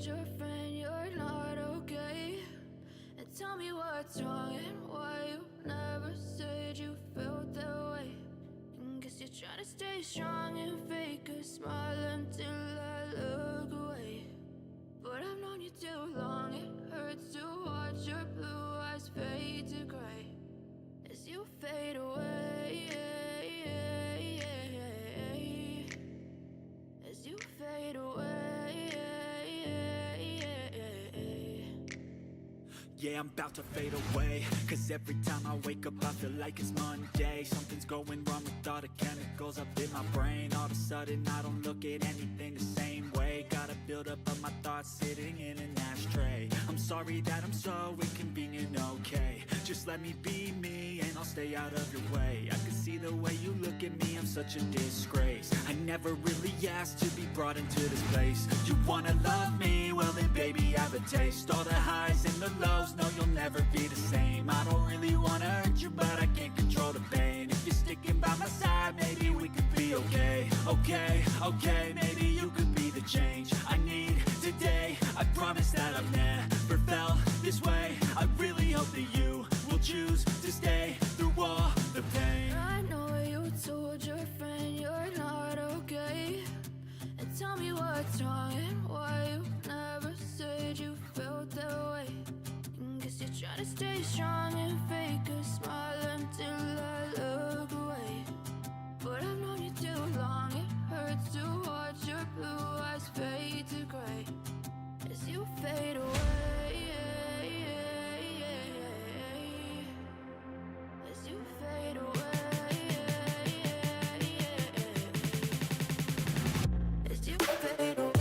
told your friend you're not okay? And tell me what's wrong and why you never said you felt that way. And guess you're trying to stay strong and fake a smile until I look away. But I've known you too long, it hurts to watch your blue eyes fade to gray as you fade away, as you fade away. Yeah, I'm about to fade away, cause every time I wake up I feel like it's Monday. Something's going wrong with all the chemicals up in my brain. All of a sudden I don't look at anything the same way. Gotta build up of my thoughts sitting in an ashtray. I'm sorry that I'm so inconvenient, okay? Just let me be me and I'll stay out of your way. I can see the way you look at me, I'm such a disgrace. I never really asked to be brought into this place. You wanna love me? Well then baby I have a taste. All the highs and the lows, no you'll never be the same. I don't really wanna hurt you but I can't control the pain. If you're sticking by my side maybe we could be okay. Okay, maybe you could be the change I need today. I promise that I've never felt this way. I really hope that you will choose to stay through all the pain. I know you told your friend you're not okay. And tell me what's wrong and why you never said you felt that way. And guess you're trying to stay strong and fake a smile until I look away. But I've known you too long, it hurts to watch your blue eyes fade to gray as you fade away, as you fade away, as you fade away.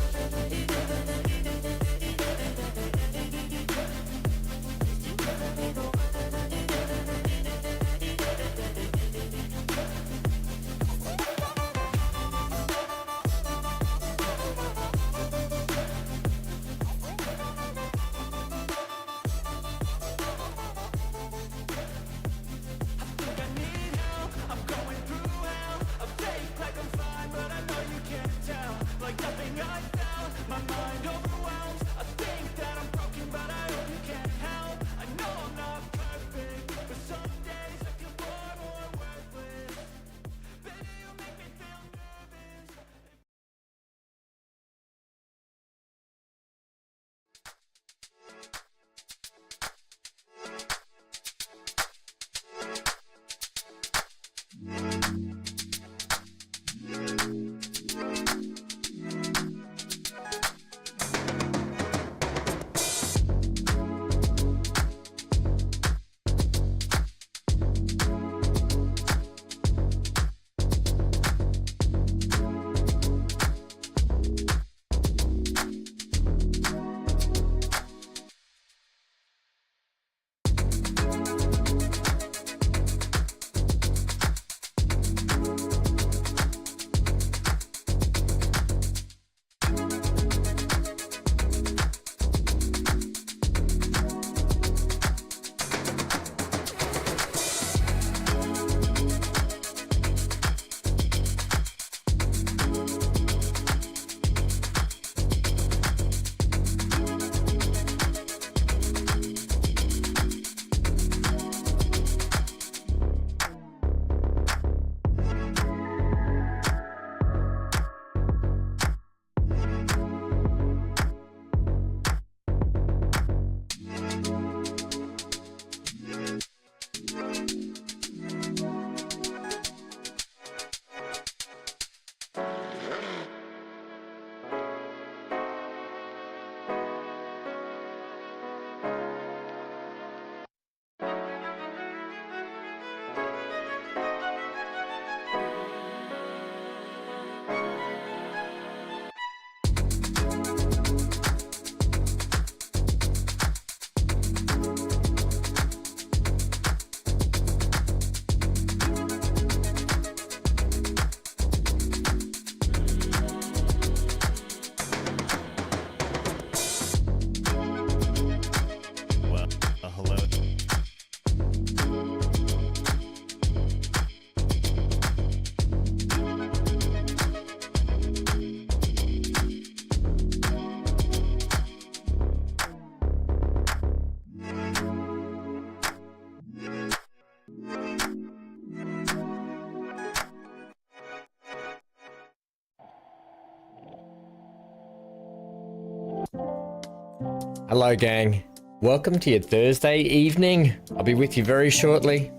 Hello, gang. Welcome to your Thursday evening. I'll be with you very shortly.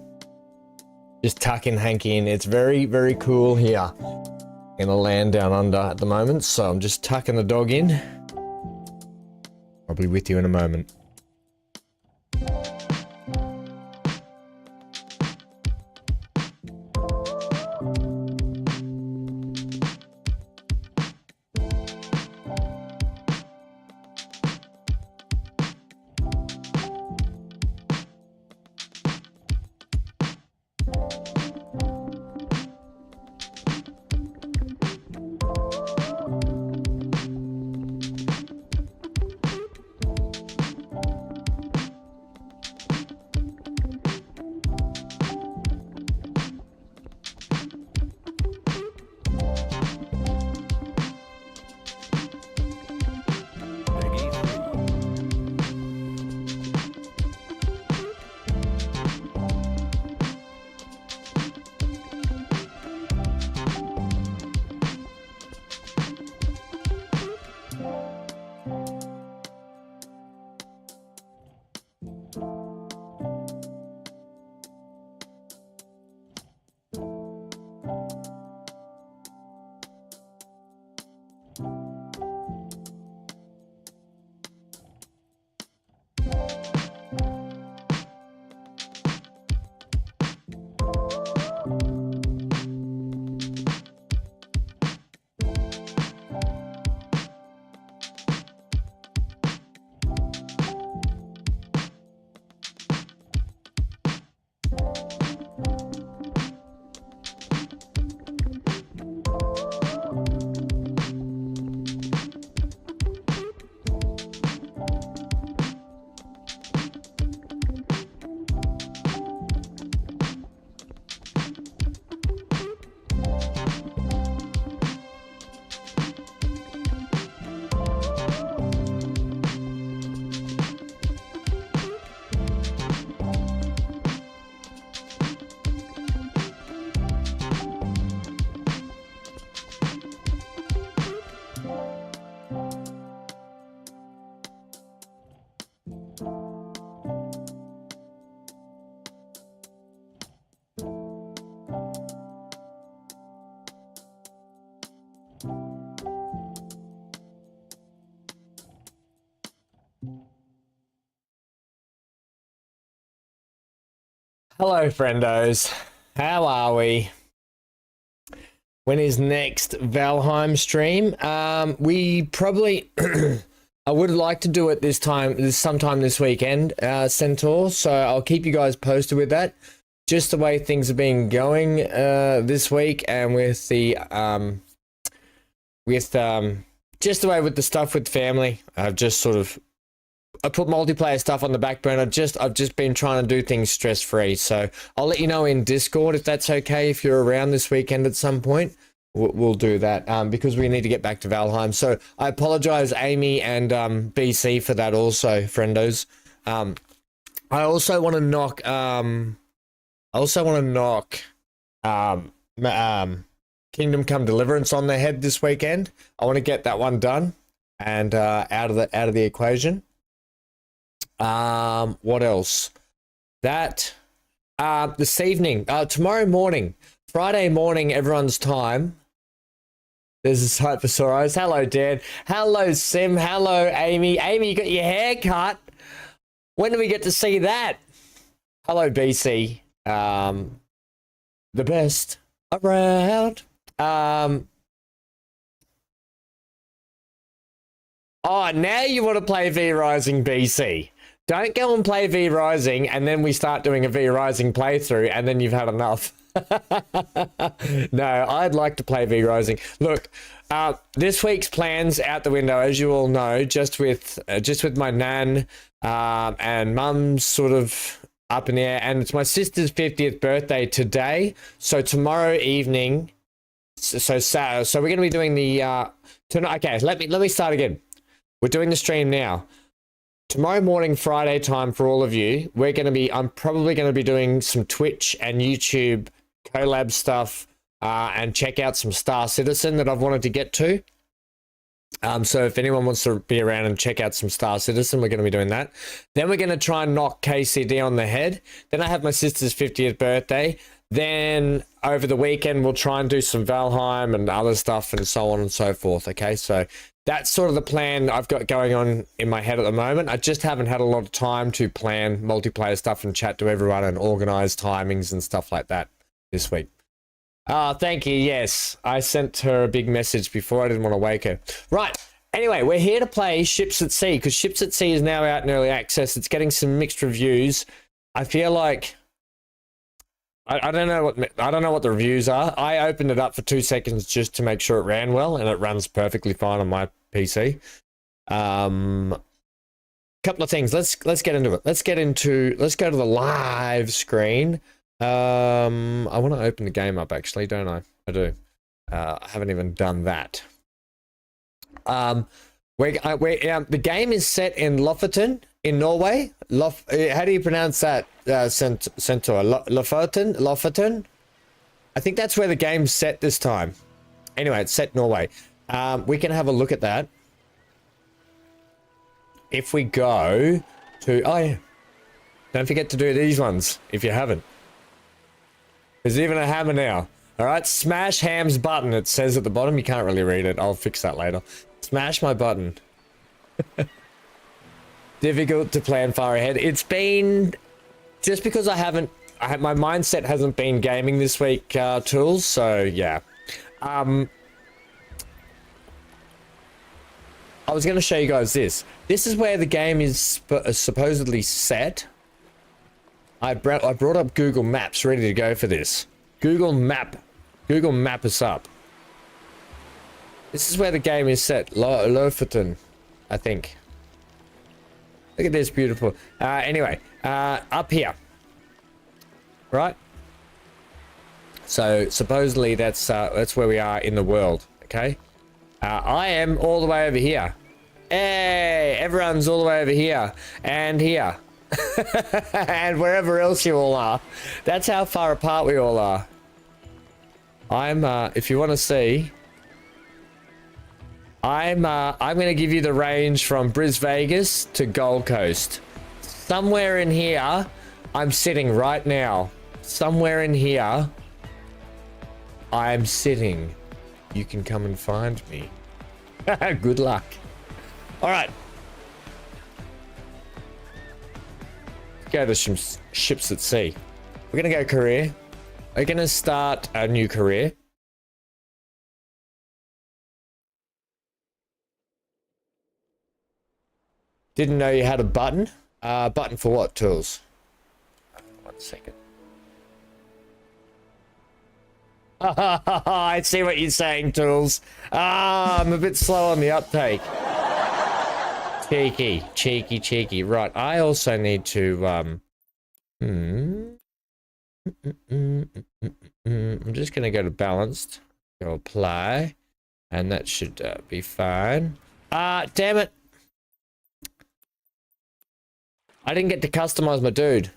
Just tucking Hanky in. It's very, very cool here in the land down under at the moment, so I'm just tucking the dog in. I'll be with you in a moment. Hello, friendos. How are we? When is next Valheim stream? We probably I would like to do it sometime this weekend, Centaur. So I'll keep you guys posted with that. Just the way things have been going this week, and with the just the way with the stuff with family, I put multiplayer stuff on the back burner. I've just been trying to do things stress-free. So I'll let you know in Discord if that's okay. If you're around this weekend at some point, we'll do that because we need to get back to Valheim. So I apologize, Amy and BC, for that also, friendos. I also want to knock Kingdom Come Deliverance on their head this weekend. I want to get that one done and out of the equation. What else? This evening, tomorrow morning, Friday morning, everyone's time. There's a Hypersaurus. Hello, Dan. Hello, Sim. Hello, Amy. Amy, you got your hair cut. When do we get to see that? Hello, BC. The best around. Oh, now you want to play V Rising, BC. Don't go and play V Rising and then we start doing a V Rising playthrough and then you've had enough. No, I'd like to play V Rising. Look, this week's plans out the window, as you all know, just with my nan and mum's sort of up in the air, and it's my sister's 50th birthday today. So tomorrow evening, so we're going to be doing the tonight. Okay, let me start again. We're doing the stream now. Tomorrow morning, Friday time for all of you, I'm probably going to be doing some Twitch and YouTube collab stuff and check out some Star Citizen that I've wanted to get to. So if anyone wants to be around and check out some Star Citizen, we're going to be doing that. Then we're going to try and knock KCD on the head. Then I have my sister's 50th birthday. Then over the weekend, we'll try and do some Valheim and other stuff and so on and so forth. Okay, so that's sort of the plan I've got going on in my head at the moment. I just haven't had a lot of time to plan multiplayer stuff and chat to everyone and organize timings and stuff like that this week. Thank you. Yes, I sent her a big message before. I didn't want to wake her. Right. Anyway, we're here to play Ships at Sea because Ships at Sea is now out in early access. It's getting some mixed reviews. I feel like I don't know what the reviews are. I opened it up for 2 seconds just to make sure it ran well, and it runs perfectly fine on my PC. Couple of things. Let's get into it. Let's go to the live screen. I want to open the game up, actually, don't I? I do. I haven't even done that. The game is set in Lofoten, in Norway. How do you pronounce that, Centaur? Lofoten? I think that's where the game's set this time. Anyway, it's set Norway. We can have a look at that. If we go to... Oh, yeah. Don't forget to do these ones, if you haven't. There's even a hammer now. All right, smash Ham's button. It says at the bottom. You can't really read it. I'll fix that later. Smash my button. Difficult to plan far ahead. It's been... Just because my mindset hasn't been gaming this week, Tools. So, yeah. I was going to show you guys this. This is where the game is supposedly set. I brought up Google Maps ready to go for this. Google Map us up. This is where the game is set. Lofoten, I think. Look at this beautiful. Anyway, up here. Right? So supposedly that's where we are in the world. Okay? I am all the way over here. Hey, everyone's all the way over here. And here. And wherever else you all are. That's how far apart we all are. If you want to see, I'm going to give you the range from Bris Vegas to Gold Coast. Somewhere in here, I'm sitting right now. Somewhere in here, I'm sitting. You can come and find me. Good luck. All right. Go to some Ships at Sea. We're going to go career. We're going to start a new career. Didn't know you had a button. Button for what, Tools? 1 second. I see what you're saying, Tools. I'm a bit slow on the uptake. Cheeky. Right, I also need to, I'm just going to go to balanced. Go apply. And that should be fine. Damn it. I didn't get to customize my dude.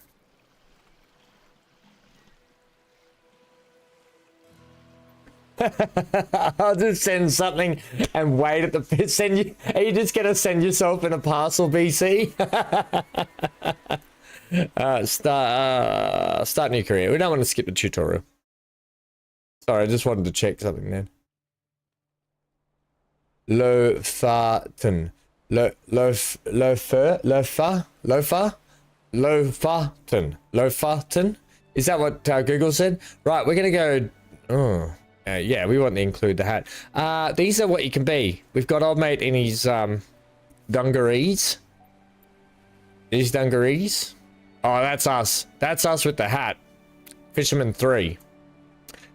I'll just send something and wait at the send you. Are you just gonna send yourself in a parcel, BC? Start new career. We don't want to skip the tutorial. Sorry, I just wanted to check something then. Lofoten. Lofoten. Is that what Google said? Right, we're gonna go. Oh. Yeah, we want to include the hat. These are what you can be. We've got old mate in his dungarees. These dungarees. Oh, that's us. That's us with the hat. Fisherman 3.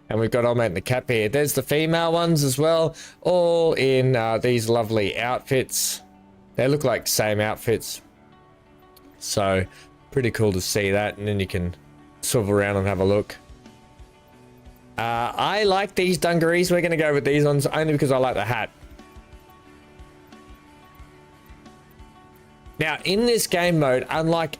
And we've got old mate in the cap here. There's the female ones as well. All in these lovely outfits. They look like same outfits. So, pretty cool to see that. And then you can swivel around and have a look. I like these dungarees. We're going to go with these ones only because I like the hat. Now, in this game mode, unlike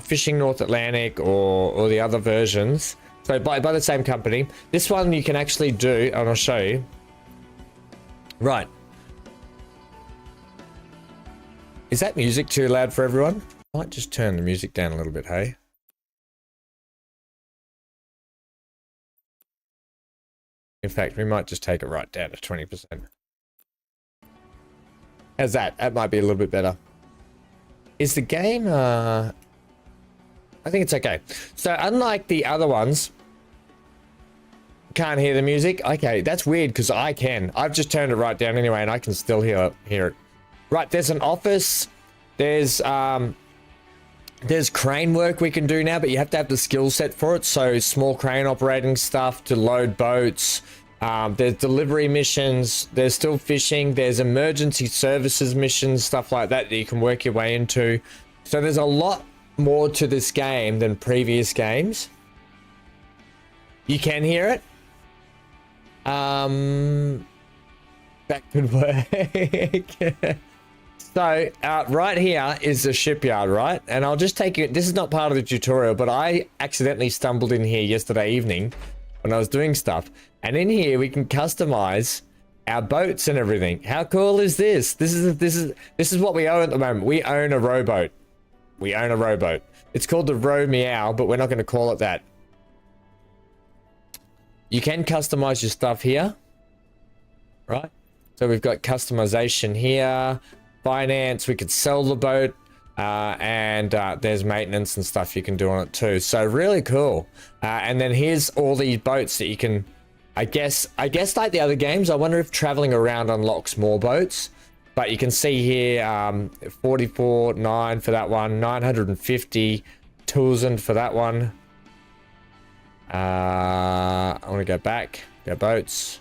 Fishing North Atlantic or the other versions, So by the same company. This one you can actually do, and I'll show you. Right. Is that music too loud for everyone? I might just turn the music down a little bit, hey? In fact, we might just take it right down to 20%. How's that? That might be a little bit better. Is the game, I think it's okay. So unlike the other ones, can't hear the music. Okay, that's weird because I can. I've just turned it right down anyway and I can still hear it. Right, there's an office. There's crane work we can do now, but you have to have the skill set for it. So small crane operating stuff to load boats. There's delivery missions. There's still fishing. There's emergency services missions, stuff like that you can work your way into. So there's a lot more to this game than previous games. You can hear it. That could work. So right here is the shipyard, right? And I'll just take you, this is not part of the tutorial, but I accidentally stumbled in here yesterday evening when I was doing stuff. And in here we can customize our boats and everything. How cool is this? This is what we own at the moment. We own a rowboat. We own a rowboat. It's called the Row Meow, but we're not going to call it that. You can customize your stuff here, right? So we've got customization here. Finance, we could sell the boat, and there's maintenance and stuff you can do on it too. So really cool. And then here's all these boats that you can, I guess like the other games, I wonder if traveling around unlocks more boats. But you can see here, 44.9 for that one, 950,000 for that one. I want to go back, go boats.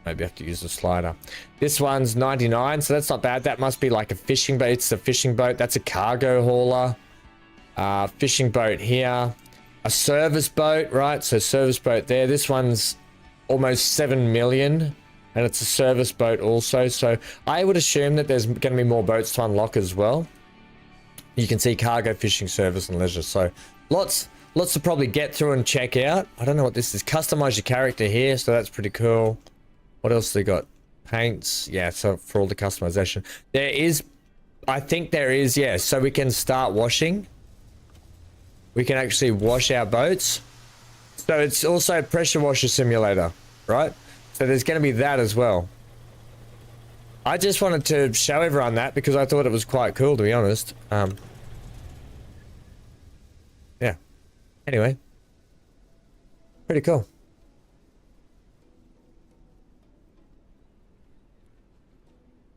Maybe I have to use the slider. This one's 99, so that's not bad. That must be like a fishing boat. It's a fishing boat. That's a cargo hauler. Fishing boat here. A service boat, right? So service boat there. This one's almost 7 million, and it's a service boat also. So I would assume that there's going to be more boats to unlock as well. You can see cargo, fishing, service, and leisure. So lots to probably get through and check out. I don't know what this is. Customize your character here, so that's pretty cool. What else they got? Paints. Yeah, so for all the customization. There is, I think there is, yeah. So we can start washing. We can actually wash our boats. So it's also a pressure washer simulator, right? So there's going to be that as well. I just wanted to show everyone that because I thought it was quite cool, to be honest. Yeah. Anyway. Pretty cool.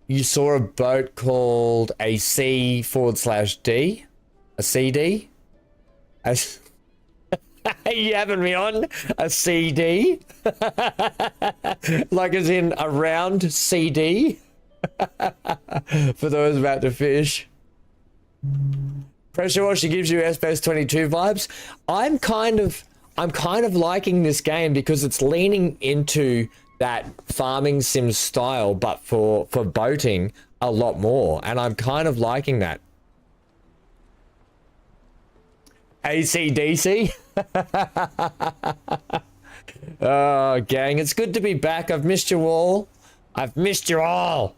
You saw a boat called a C/D? A CD? You having me on? A CD? Like as in a round CD? For those about to fish. Pressure washer gives you SBS 22 vibes. I'm kind of liking this game because it's leaning into that farming sim style, but for boating a lot more, and I'm kind of liking that. AC/DC. Oh, gang, it's good to be back. I've missed you all. I've missed you all.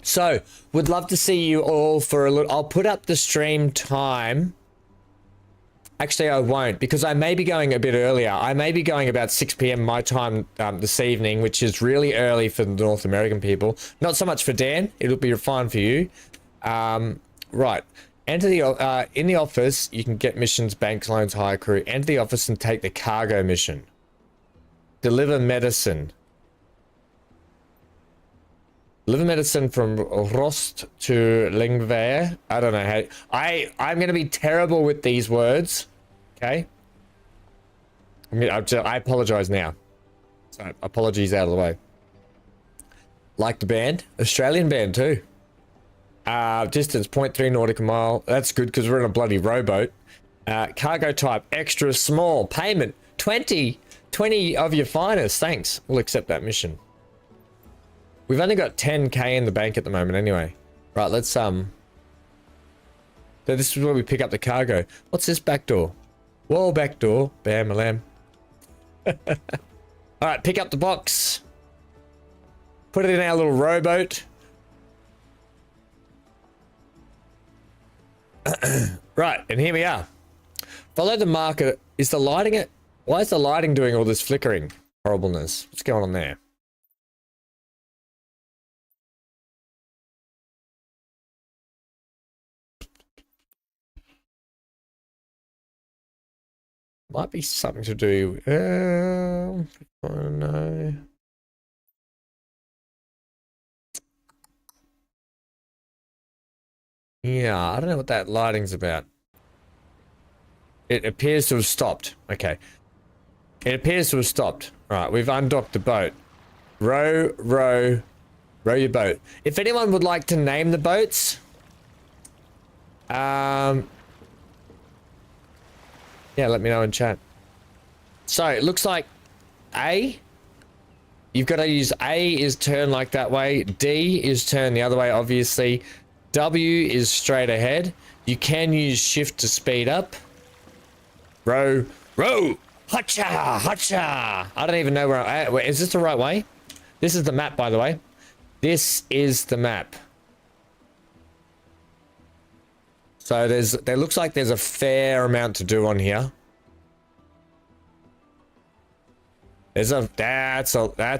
So, would love to see you all for a little. I'll put up the stream time. Actually, I won't, because I may be going a bit earlier. I may be going about 6 p.m. my time this evening, which is really early for the North American people. Not so much for Dan. It'll be fine for you. Right. Enter the in the office. You can get missions, banks, loans, hire crew. Enter the office and take the cargo mission. Deliver medicine. Deliver medicine from Rost to Lingvair. I don't know how. I'm going to be terrible with these words. Okay. I apologize now. So apologies out of the way. Like the band, Australian band too. Distance 0.3 nautical mile. That's good because we're in a bloody rowboat. Cargo type extra small. Payment 20 of your finest. Thanks. We'll accept that mission. We've only got 10k in the bank at the moment anyway. Right, let's So this is where we pick up the cargo. What's this back door? Whoa, back door. Bam, a lamb. Alright, pick up the box. Put it in our little rowboat. Right, and here we are. Follow the marker. Is the lighting it? Why is the lighting doing all this flickering horribleness? What's going on there? Might be something to do. I don't know. Yeah, I don't know what that lighting's about. It appears to have stopped. Okay. It appears to have stopped. Right, we've undocked the boat. Row your boat. If anyone would like to name the boats, yeah, let me know in chat. So it looks like A, you've got to use A is turn like that way. D is turn the other way, obviously. W is straight ahead. You can use shift to speed up. Row, hotcha, hotcha. I don't even know where is this the right way? This is the map, by the way. This is the map. So there looks like there's a fair amount to do on here. That's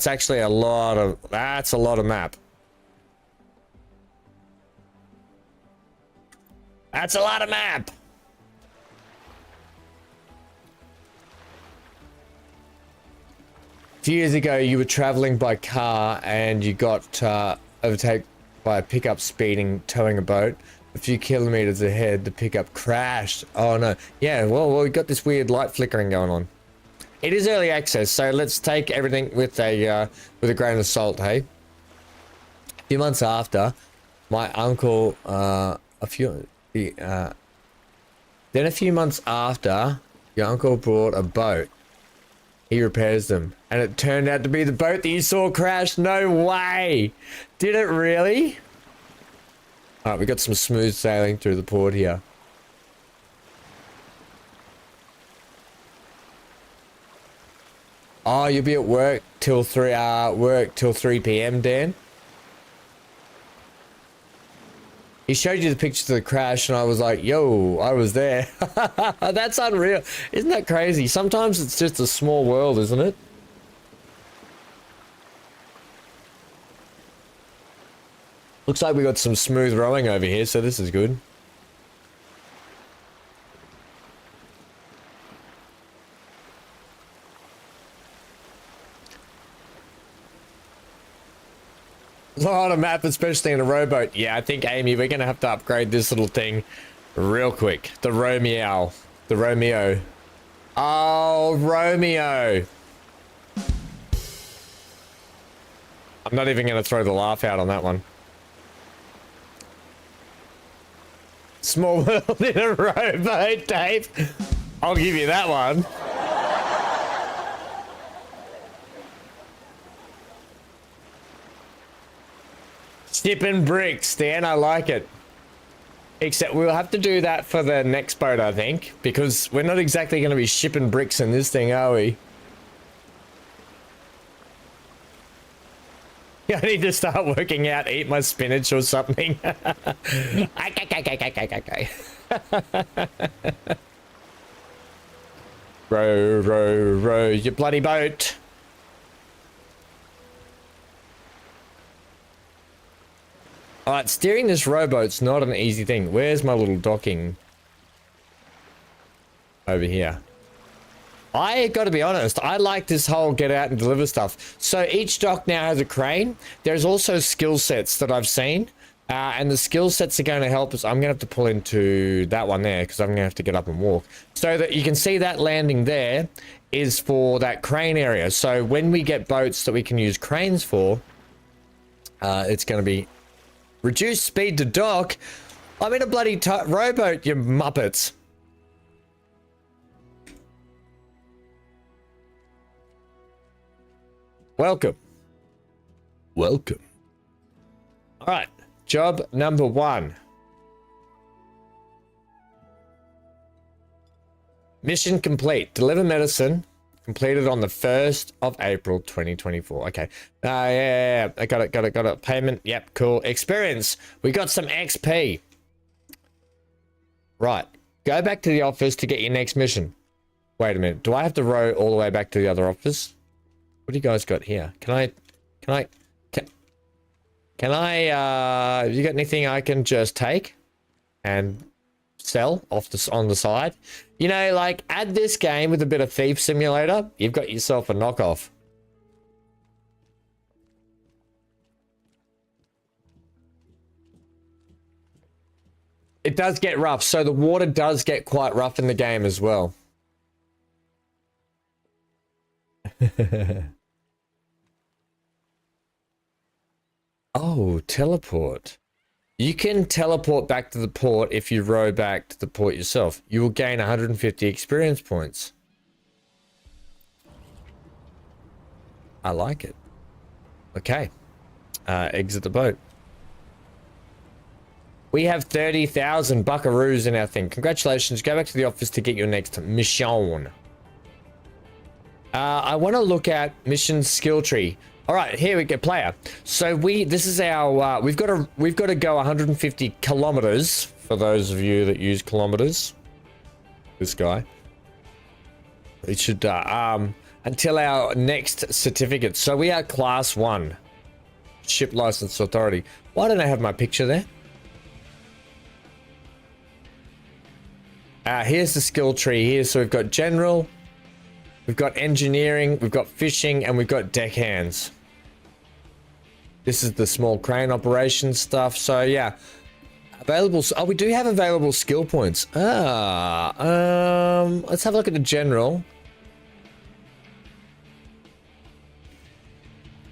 actually a lot of map. That's a lot of map. A few years ago, you were traveling by car and you got overtaken by a pickup speeding, towing a boat. A few kilometers ahead, the pickup crashed. Oh no. Yeah, well, we got this weird light flickering going on. It is early access, so let's take everything with a grain of salt, hey? A few months after, my uncle, then a few months after, your uncle brought a boat. He repairs them, and it turned out to be the boat that you saw crash. No way! Did it really? Alright, we got some smooth sailing through the port here. Oh, you'll be at work till 3 p.m, Dan? He showed you the pictures of the crash and I was like, yo, I was there. That's unreal. Isn't that crazy? Sometimes it's just a small world, isn't it? Looks like we got some smooth rowing over here, so this is good. A lot of map, especially in a rowboat. Yeah, I think, Amy, we're going to have to upgrade this little thing real quick. The Romeo. The Romeo. Oh, Romeo. I'm not even going to throw the laugh out on that one. Small world in a rowboat, Dave. I'll give you that one. Shipping bricks, Dan, I like it. Except we'll have to do that for the next boat, I think. Because we're not exactly going to be shipping bricks in this thing, are we? I need to start working out, eat my spinach or something. Row your bloody boat. Alright, steering this rowboat's not an easy thing. Where's my little docking? Over here. I gotta be honest, I like this whole get out and deliver stuff. So each dock now has a crane. There's also skill sets that I've seen. And the skill sets are going to help us. I'm going to have to pull into that one there because I'm going to have to get up and walk. So that you can see that landing there is for that crane area. So when we get boats that we can use cranes for, it's going to be reduced speed to dock. I'm in a bloody rowboat, you muppets. Welcome. Welcome. All right. Job number 1. Mission complete. Deliver medicine. Completed on the 1st of April 2024. Okay. Yeah. I got it. Payment. Yep, cool. Experience. We got some XP. Right. Go back to the office to get your next mission. Wait a minute. Do I have to row all the way back to the other office? What do you guys got here? Can I, you got anything I can just take and sell off on the side? You know, like, add this game with a bit of Thief Simulator, you've got yourself a knockoff. It does get rough, so the water does get quite rough in the game as well. Oh, teleport. You can teleport back to the port if you row back to the port yourself. You will gain 150 experience points. I like it. Okay. Exit the boat. We have 30,000 buckaroos in our thing. Congratulations. Go back to the office to get your next mission. I want to look at mission skill tree. All right, here we go, player. So this is our, we've got to go 150 kilometers for those of you that use kilometers. This guy. It should, until our next certificate. So we are class 1. Ship license authority. Why don't I have my picture there? Here's the skill tree here. So we've got general, we've got engineering, we've got fishing, and we've got deckhands. This is the small crane operation stuff. So yeah, available. Oh, we do have available skill points. Let's have a look at the general.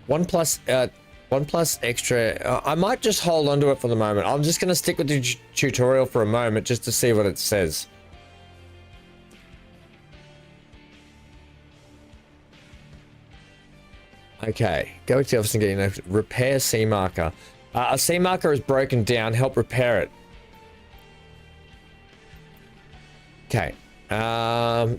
1 plus extra. I might just hold on to it for the moment. I'm just going to stick with the tutorial for a moment just to see what it says. Okay, go to the office and get your repair sea marker. A sea marker is broken down. Help repair it. Okay.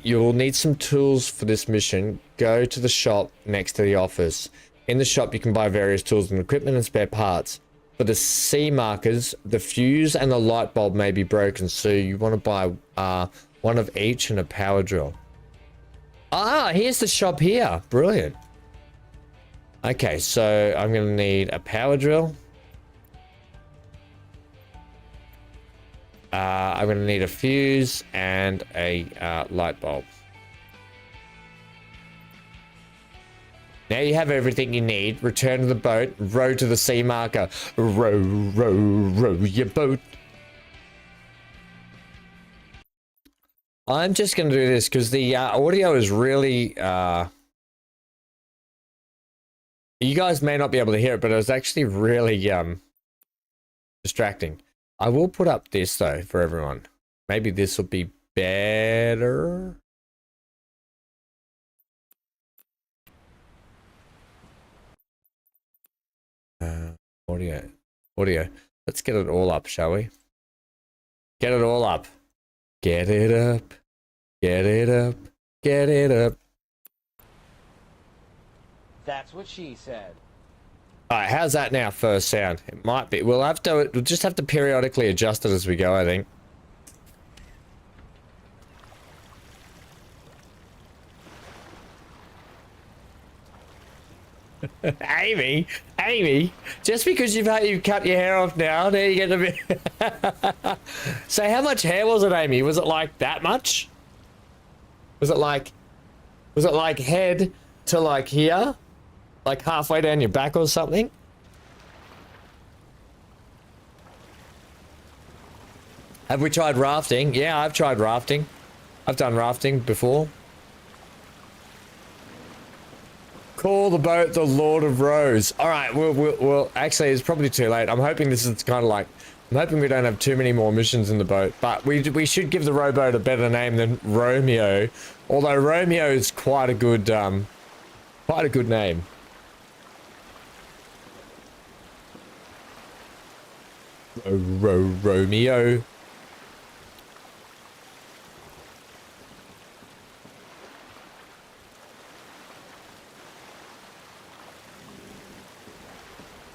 You will need some tools for this mission. Go to the shop next to the office. In the shop, you can buy various tools and equipment and spare parts. For the sea markers, the fuse and the light bulb may be broken, so you want to buy one of each and a power drill. Ah, here's the shop here. Brilliant. Okay, so I'm going to need a power drill. I'm going to need a fuse and a light bulb. Now you have everything you need. Return to the boat. Row to the sea marker. Row, row, row your boat. I'm just going to do this because the audio is really... you guys may not be able to hear it, but it was actually really distracting. I will put up this, though, for everyone. Maybe this will be better. Audio. Let's get it all up, shall we? Get it all up. Get it up. Get it up. Get it up. That's what she said. All right, how's that now? First sound. It might be. We'll just have to periodically adjust it as we go, I think. Amy, just because you've cut your hair off now, there you get a bit. So how much hair was it, Amy? Was it like that much? Was it like head to like here? Like halfway down your back or something? Have we tried rafting? Yeah, I've tried rafting. I've done rafting before. Call the boat the Lord of Rose. All right, we'll actually, it's probably too late. I'm hoping this is kind of like, I'm hoping we don't have too many more missions in the boat, but we should give the rowboat a better name than Romeo. Although Romeo is quite a good name. Romeo.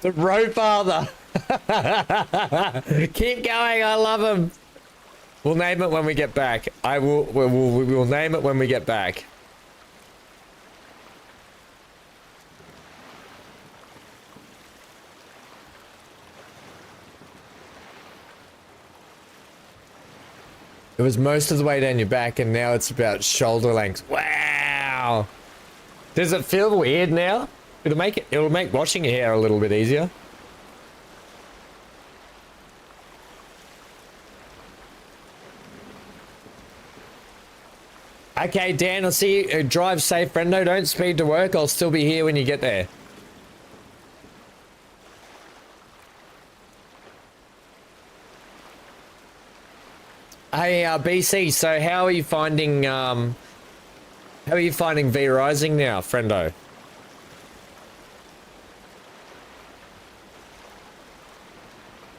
The row father. Keep going. I love him. We'll name it when we get back. We'll name it when we get back. It was most of the way down your back, and now it's about shoulder length. Wow. Does it feel weird now? It'll make washing your hair a little bit easier. Okay, Dan, I'll see you. Drive safe, friendo. Don't speed to work. I'll still be here when you get there. Hey, BC, so how are you finding V Rising now, friendo?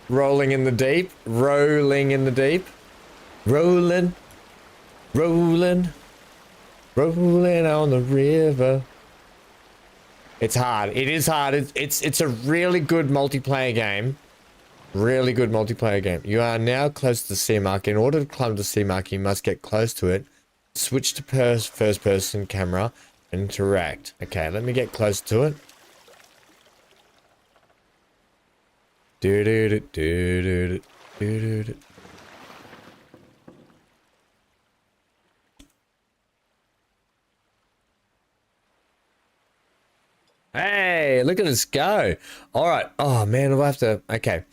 Rolling in the deep, rolling in the deep, rolling, rolling, rolling on the river. It's hard. It is hard. It's a really good multiplayer game. Really good multiplayer game. You are now close to the sea mark. In order to climb the sea mark, you must get close to it. Switch to first person camera and interact. Okay, let me get close to it. Do do do do do do do. Hey, look at us go. All right. Oh man, we'll have to. Okay.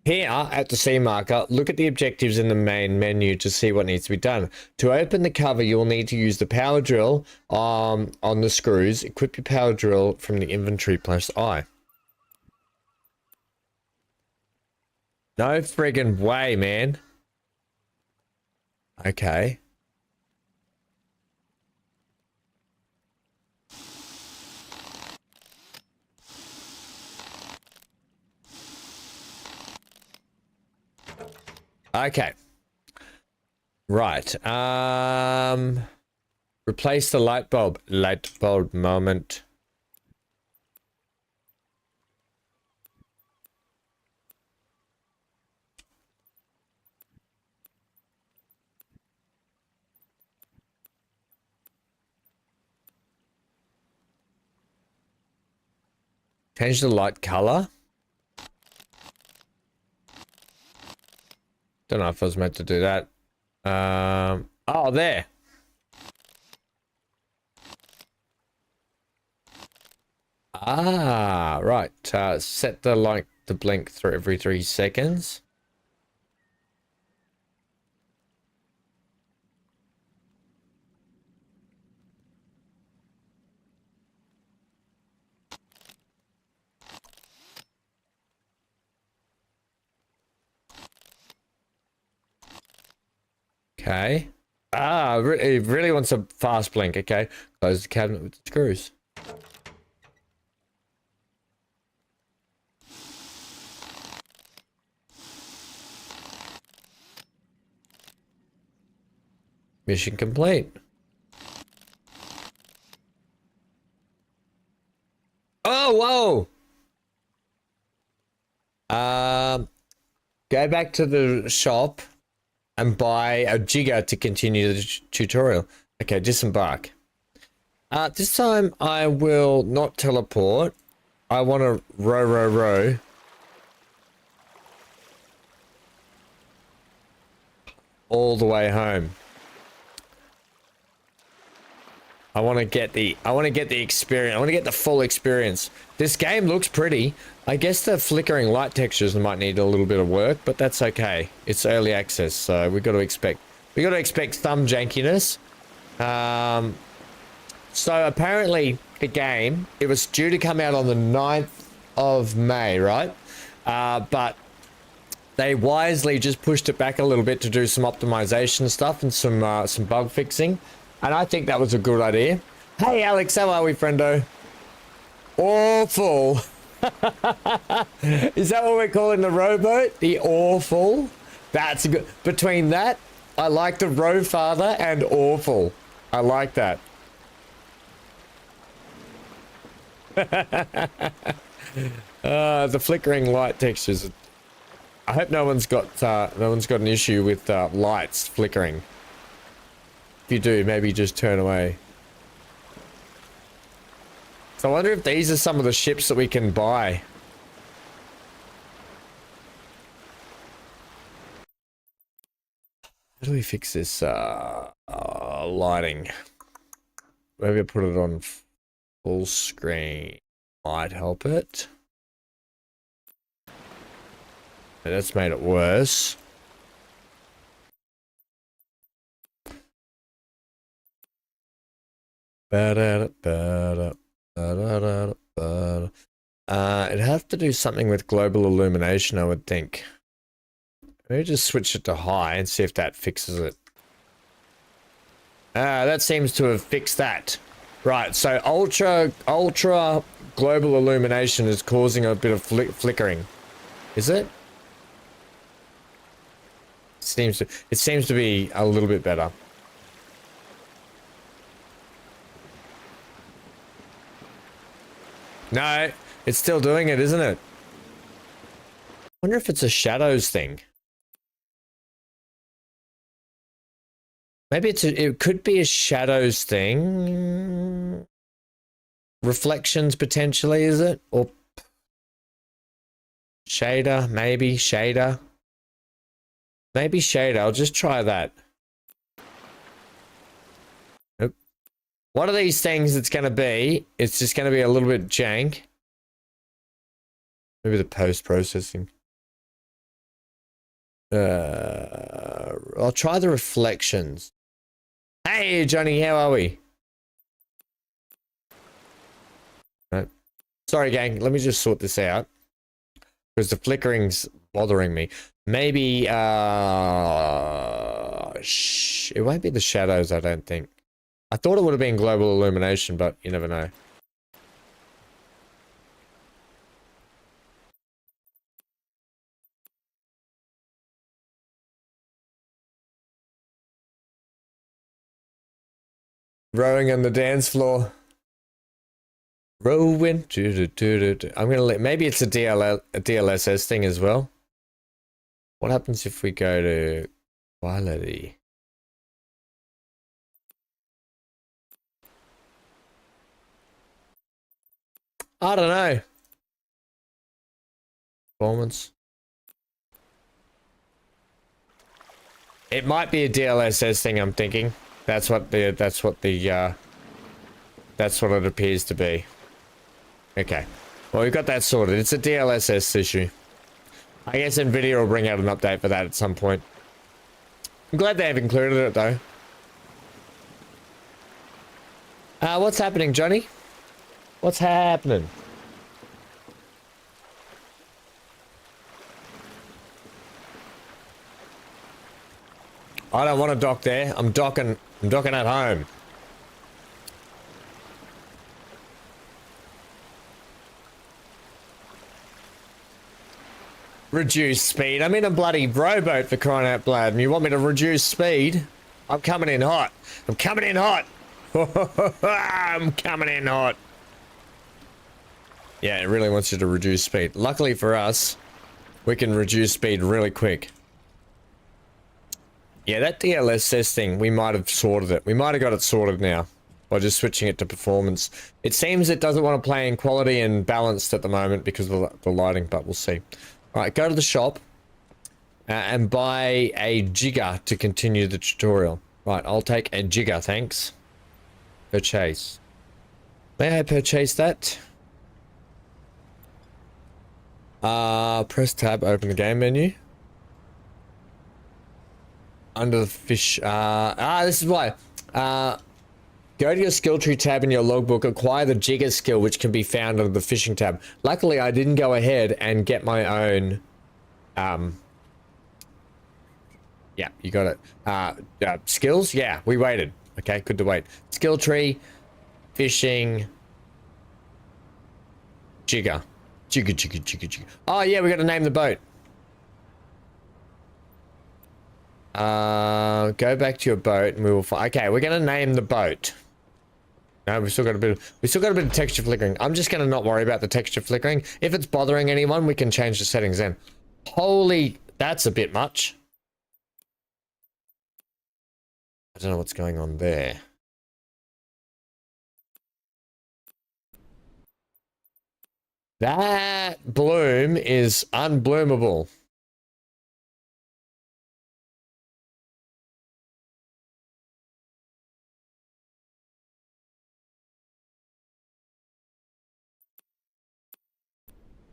Here at the C marker, look at the objectives in the main menu to see what needs to be done. To open the cover, you'll need to use the power drill on the screws. Equip your power drill from the inventory, press I. No friggin' way, man. Okay. Okay. Right. Replace the light bulb. Light bulb moment. Change the light color. Don't know if I was meant to do that. Oh, there. Ah, right. Set the light to blink through every 3 seconds. Okay. Ah, it really wants a fast blink. Okay. Close the cabinet with the screws. Mission complete. Oh, whoa. Go back to the shop and buy a jigger to continue the tutorial. Okay, disembark. This time I will not teleport. I want to row. All the way home. I want to get the experience. I want to get the full experience. This game looks pretty. I guess the flickering light textures might need a little bit of work, but that's okay. It's early access, so we got to expect some jankiness. So apparently the game, it was due to come out on the 9th of May, right? But they wisely just pushed it back a little bit to do some optimization stuff and some bug fixing. And I think that was a good idea. Hey, Alex, how are we, friendo? Awful. Is that what we're calling the rowboat? The awful? That's good. Between that, I like the row father and awful. I like that. The flickering light textures. I hope no one's got an issue with lights flickering. If you do, maybe just turn away. So I wonder if these are some of the ships that we can buy. How do we fix this lighting? Maybe I put it on full screen. Might help it. That's made it worse. It'd have to do something with global illumination, I would think. Maybe just switch it to high and see if that fixes it. That seems to have fixed that. Right, so ultra global illumination is causing a bit of flickering. Is it? It seems to be a little bit better. No, it's still doing it, isn't it? I wonder if it's a shadows thing. Maybe it could be a shadows thing. Reflections potentially, is it? Or shader, maybe shader. Maybe shader. I'll just try that. Nope. One of these things it's going to be, it's just going to be a little bit jank. Maybe the post-processing. I'll try the reflections. Hey, Johnny, how are we? Right. Sorry, gang. Let me just sort this out. Because the flickering's bothering me. Maybe, it won't be the shadows, I don't think. I thought it would have been global illumination, but you never know. Rowing on the dance floor. Rowing. I'm gonna let. Maybe it's a DLSS thing as well. What happens if we go to quality? I don't know. Performance. It might be a DLSS thing. I'm thinking. That's what it appears to be. Okay. Well, we've got that sorted. It's a DLSS issue. I guess Nvidia will bring out an update for that at some point. I'm glad they've included it though. What's happening, Johnny? What's happening? I don't want to dock there. I'm docking at home. Reduce speed. I'm in a bloody rowboat for crying out loud, and you want me to reduce speed? I'm coming in hot. I'm coming in hot. I'm coming in hot. Yeah, it really wants you to reduce speed. Luckily for us, we can reduce speed really quick. Yeah, that DLSS thing, we might have sorted it. We might have got it sorted now by just switching it to performance. It seems it doesn't want to play in quality and balanced at the moment because of the lighting, but we'll see. All right, go to the shop and buy a jigger to continue the tutorial. Right, I'll take a jigger, thanks. Purchase. May I purchase that? Press tab, open the game menu. Under the fish, this is why. Go to your skill tree tab in your logbook, acquire the jigger skill, which can be found under the fishing tab. Luckily, I didn't go ahead and get my own, yeah, you got it. Skills? Yeah, we waited. Okay, good to wait. Skill tree, fishing, jigger. Jigger. Oh, yeah, we got to name the boat. Go back to your boat and we will find... Okay, we're going to name the boat. No, we still got a bit of texture flickering. I'm just gonna not worry about the texture flickering. If it's bothering anyone, we can change the settings then. Holy, that's a bit much. I don't know what's going on there. That bloom is unbloomable.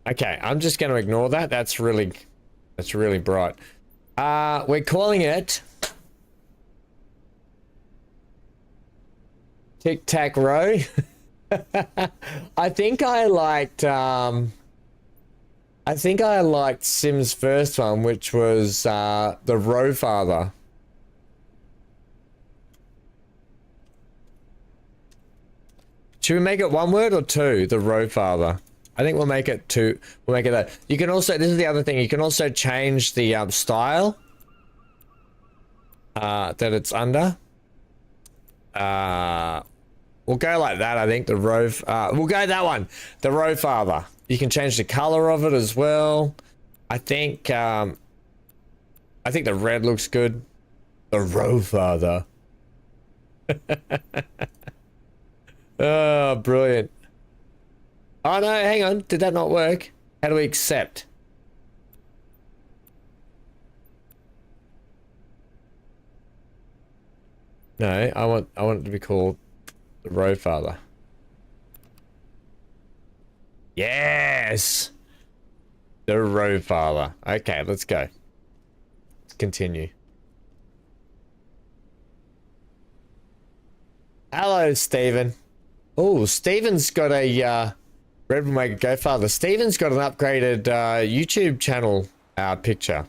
Okay, I'm just going to ignore that. That's really bright. We're calling it Tic Tac Row. I think I liked Sim's first one, which was the Row Father. Should we make it one word or two? The Row Father. I think we'll make it two. We'll make it that. You can also, this is the other thing, you can also change the style that it's under. We'll go like that, I think. The Row, we'll go that one. The Row Father. You can change the color of it as well. I think the red looks good. The Row Father. Oh, brilliant. Oh no, hang on. Did that not work? How do we accept? No, I want it to be called the Row Father. Yes! The Row Father. Okay, let's go. Let's continue. Hello, Stephen. Oh, Stephen's got a Red will make it go farther. Stephen's got an upgraded YouTube channel picture.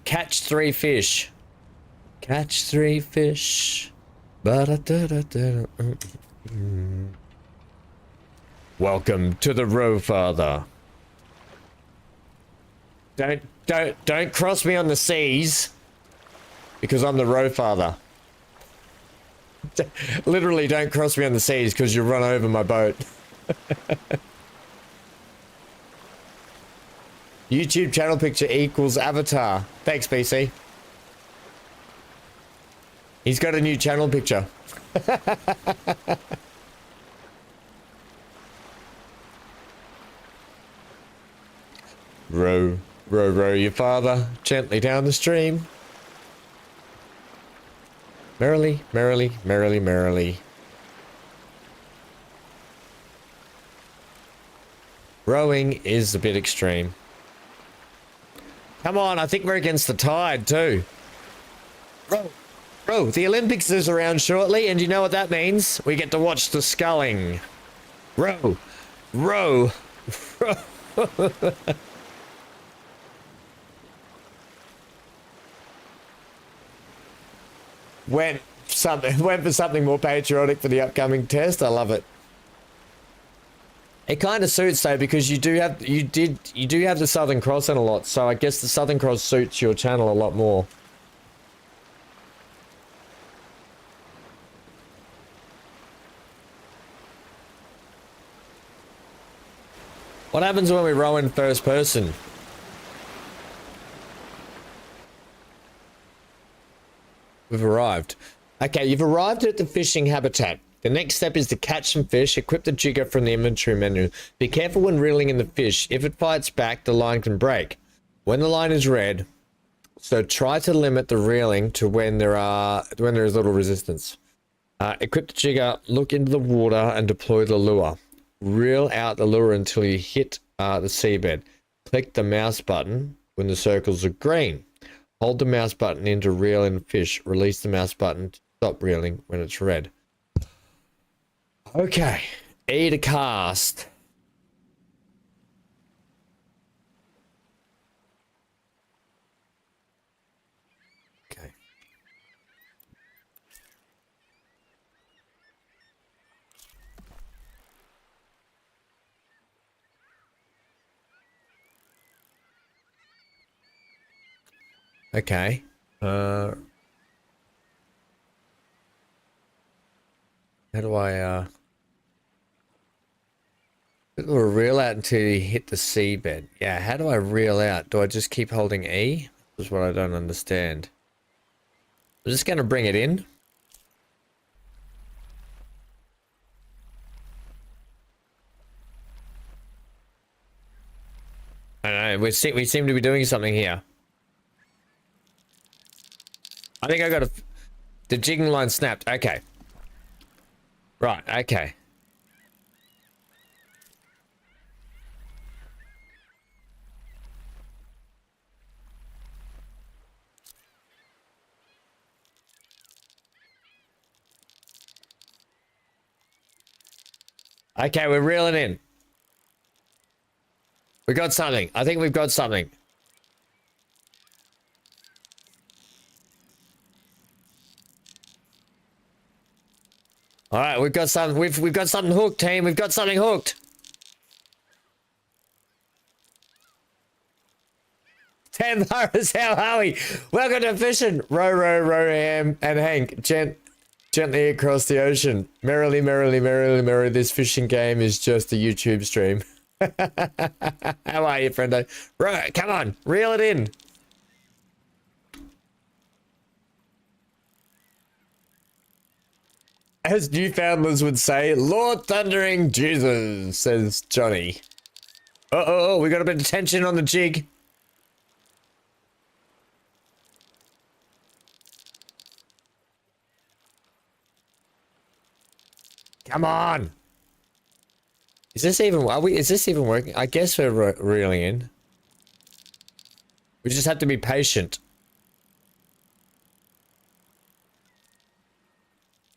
Catch 3 fish. Catch 3 fish. Welcome to the Row Father. Don't cross me on the seas, because I'm the Row Father. Literally, don't cross me on the seas because you'll run over my boat. YouTube channel picture equals avatar. Thanks, BC. He's got a new channel picture. Row, row, row your father gently down the stream. Merrily, merrily, merrily, merrily. Rowing is a bit extreme. Come on, I think we're against the tide too. Row, row. The Olympics is around shortly, and you know what that means? We get to watch the sculling. Row, row, row. Went for something more patriotic for the upcoming test. I love it. It kind of suits though, because you do have the Southern Cross in a lot, so I guess the Southern Cross suits your channel a lot more. What happens when we row in first person? We've arrived. Okay, you've arrived at the fishing habitat. The next step is to catch some fish. Equip the jigger from the inventory menu. Be careful when reeling in the fish. If it fights back, the line can break. When the line is red, so try to limit the reeling to when there is little resistance. Equip the jigger, look into the water and deploy the lure. Reel out the lure until you hit the seabed. Click the mouse button when the circles are green. Hold the mouse button in to reel in fish. Release the mouse button to stop reeling when it's red. Okay. E to cast. Okay. Okay. How do I or reel out until you hit the seabed? Yeah, how do I reel out? Do I just keep holding E? This is what I don't understand. I'm just gonna bring it in. I don't know, we seem to be doing something here. I think I got the jigging line snapped. Okay. Right, okay. Okay, we're reeling in. We got something. I think we've got something. All right, we've got something. We've got something hooked, team. We've got something hooked. 10 Virus, how are we? Welcome to fishing. Roham, and Hank. Gently across the ocean. Merrily, merrily, merrily, merrily. This fishing game is just a YouTube stream. How are you, friendo? Right, come on, reel it in. As Newfoundlanders would say, Lord Thundering Jesus, says Johnny. Uh-oh, we got a bit of tension on the jig. Come on. Is this even working? I guess we're reeling in. We just have to be patient.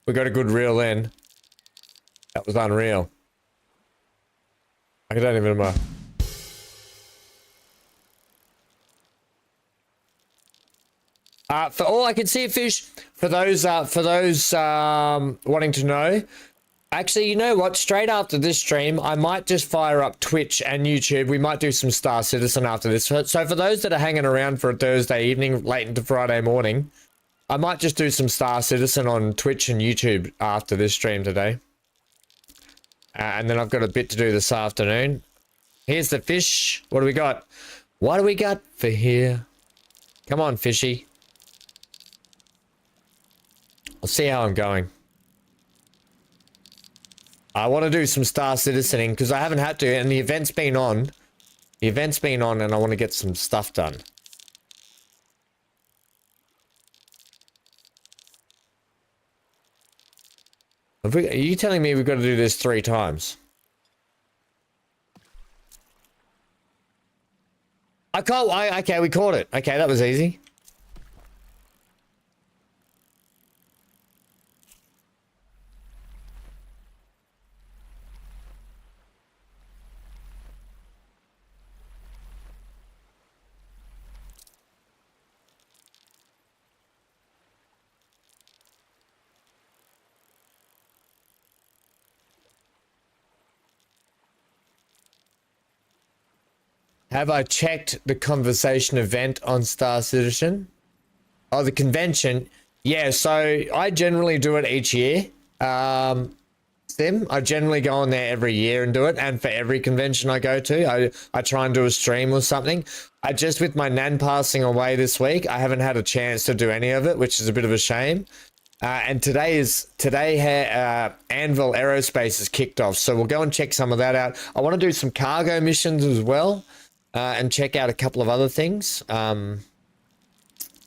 We got a good reel in. That was unreal. I don't even remember. For all I can see a fish, for those wanting to know, actually, you know what? Straight after this stream, I might just fire up Twitch and YouTube. We might do some Star Citizen after this. So for those that are hanging around for a Thursday evening, late into Friday morning, I might just do some Star Citizen on Twitch and YouTube after this stream today. And then I've got a bit to do this afternoon. Here's the fish. What do we got? What do we got for here? Come on, fishy. I'll see how I'm going. I want to do some Star Citizening because I haven't had to, and the event's been on. The event's been on, and I want to get some stuff done. Are you telling me we've got to do this 3 times? Okay, we caught it. Okay, that was easy. Have I checked the conversation event on Star Citizen? Oh, the convention. Yeah, so I generally do it each year. Sim, I generally go on there every year and do it. And for every convention I go to, I try and do a stream or something. I just, with my nan passing away this week, I haven't had a chance to do any of it, which is a bit of a shame. And today Anvil Aerospace is kicked off. So we'll go and check some of that out. I want to do some cargo missions as well. And check out a couple of other things.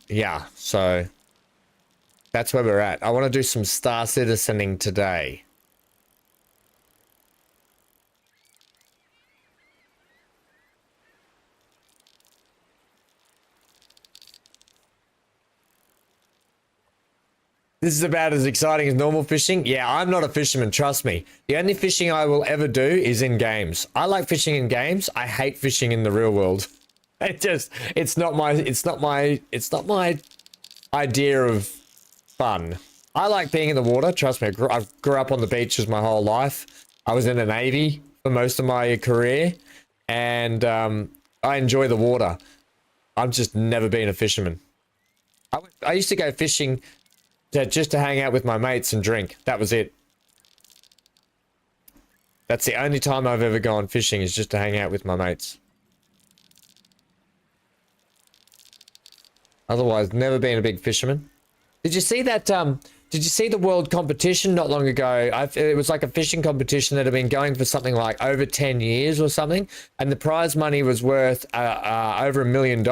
Yeah, so that's where we're at. I want to do some Star Citizening today. This is about as exciting as normal fishing. Yeah, I'm not a fisherman, trust me. The only fishing I will ever do is in games. I like fishing in games. I hate fishing in the real world. It's not my idea of fun. I like being in the water, trust me. I grew up on the beaches my whole life. I was in the Navy for most of my career, and I enjoy the water. I've just never been a fisherman. I used to go fishing just to hang out with my mates and drink. That was it. That's the only time I've ever gone fishing, is just to hang out with my mates. Otherwise, never been a big fisherman. Did you see that? Did you see the world competition not long ago? It was like a fishing competition that had been going for something like over 10 years or something, and the prize money was worth over $1 million.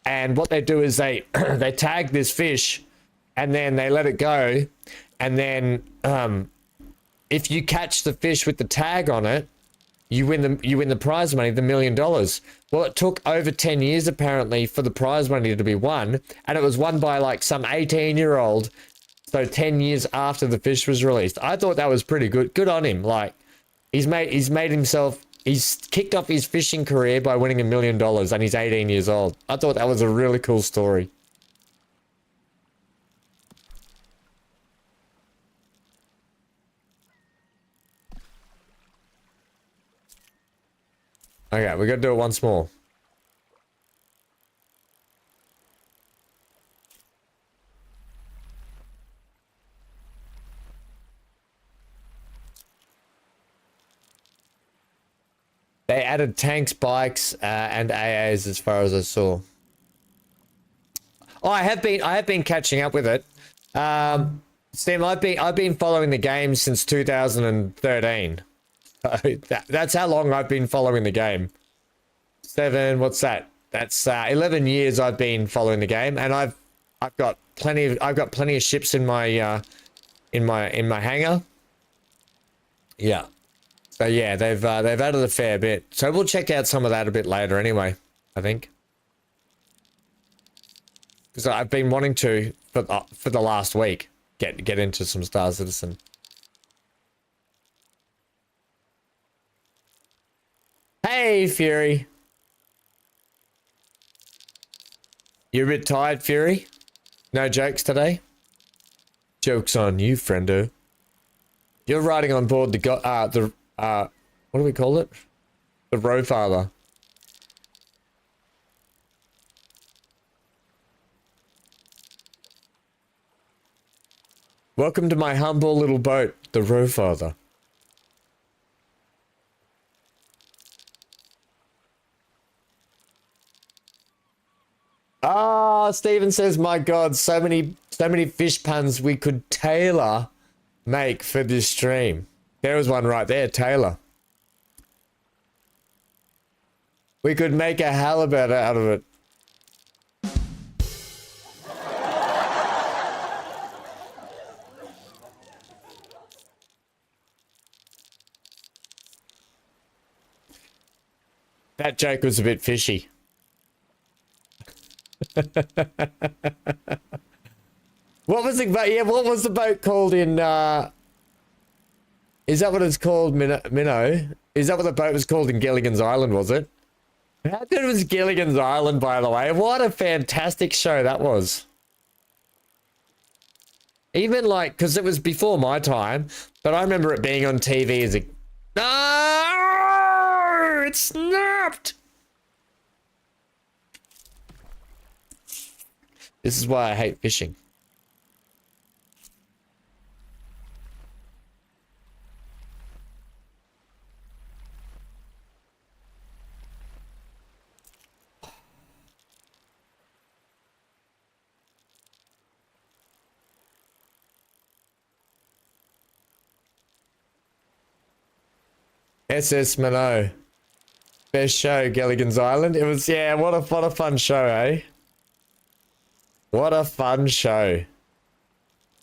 And what they do is they they tag this fish, and then they let it go, and then if you catch the fish with the tag on it, you win the prize money, the $1 million. Well, it took over 10 years apparently for the prize money to be won, and it was won by like some 18-year-old. So 10 years after the fish was released. I thought that was pretty good. Good on him. Like, he's kicked off his fishing career by winning $1 million, and he's 18 years old. I thought that was a really cool story. Okay, we gotta do it once more. They added tanks, bikes, and AAs as far as I saw. Oh, I have been catching up with it. Sam, I've been following the game since 2013. That's how long I've been following the game. What's that? That's 11 years I've been following the game, and I've got plenty of ships in my hangar. Yeah. So yeah, they've added a fair bit. So we'll check out some of that a bit later anyway, I think. Because I've been wanting to for the last week get into some Star Citizen. Hey, Fury. You a bit tired, Fury? No jokes today? Joke's on you, friendo. You're riding on board the what do we call it? The Rofather. Welcome to my humble little boat, the Rofather. Ah, Steven says, my God, so many fish puns we could make for this stream. There was one right there, Taylor. We could make a halibut out of it. That joke was a bit fishy. What was the boat called in is that what it's called, Minnow? Is that what the boat was called in Gilligan's Island, was it? How good was Gilligan's Island, by the way? What a fantastic show that was. Even like, because it was before my time, but I remember it being on TV as a... No! It snapped! This is why I hate fishing. SS Minnow. Best show, Gilligan's Island. It was, yeah, what a fun show, eh? What a fun show.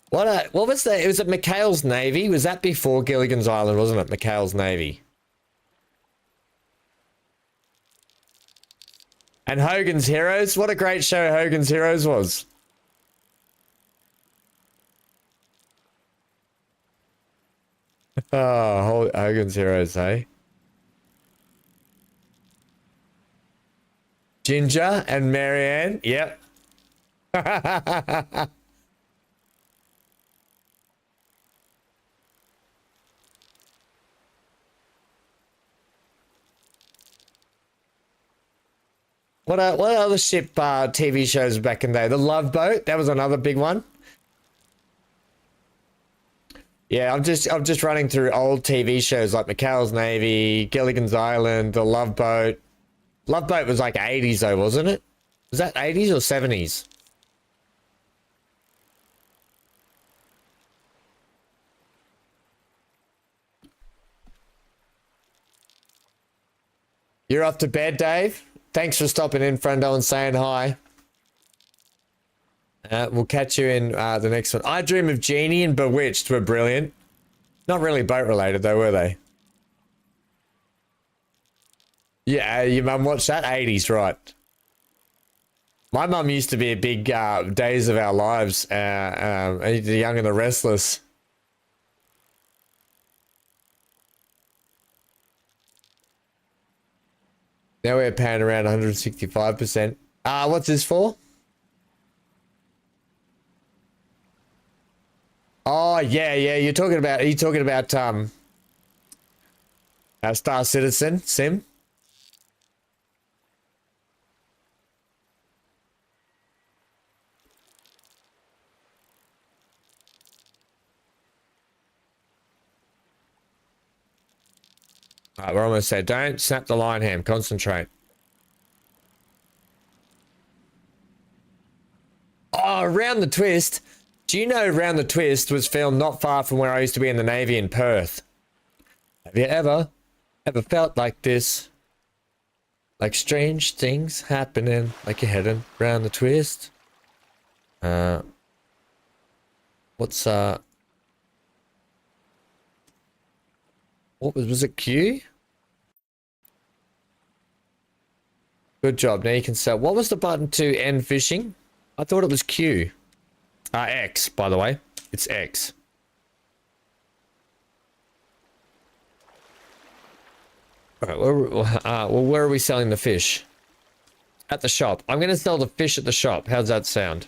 What was that? It was at McHale's Navy. Was that before Gilligan's Island, wasn't it? McHale's Navy. And Hogan's Heroes. What a great show Hogan's Heroes was. Oh, Hogan's Heroes, hey? Ginger and Marianne. Yep. What other ship TV shows back in the day? The Love Boat, that was another big one. Yeah, I'm just running through old TV shows like McHale's Navy, Gilligan's Island, The Love Boat. Love Boat was like 80s though, wasn't it? Was that 80s or 70s? You're off to bed, Dave? Thanks for stopping in, friendo, and saying hi. We'll catch you in the next one. I Dream of Jeannie and Bewitched were brilliant. Not really boat related though, were they? Yeah, your mum watched that? 80s, right. My mum used to be a big Days of Our Lives, The Young and the Restless. Now we're paying around 165%. What's this for? Oh, yeah. Are you talking about Star Citizen Sim? Alright, we're almost there. Don't snap the line, Ham. Concentrate. Oh, Round the Twist. Do you know Round the Twist was filmed not far from where I used to be in the Navy in Perth? Have you ever felt like this? Like strange things happening, like you're heading round the twist? What was it Q? Good job. Now you can sell. What was the button to end fishing? I thought it was Q. X, by the way. It's X. Alright, well, where are we selling the fish? At the shop. I'm going to sell the fish at the shop. How's that sound?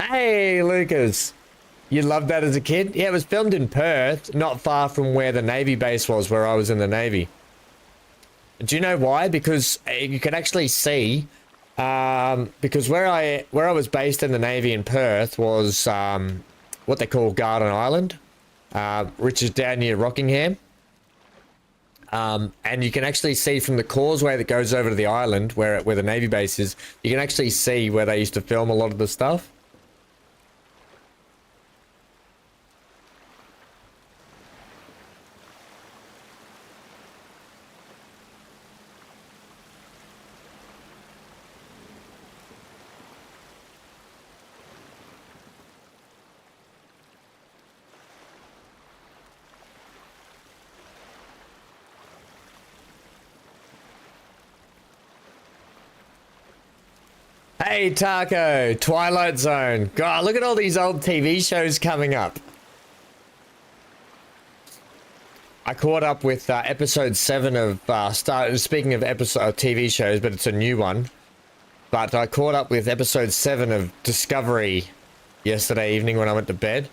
Hey, Lucas. You loved that as a kid? Yeah, it was filmed in Perth, not far from where the Navy base was, where I was in the Navy. Do you know why? Because you can actually see, because where I was based in the Navy in Perth was what they call Garden Island, which is down near Rockingham. And you can actually see from the causeway that goes over to the island, where the Navy base is, you can actually see where they used to film a lot of the stuff. Hey Taco, Twilight Zone. God, look at all these old TV shows coming up. I caught up with episode 7 of speaking of TV shows, but it's a new one. But I caught up with episode 7 of Discovery yesterday evening when I went to bed.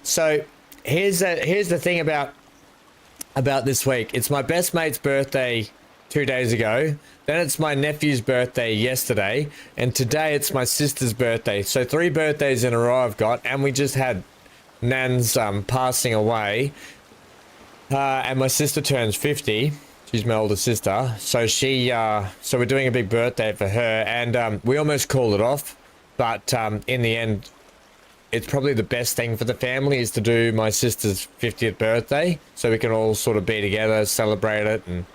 So here's the thing about this week. It's my best mate's birthday 2 days ago. Then it's my nephew's birthday yesterday, and today it's my sister's birthday. So 3 birthdays in a row I've got, and we just had Nan's passing away, and my sister turns 50. She's my older sister, so so we're doing a big birthday for her, and we almost called it off, but in the end, it's probably the best thing for the family is to do my sister's 50th birthday, so we can all sort of be together, celebrate it, and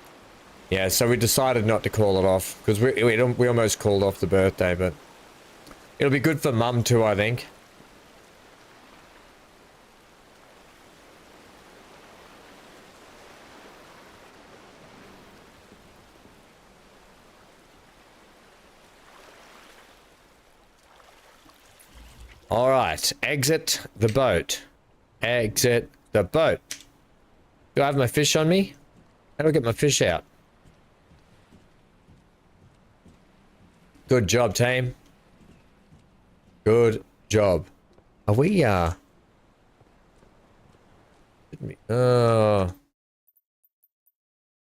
yeah, so we decided not to call it off, because we almost called off the birthday, but it'll be good for Mum too, I think. Alright, exit the boat. Exit the boat. Do I have my fish on me? How do I get my fish out? Good job, team. Good job. Are we, oh,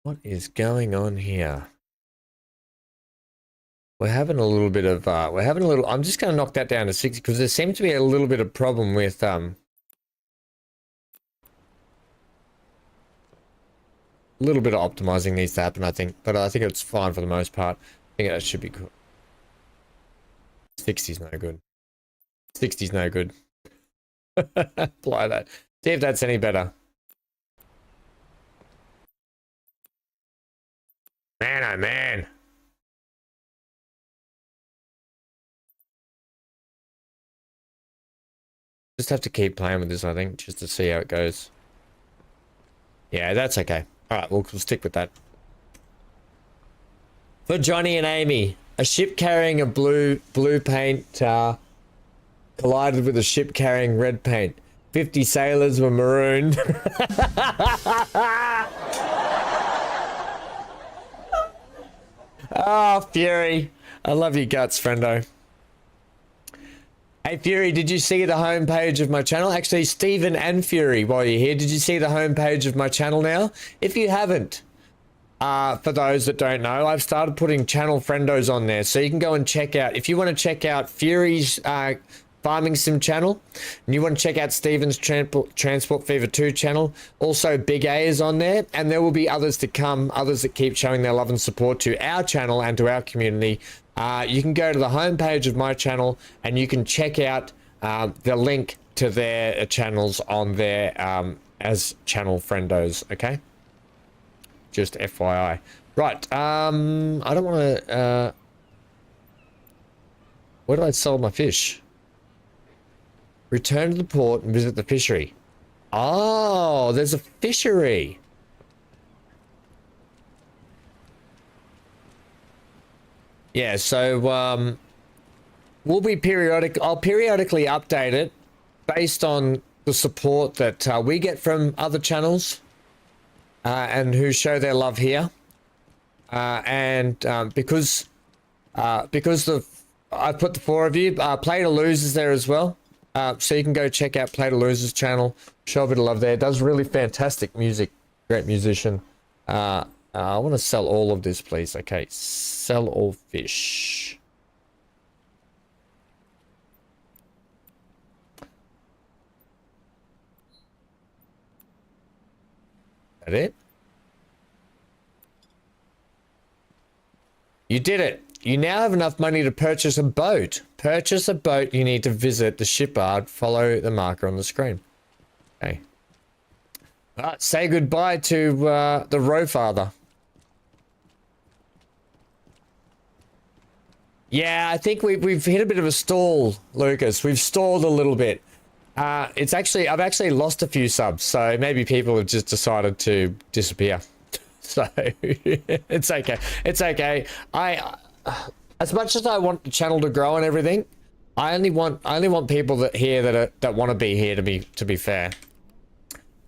what is going on here? We're having a little bit of, I'm just going to knock that down to 60 because there seems to be a little bit of problem with, a little bit of optimizing needs to happen, I think, but I think it's fine for the most part. I think that should be good. 60's no good. 60's no good. Apply that. See if that's any better. Man, oh man. Just have to keep playing with this, I think, just to see how it goes. Yeah, that's okay. Alright, we'll stick with that. For Johnny and Amy, a ship carrying a blue paint collided with a ship carrying red paint. 50 sailors were marooned. Oh, Fury. I love your guts, friendo. Hey, Fury, did you see the homepage of my channel? Actually, Stephen and Fury, while you're here, did you see the homepage of my channel now? If you haven't, for those that don't know, I've started putting channel friendos on there. So you can go and check out, if you want to check out Fury's Farming Sim channel, and you want to check out Stephen's Transport Fever 2 channel, also Big A is on there, and there will be others to come, others that keep showing their love and support to our channel and to our community. You can go to the homepage of my channel and you can check out the link to their channels on there as channel friendos, okay? Just FYI. Right, I don't want to... where do I sell my fish? Return to the port and visit the fishery. Oh, there's a fishery. Yeah, so we'll be I'll periodically update it based on the support that we get from other channels and who show their love here. Because I put the four of you, Play to Lose is there as well. So you can go check out Play to Lose's channel, show a bit of love there. Does really fantastic music, great musician. I want to sell all of this, please. Okay, sell all fish. That it? You did it. You now have enough money to purchase a boat. Purchase a boat, you need to visit the shipyard. Follow the marker on the screen. Okay. Say goodbye to the Rowfather. Yeah, I think we've hit a bit of a stall, Lucas. We've stalled a little bit. I've actually lost a few subs, so maybe people have just decided to disappear. So it's okay. It's okay. As much as I want the channel to grow and everything, I only want people that want to be here. To be fair,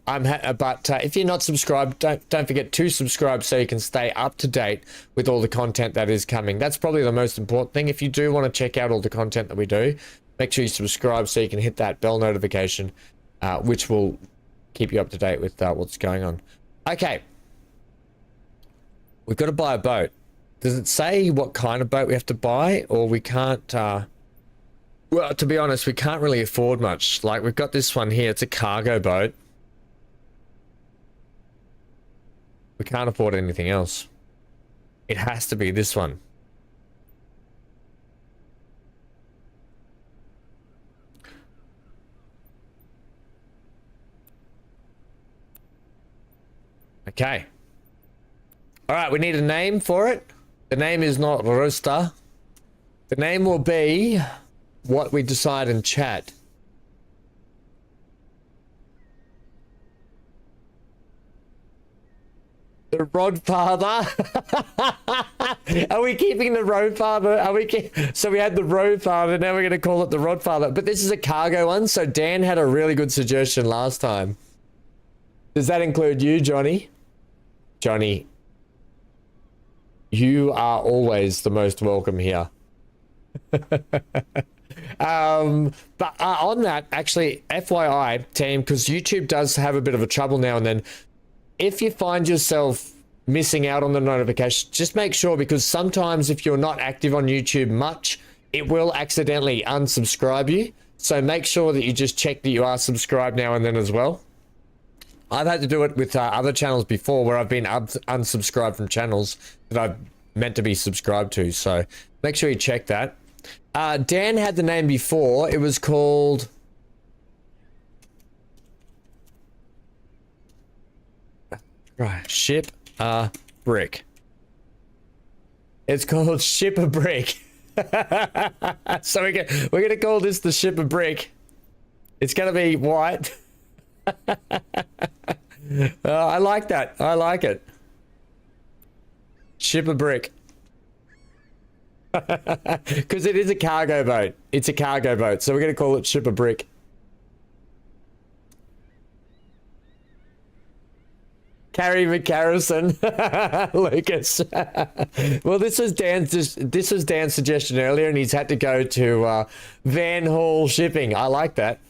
but if you're not subscribed, don't forget to subscribe so you can stay up to date with all the content that is coming. That's probably the most important thing. If you do want to check out all the content that we do, make sure you subscribe so you can hit that bell notification, which will keep you up to date with what's going on. Okay, we've got to buy a boat. Does it say what kind of boat we have to buy, or we can't? Well, to be honest, we can't really afford much. Like, we've got this one here. It's a cargo boat. We can't afford anything else. It has to be this one. Okay. All right, we need a name for it. The name is not Rosta. The name will be what we decide in chat. The Rodfather. Are we keeping the Rodfather? So we had the Rodfather, now we're going to call it the Rodfather. But this is a cargo one, so Dan had a really good suggestion last time. Does that include you, Johnny? Johnny, you are always the most welcome here. But on that, actually, FYI, team, because YouTube does have a bit of a trouble now and then. If you find yourself missing out on the notification, just make sure, because sometimes if you're not active on YouTube much, it will accidentally unsubscribe you. So make sure that you just check that you are subscribed now and then as well. I've had to do it with other channels before where I've been unsubscribed from channels that I've meant to be subscribed to. So make sure you check that. Dan had the name before. It was called... Right, Ship a Brick. It's called Ship a Brick. So we're gonna call this the Ship a Brick. It's gonna be white. I like that. I like it. Ship a Brick. Because it is a cargo boat. It's a cargo boat, so we're gonna call it Ship a Brick. Carrie McCarrison, Lucas. Well, this was Dan's suggestion earlier, and he's had to go to Van Hall Shipping. I like that.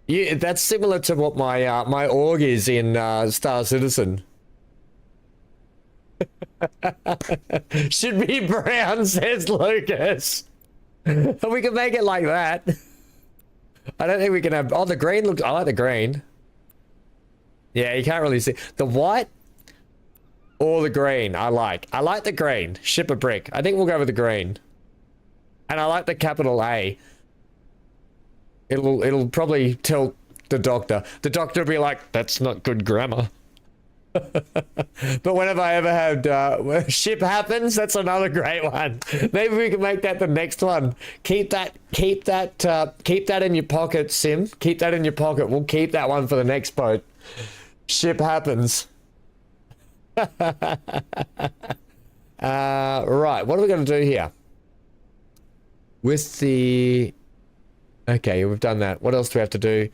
That's similar to what my my org is in Star Citizen. Should be brown, says Lucas. We can make it like that. I don't think we can have. Oh, the green looks. I like the green. Yeah, you can't really see the white or the green. I like the green. Ship a Brick. I think we'll go with the green. And I like the capital A. It'll probably tilt the doctor. The doctor will be like, "That's not good grammar." But whenever I ever had ship happens, that's another great one. Maybe we can make that the next one. Keep that in your pocket, Sim. Keep that in your pocket. We'll keep that one for the next boat. Ship happens. Right, what are we going to do here? With the... Okay, we've done that. What else do we have to do?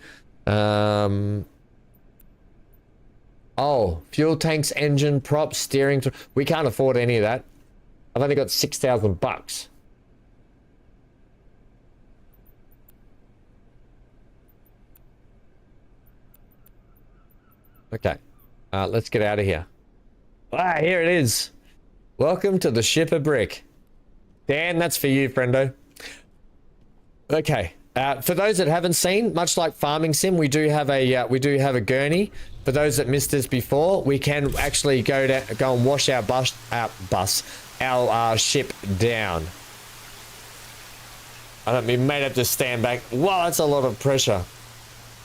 Oh, fuel tanks, engine, props, steering... We can't afford any of that. I've only got 6,000 bucks. Okay, let's get out of here. Ah, here it is. Welcome to the Ship a Brick. Dan, that's for you, friendo. Okay, for those that haven't seen, much like Farming Sim, we do have a gurney. For those that missed this before, we can actually go and wash our ship down. We may have to stand back. Wow, that's a lot of pressure.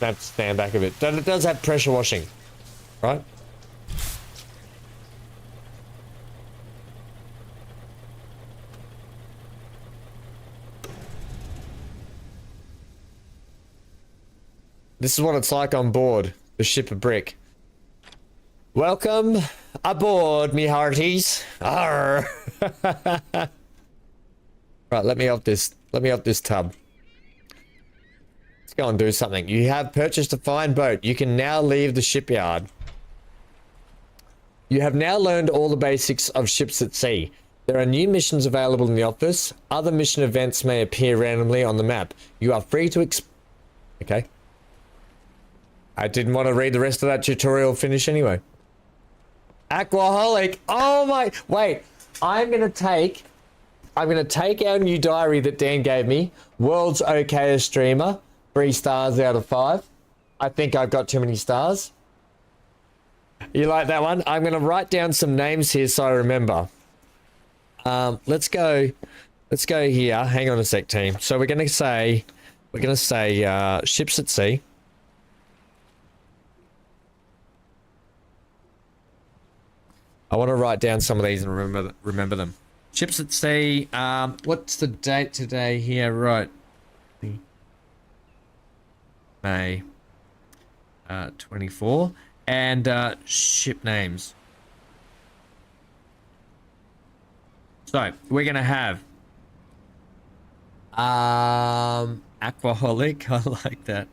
I have to stand back a bit. But it does have pressure washing. Right? This is what it's like on board the Ship a Brick. Welcome aboard, me hearties. Arr. Right, let me off this tub. Let's go and do something. You have purchased a fine boat. You can now leave the shipyard. You have now learned all the basics of ships at sea. There are new missions available in the office. Other mission events may appear randomly on the map. You are free to Okay. I didn't want to read the rest of that tutorial finish anyway. Aquaholic. Oh my... Wait. I'm going to take our new diary that Dan gave me. World's okayest streamer. 3 stars out of 5. I think I've got too many stars. You like that one? I'm going to write down some names here so I remember. Let's go here. Hang on a sec, team. So we're going to say ships at sea. I want to write down some of these and remember them. Ships at sea. What's the date today here? Right. May 24. And ship names. So we're gonna have Aquaholic. I like that.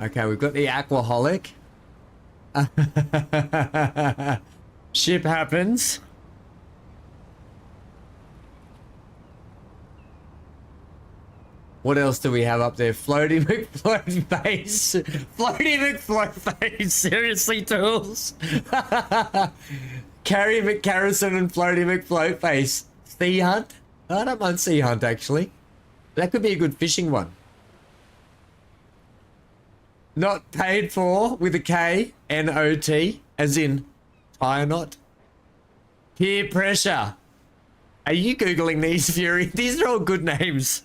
Okay, we've got the Aquaholic. Ship happens. What else do we have up there? Floaty McFloat face. Floaty McFloat face. Seriously, tools. Carrie McCarrison and Floaty McFloat face. Sea Hunt? I don't mind Sea Hunt, actually. That could be a good fishing one. Not paid for with a K, N-O-T, as in tire knot. Peer pressure. Are you Googling these, Fury? These are all good names.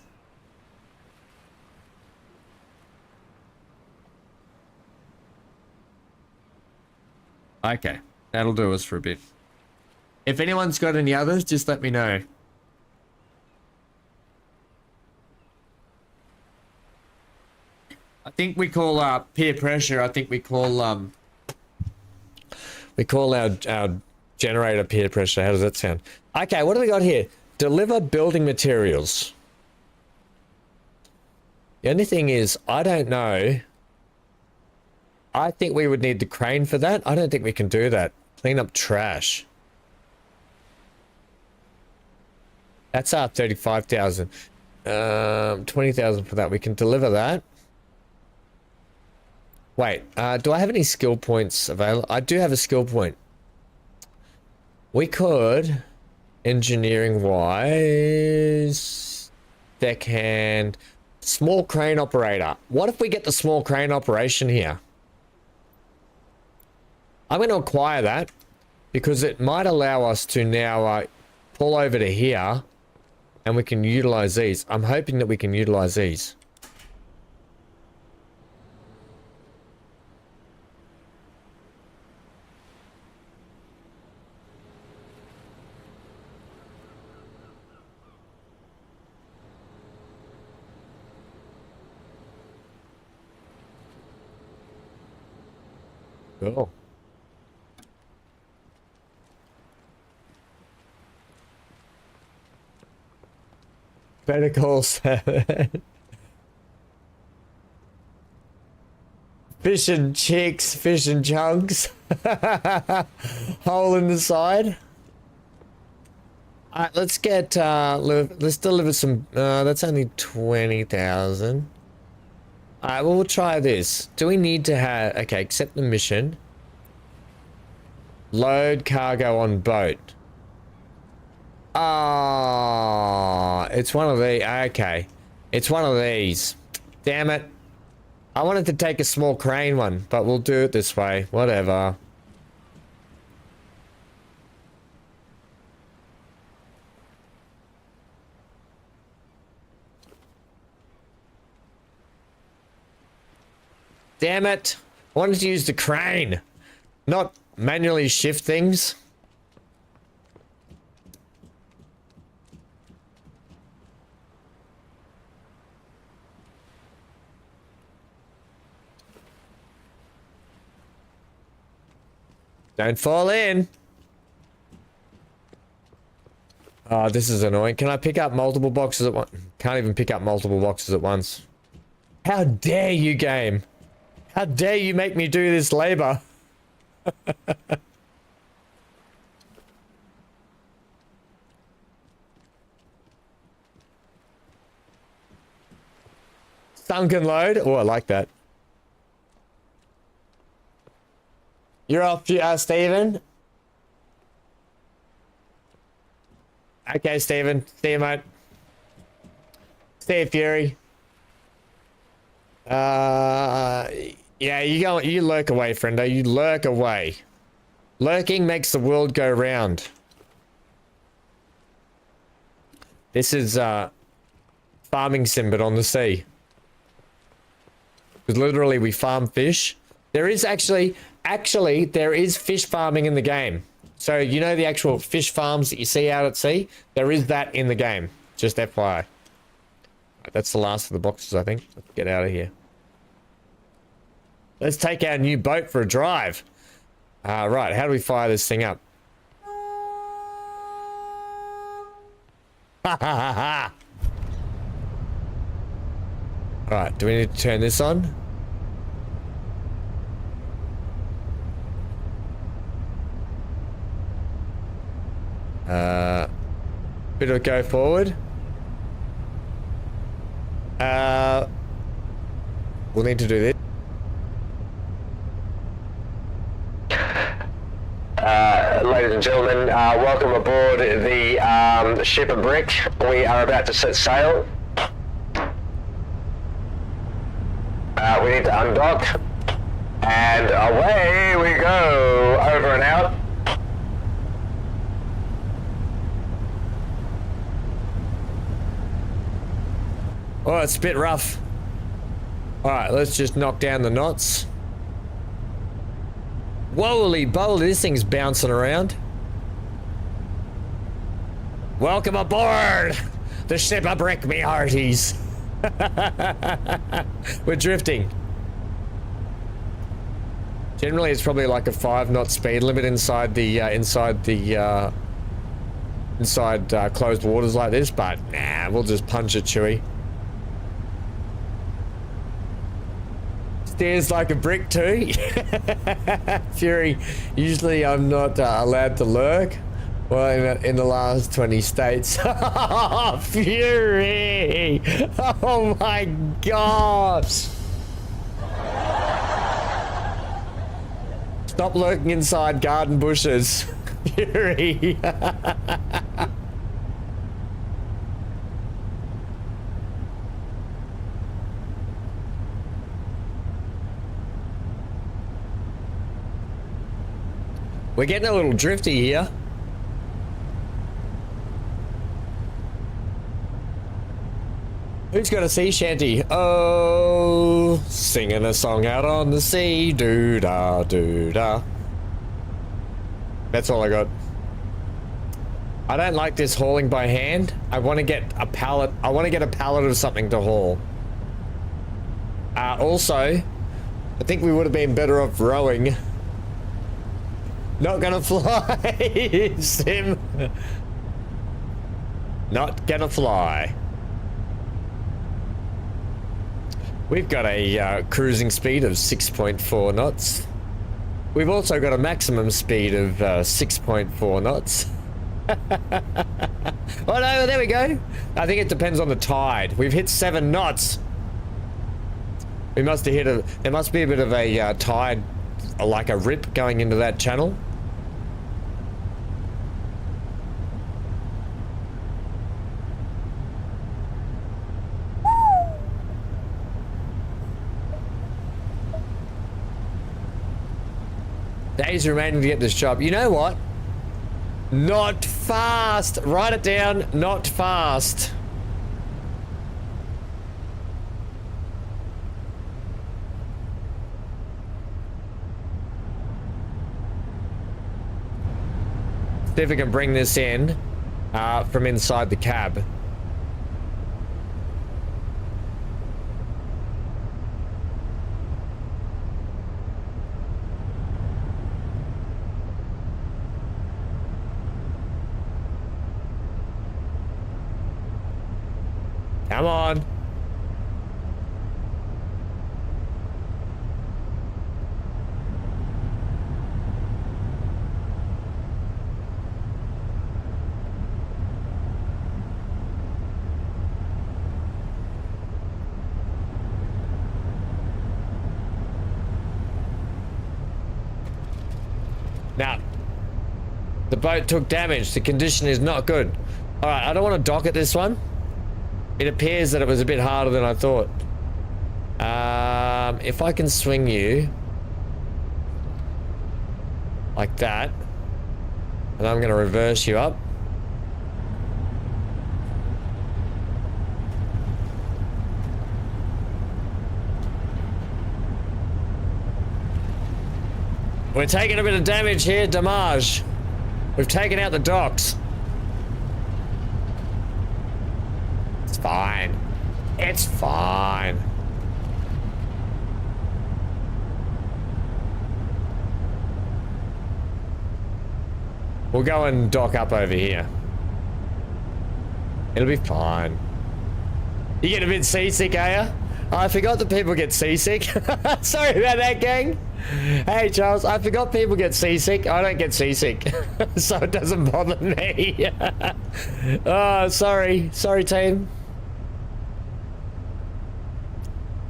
Okay, that'll do us for a bit. If anyone's got any others, just let me know. I think we call peer pressure. I think we call our generator peer pressure. How does that sound? Okay, what do we got here? Deliver building materials. The only thing is, I don't know. I think we would need the crane for that. I don't think we can do that. Clean up trash. That's our 35,000. 20,000 for that. We can deliver that. Wait, do I have any skill points available? I do have a skill point. We could, engineering wise, deckhand, small crane operator. What if we get the small crane operation here? I'm going to acquire that because it might allow us to now pull over to here and we can utilize these. I'm hoping that we can utilize these. Cool. Better call 7. Fish and chicks, fish and chunks. Hole in the side. Alright, let's get let's deliver some that's only 20,000. Alright, well, we'll try this. Do we need to have... Okay, accept the mission. Load cargo on boat. Ah, it's one of the... Okay. It's one of these. Damn it. I wanted to take a small crane one, but we'll do it this way. Whatever. Damn it. I wanted to use the crane, not manually shift things. Don't fall in. Oh, this is annoying. Can I pick up multiple boxes at once? Can't even pick up multiple boxes at once. How dare you, game? How dare you make me do this labor? Sunken load? Oh, I like that. You're off, Steven. Okay, Steven. See you, mate. See you, Fury. Yeah, you lurk away, friendo. You lurk away. Lurking makes the world go round. This is farming sim, but on the sea. Because literally we farm fish. There is actually there is fish farming in the game. So you know the actual fish farms that you see out at sea? There is that in the game. Just FYI. That's the last of the boxes, I think. Let's get out of here. Let's take our new boat for a drive. Right, how do we fire this thing up? Ha ha ha ha! Alright, do we need to turn this on? Bit of a go forward. we'll need to do this. Ladies and gentlemen, welcome aboard the ship of brick. We are about to set sail. We need to undock, and away we go, over and out. Oh, it's a bit rough. All right, let's just knock down the knots. Holy moly, this thing's bouncing around. Welcome aboard the ship of brick, me hearties. We're drifting. Generally, it's probably like a 5-knot speed limit inside closed waters like this, but nah, we'll just punch it, Chewy. Steers like a brick too. Fury, usually I'm not allowed to lurk. Well, in the last 20 states. Fury! Oh my gosh! Stop lurking inside garden bushes. Fury! We're getting a little drifty here. Who's got a sea shanty? Oh, singing a song out on the sea, doo-da, doo-da. That's all I got. I don't like this hauling by hand. I want to get a pallet. I want to get a pallet of something to haul. Also, I think we would have been better off rowing. Not gonna fly, Sim. Not gonna fly. We've got a cruising speed of 6.4 knots. We've also got a maximum speed of 6.4 knots. Oh no, there we go. I think it depends on the tide. We've hit 7 knots. We must have hit a... There must be a bit of a tide, like a rip going into that channel. Days remaining to get this job. You know what? Not fast. Write it down. Not fast. See if we can bring this in from inside the cab. Come on. Now, the boat took damage. The condition is not good. All right, I don't want to dock at this one. It appears that it was a bit harder than I thought. If I can swing you like that, and I'm going to reverse you up. We're taking a bit of damage here, damage. We've taken out the docks. It's fine. It's fine. We'll go and dock up over here. It'll be fine. You get a bit seasick, are you? Oh, I forgot that people get seasick. Sorry about that, gang. Hey, Charles, I forgot people get seasick. I don't get seasick, so it doesn't bother me. Oh, sorry. Sorry, team.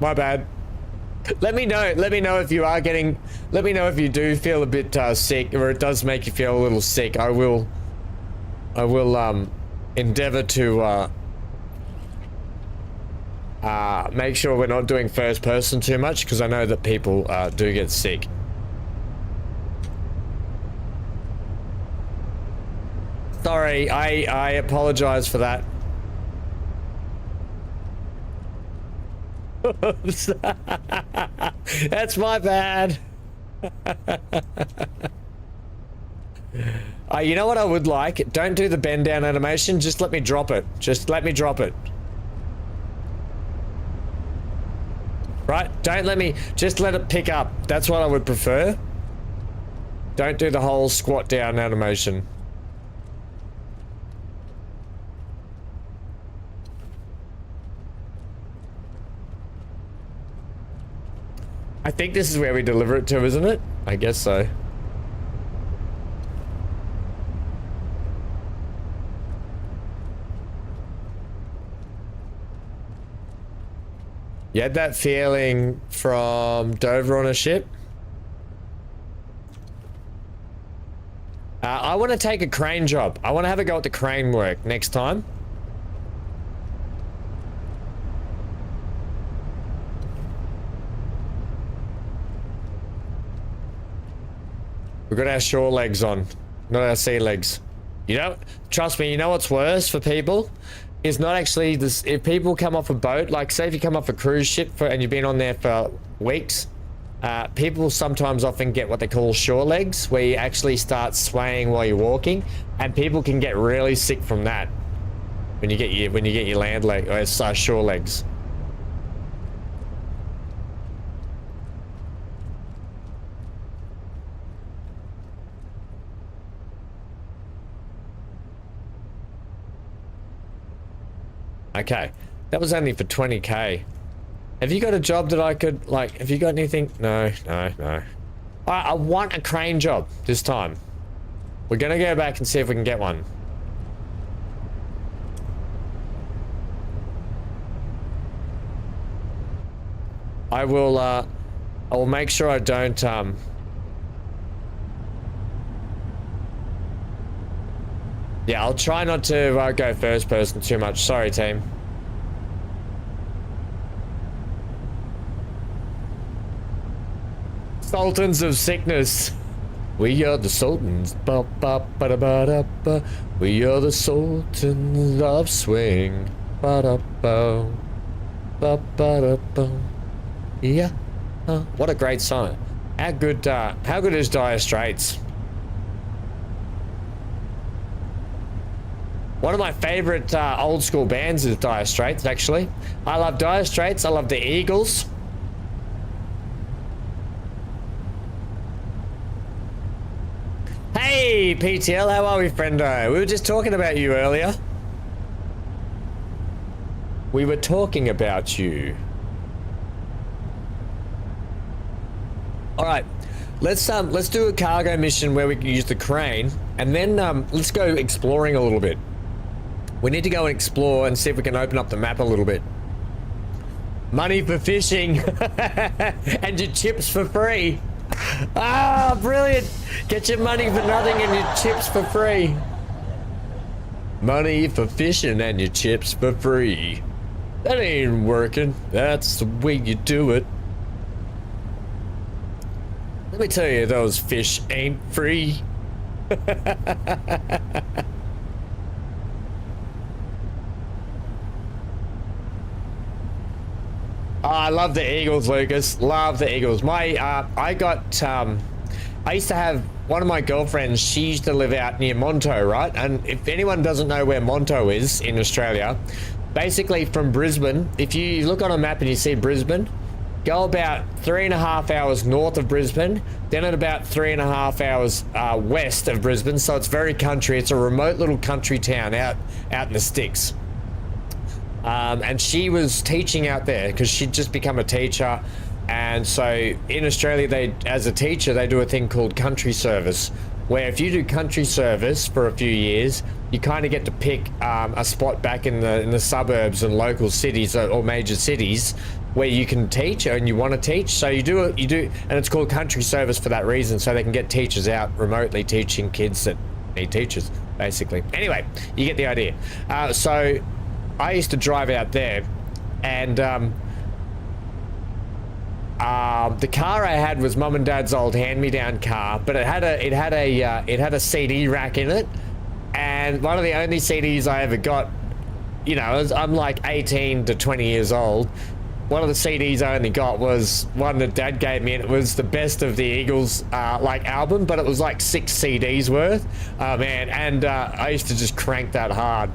My bad. Let me know if you are getting, let me know if you do feel a bit sick, or it does make you feel a little sick. I will endeavor to make sure we're not doing first person too much, because I know that people do get sick. Sorry, I apologize for that. Oops. That's my bad. You know what I would like? Don't do the bend down animation. Just let me drop it. Just let me drop it. Right? Don't let me... Just let it pick up. That's what I would prefer. Don't do the whole squat down animation. I think this is where we deliver it to, isn't it? I guess so. You had that feeling from Dover on a ship? I want to take a crane job. I want to have a go at the crane work next time. We've got our shore legs on, not our sea legs. You know, trust me, you know what's worse for people? Is not actually this, if people come off a boat, like say if you come off a cruise ship and you've been on there for weeks, people sometimes often get what they call shore legs, where you actually start swaying while you're walking, and people can get really sick from that when you get your land leg or shore legs. Okay, that was only for 20k. Have you got a job that I could, like, have you got anything? No. I want a crane job this time. We're gonna go back and see if we can get one. I will make sure I don't, yeah, I'll try not to go first person too much. Sorry, team. Sultans of sickness. We are the sultans. Ba, ba, ba, da, ba, da, ba. We are the sultans of swing. Ba, da, ba. Ba, ba, da, ba. Yeah. What a great song. How good is Dire Straits? One of my favorite old school bands is Dire Straits, actually. I love Dire Straits. I love the Eagles. Hey, PTL, how are we, friendo? We were just talking about you earlier. We were talking about you. All right, let's do a cargo mission where we can use the crane, and then let's go exploring a little bit. We need to go and explore and see if we can open up the map a little bit. Money for fishing and your chips for free. Ah, brilliant. Get your money for nothing and your chips for free. Money for fishing and your chips for free. That ain't working. That's the way you do it. Let me tell you, those fish ain't free. Oh, I love the Eagles, Lucas. Love the Eagles. I used to have one of my girlfriends. She used to live out near Monto, right? And if anyone doesn't know where Monto is in Australia, basically from Brisbane, if you look on a map and you see Brisbane, go about 3.5 hours north of Brisbane, then at about 3.5 hours west of Brisbane. So it's very country. It's a remote little country town out in the sticks. And she was teaching out there because she'd just become a teacher. And so in Australia, as a teacher, they do a thing called country service, where if you do country service for a few years, you kind of get to pick a spot back in the suburbs and local cities or major cities where you can teach and you want to teach. So you do, and it's called country service for that reason, so they can get teachers out remotely teaching kids that need teachers, basically. Anyway, you get the idea. So I used to drive out there, and the car I had was mum and dad's old hand-me-down car, but it had a CD rack in it, and one of the only CDs I ever got, you know, I'm like 18 to 20 years old. One of the CDs I only got was one that Dad gave me, and it was the best of the Eagles like album, but it was like 6 CDs worth. Oh man, and I used to just crank that hard.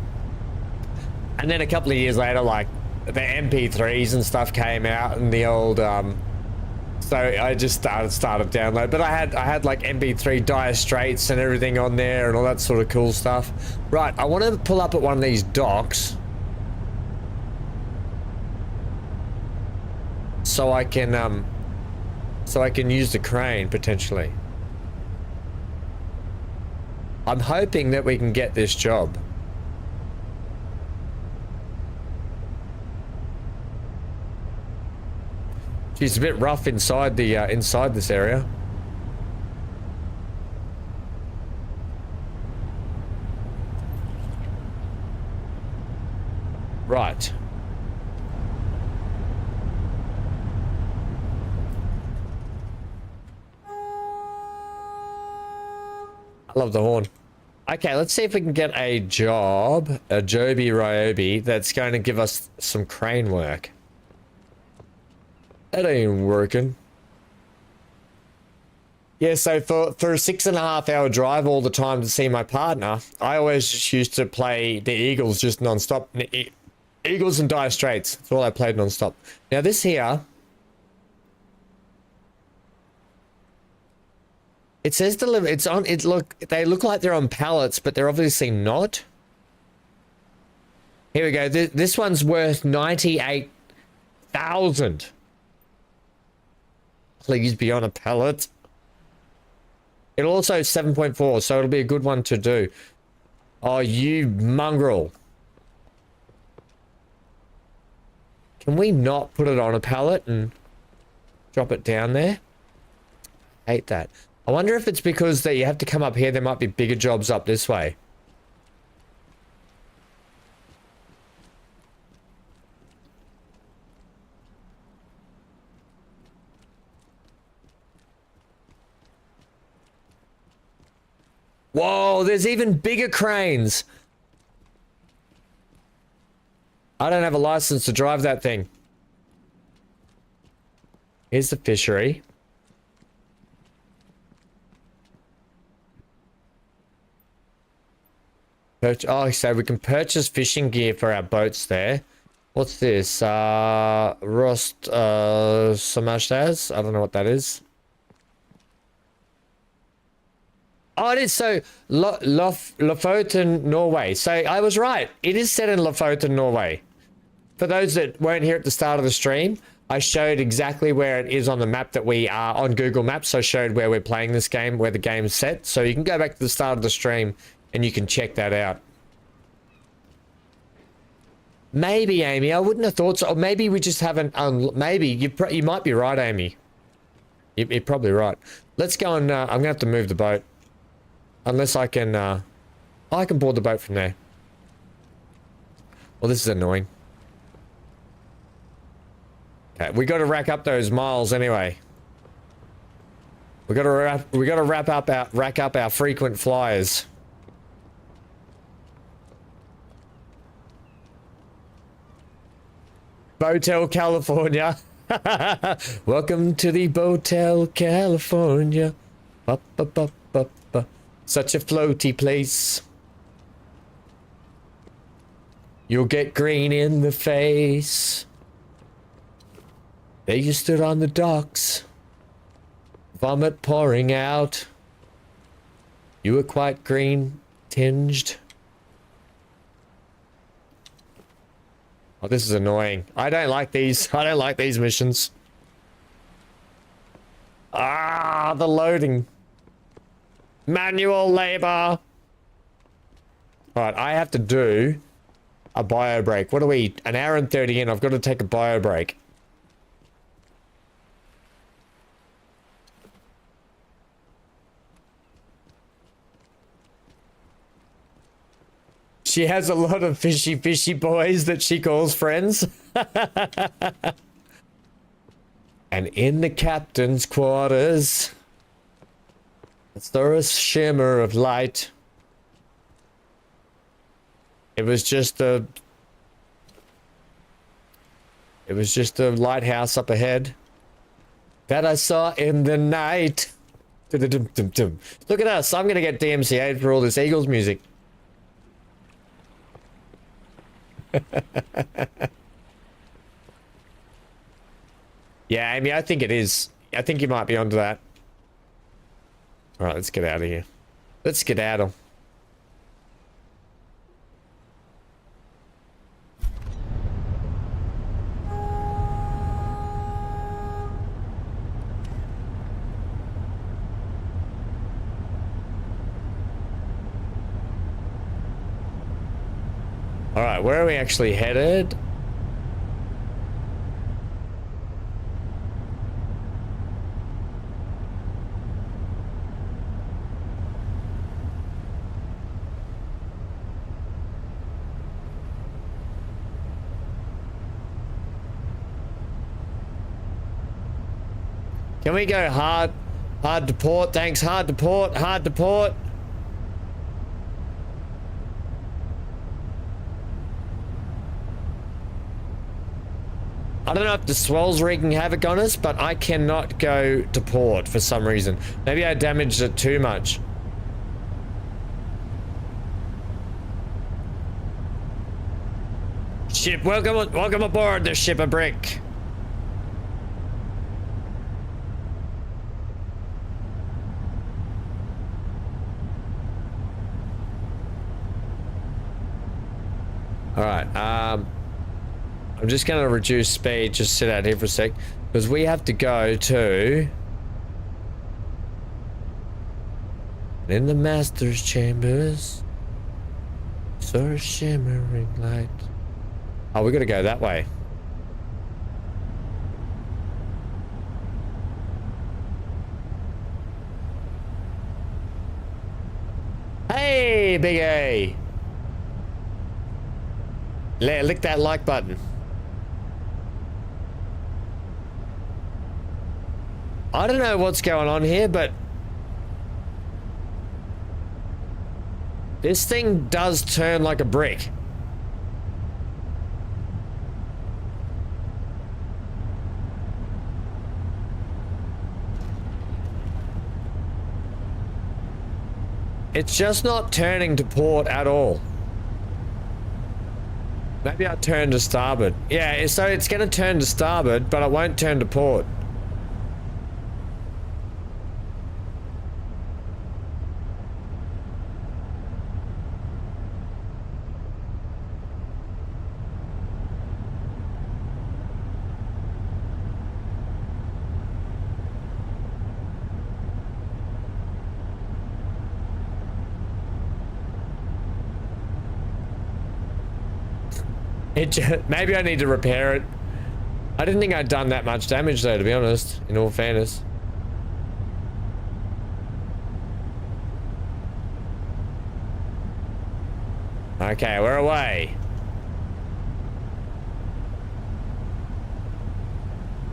And then a couple of years later, like the MP3s and stuff came out, and the old so I just started download. But I had like MP3 Dire Straits and everything on there and all that sort of cool stuff. Right, I want to pull up at one of these docks so I can use the crane potentially. I'm hoping that we can get this job. She's a bit rough inside the inside this area. Right. I love the horn. Okay, let's see if we can get a job, a Joby Ryobi, that's going to give us some crane work. That ain't working. Yeah, so for a 6.5 hour drive all the time to see my partner, I always just used to play the Eagles just non-stop. Eagles and Dire Straits. That's all I played non-stop. Now this here, it says deliver. It's on. It look. They look like they're on pallets, but they're obviously not. Here we go. This one's worth 98,000. Please be on a pallet. It'll also 7.4, so it'll be a good one to do. Oh, you mongrel. Can we not put it on a pallet and drop it down there? Hate that. I wonder if it's because that you have to come up here. There might be bigger jobs up this way. Whoa, there's even bigger cranes. I don't have a license to drive that thing. Here's the fishery. Oh, so we can purchase fishing gear for our boats there. What's this? Rost Samashtas? I don't know what that is. Oh, it is. So, Lofoten, Norway. So, I was right. It is set in Lofoten, Norway. For those that weren't here at the start of the stream, I showed exactly where it is on the map that we are on Google Maps. So, I showed where we're playing this game, where the game is set. So, you can go back to the start of the stream and you can check that out. Maybe, Amy. I wouldn't have thought so. Or maybe we just haven't... maybe. You might be right, Amy. You're probably right. Let's go and... I'm going to have to move the boat. Unless I can, I can board the boat from there. Well, this is annoying. Okay, we got to rack up those miles anyway. We got to rack up our frequent flyers. Botel, California. Welcome to the Botel, California. Up, up, up, up, up. Such a floaty place. You'll get green in the face. There you stood on the docks. Vomit pouring out. You were quite green tinged. Oh, this is annoying. I don't like these. I don't like these missions. Ah, the loading. Manual labor. Alright, I have to do a bio break. What are we? An hour and 30 in. I've got to take a bio break. She has a lot of fishy boys that she calls friends. And in the captain's quarters, I saw a shimmer of light. It was just a lighthouse up ahead that I saw in the night. Look at us. I'm going to get DMCA'd for all this Eagles music. Yeah, Amy, I think it is. I think you might be onto that. All right, let's get out of here. Let's skedaddle. All right, where are we actually headed? Can we go hard to port? Thanks, hard to port, hard to port. I don't know if the swell's wreaking havoc on us, but I cannot go to port for some reason. Maybe I damaged it too much. Ship, welcome aboard the ship of brick. All right, I'm just going to reduce speed, just sit out here for a sec, because we have to go to... In the master's chambers, saw a shimmering light. Oh, we got to go that way. Hey, Big A! Lick that like button. I don't know what's going on here, but this thing does turn like a brick. It's just not turning to port at all. Maybe I turn to starboard. Yeah, so it's going to turn to starboard, but it won't turn to port. Maybe I need to repair it. I didn't think I'd done that much damage though, to be honest, in all fairness. Okay, we're away.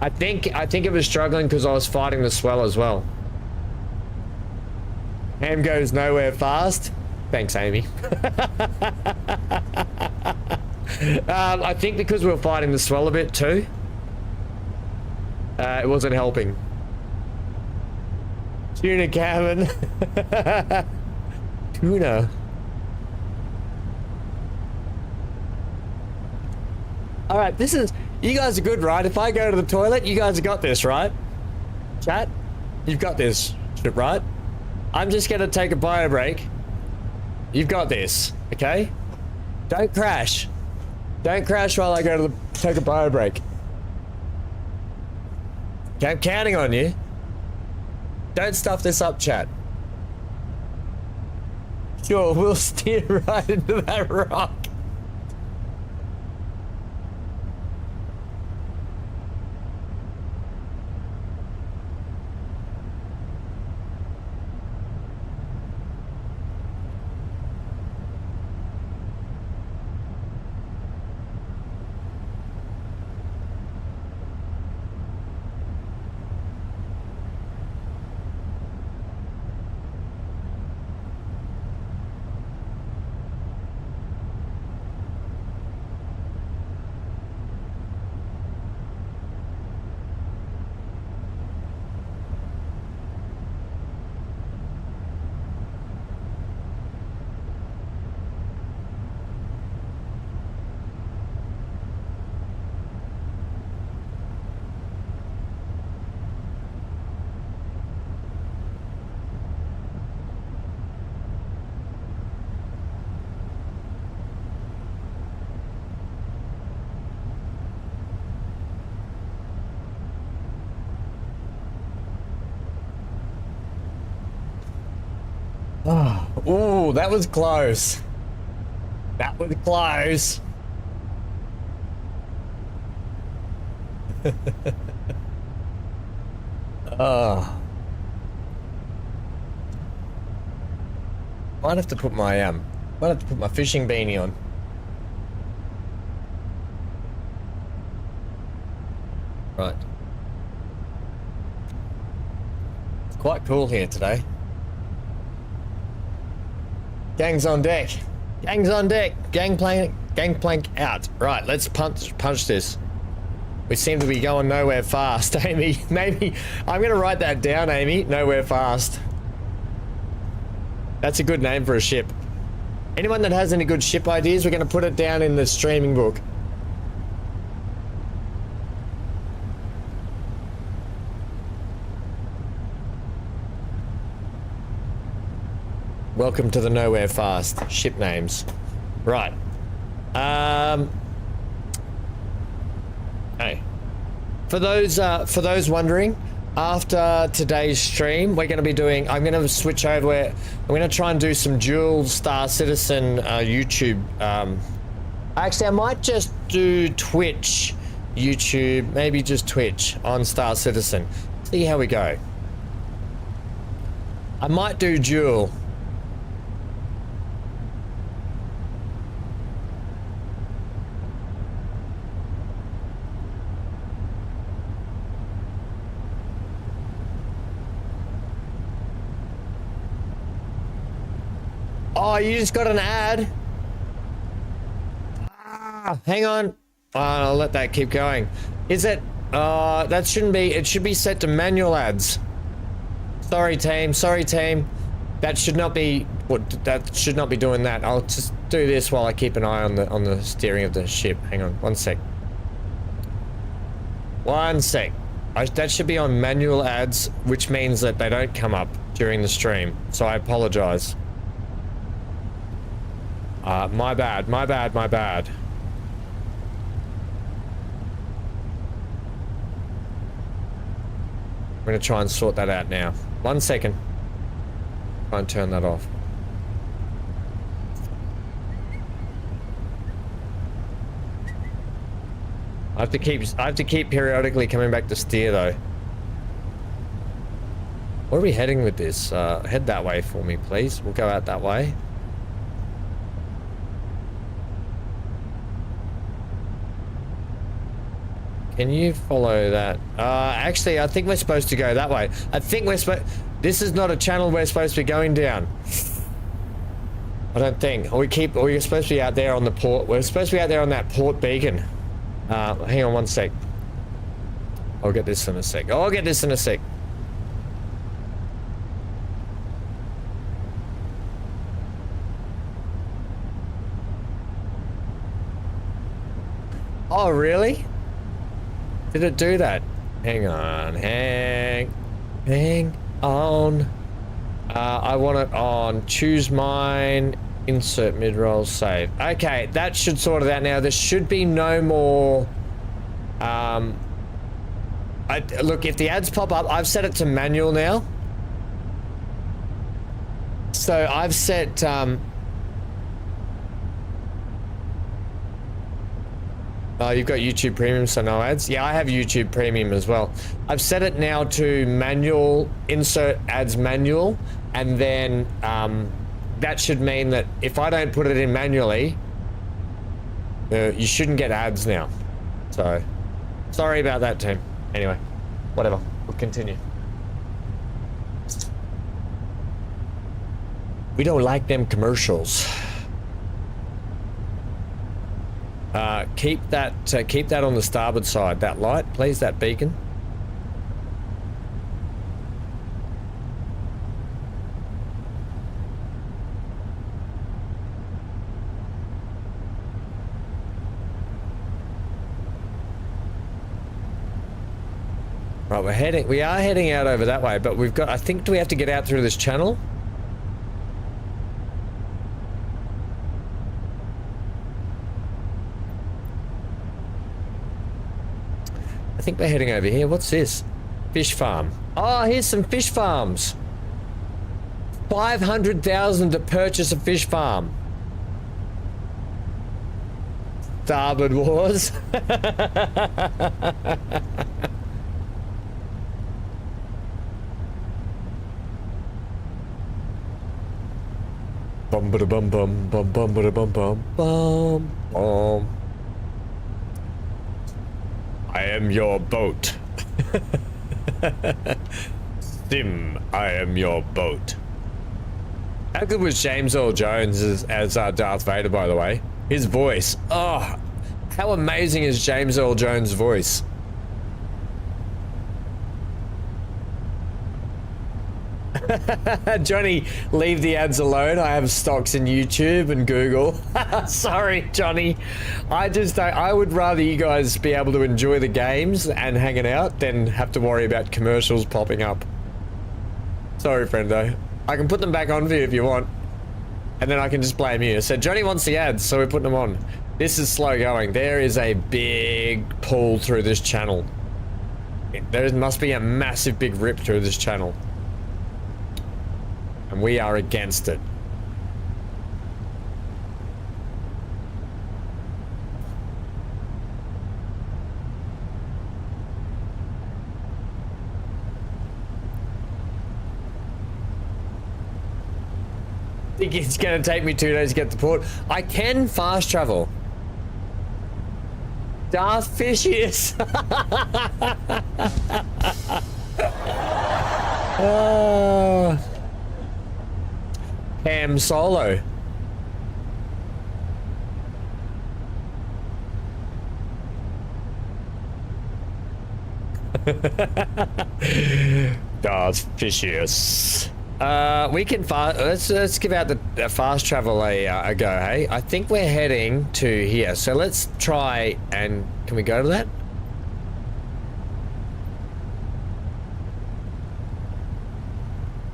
I think it was struggling because I was fighting the swell as well. Ham goes nowhere fast. Thanks, Amy. I think because we were fighting the swell a bit too. It wasn't helping. Tuna cabin. Tuna. Alright, this is... You guys are good, right? If I go to the toilet, you guys have got this, right? Chat? You've got this, right? I'm just gonna take a bio break. You've got this, okay? Don't crash. Don't crash while I go to take a bio break. Okay, I'm counting on you. Don't stuff this up, chat. Sure, we'll steer right into that rock. Ooh, that was close. That was close. Oh. Might have to put my fishing beanie on. Right. It's quite cool here today. Gang's on deck. Gang's on deck. Gangplank out. Right, let's punch this. We seem to be going nowhere fast, Amy. Maybe I'm gonna write that down, Amy. Nowhere fast. That's a good name for a ship. Anyone that has any good ship ideas, we're gonna put it down in the streaming book. Welcome to the nowhere fast ship names. Right. Hey. For those wondering, after today's stream, we're going to be doing. I'm going to switch over. I'm going to try and do some dual Star Citizen YouTube. Actually, I might just do Twitch, YouTube, maybe just Twitch on Star Citizen. See how we go. I might do dual. Oh, you just got an ad. Ah, hang on. I'll let that keep going. Is it? That shouldn't be. It should be set to manual ads. Sorry, team. Sorry, team. That should not be. That should not be doing that. I'll just do this while I keep an eye on the steering of the ship. Hang on. One sec. One sec. That should be on manual ads, which means that they don't come up during the stream. So I apologize. My bad. I'm gonna try and sort that out now. 1 second. Try and turn that off. I have to keep periodically coming back to steer though. Where are we heading with this? Head that way for me, please. We'll go out that way. Can you follow that? Actually, I think we're supposed to go that way. I think we're supposed... This is not a channel we're supposed to be going down. I don't think. We're supposed to be out there on the port. We're supposed to be out there on that port beacon. Hang on 1 sec. I'll get this in a sec. I'll get this in a sec. Oh, really? Did it do that? Hang on, hang on. I want it on choose mine, insert mid-roll, save. Okay, that should sort it out now. There should be no more. Look, if the ads pop up, I've set it to manual now. So I've set you've got YouTube Premium, so no ads. Yeah, I have YouTube Premium as well. I've set it now to manual, insert ads manual, and then that should mean that if I don't put it in manually, you shouldn't get ads now. So, sorry about that, team. Anyway, whatever. We'll continue. We don't like them commercials. Keep that on the starboard side, that light, please, that beacon. Right, we are heading out over that way, but we've got, I think, do we have to get out through this channel? I think we're heading over here. What's this? Fish farm. Oh, here's some fish farms. $500,000 to purchase a fish farm. Starboard Wars. Bum ba bum bum bum bum ba bum bum bum bum. I am your boat. Sim, I am your boat. How good was James Earl Jones as Darth Vader, by the way? His voice. Oh, how amazing is James Earl Jones' voice? Johnny, leave the ads alone. I have stocks in YouTube and Google. Sorry, Johnny. I just don't. I would rather you guys be able to enjoy the games and hanging out than have to worry about commercials popping up. Sorry, friendo. I can put them back on for you if you want. And then I can just blame you. So Johnny wants the ads, so we're putting them on. This is slow going. There is a big pull through this channel. There must be a massive big rip through this channel. And we are against it. I think it's going to take me 2 days to get to port. I can fast travel. Darth Fishius. Ham Solo. Darth Fishius. We can let's give out the fast travel a go, hey? I think we're heading to here, so let's try and can we go to that?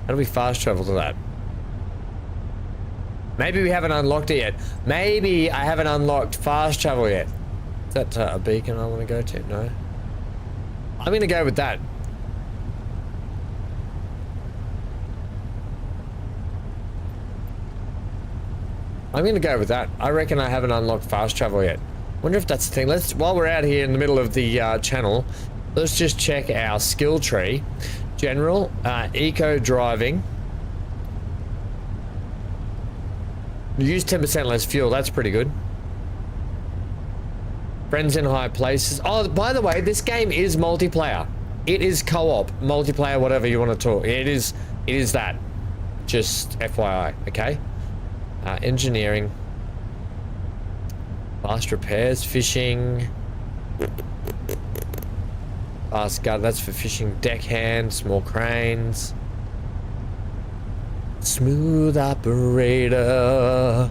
How do we fast travel to that? Maybe we haven't unlocked it yet. Maybe I haven't unlocked fast travel yet. Is that a beacon I want to go to? No. I'm going to go with that. I'm going to go with that. I reckon I haven't unlocked fast travel yet. Wonder if that's the thing. Let's, while we're out here in the middle of the channel, let's just check our skill tree. General, eco driving. Use 10% less fuel. That's pretty good. Friends in high places. Oh, by the way, this game is multiplayer. It is co-op, multiplayer, whatever you want to talk. It is that. Just FYI, okay? Engineering. Fast repairs, fishing. Fast guard, that's for fishing. Deckhand, small cranes. Smooth operator.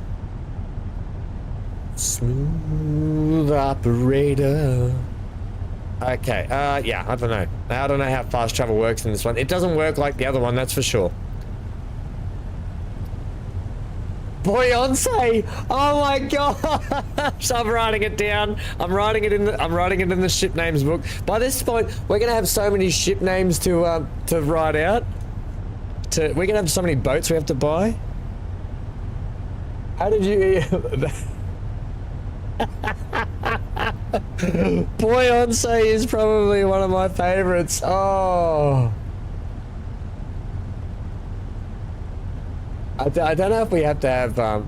Smooth operator. Okay, yeah, I don't know. I don't know how fast travel works in this one. It doesn't work like the other one, that's for sure. Beyonce! Oh my gosh! I'm writing it down. I'm writing it in the ship names book. By this point, we're gonna have so many ship names to write out. We're gonna have so many boats we have to buy. How did you? Beyonce is probably one of my favorites. Oh. I don't know if we have to have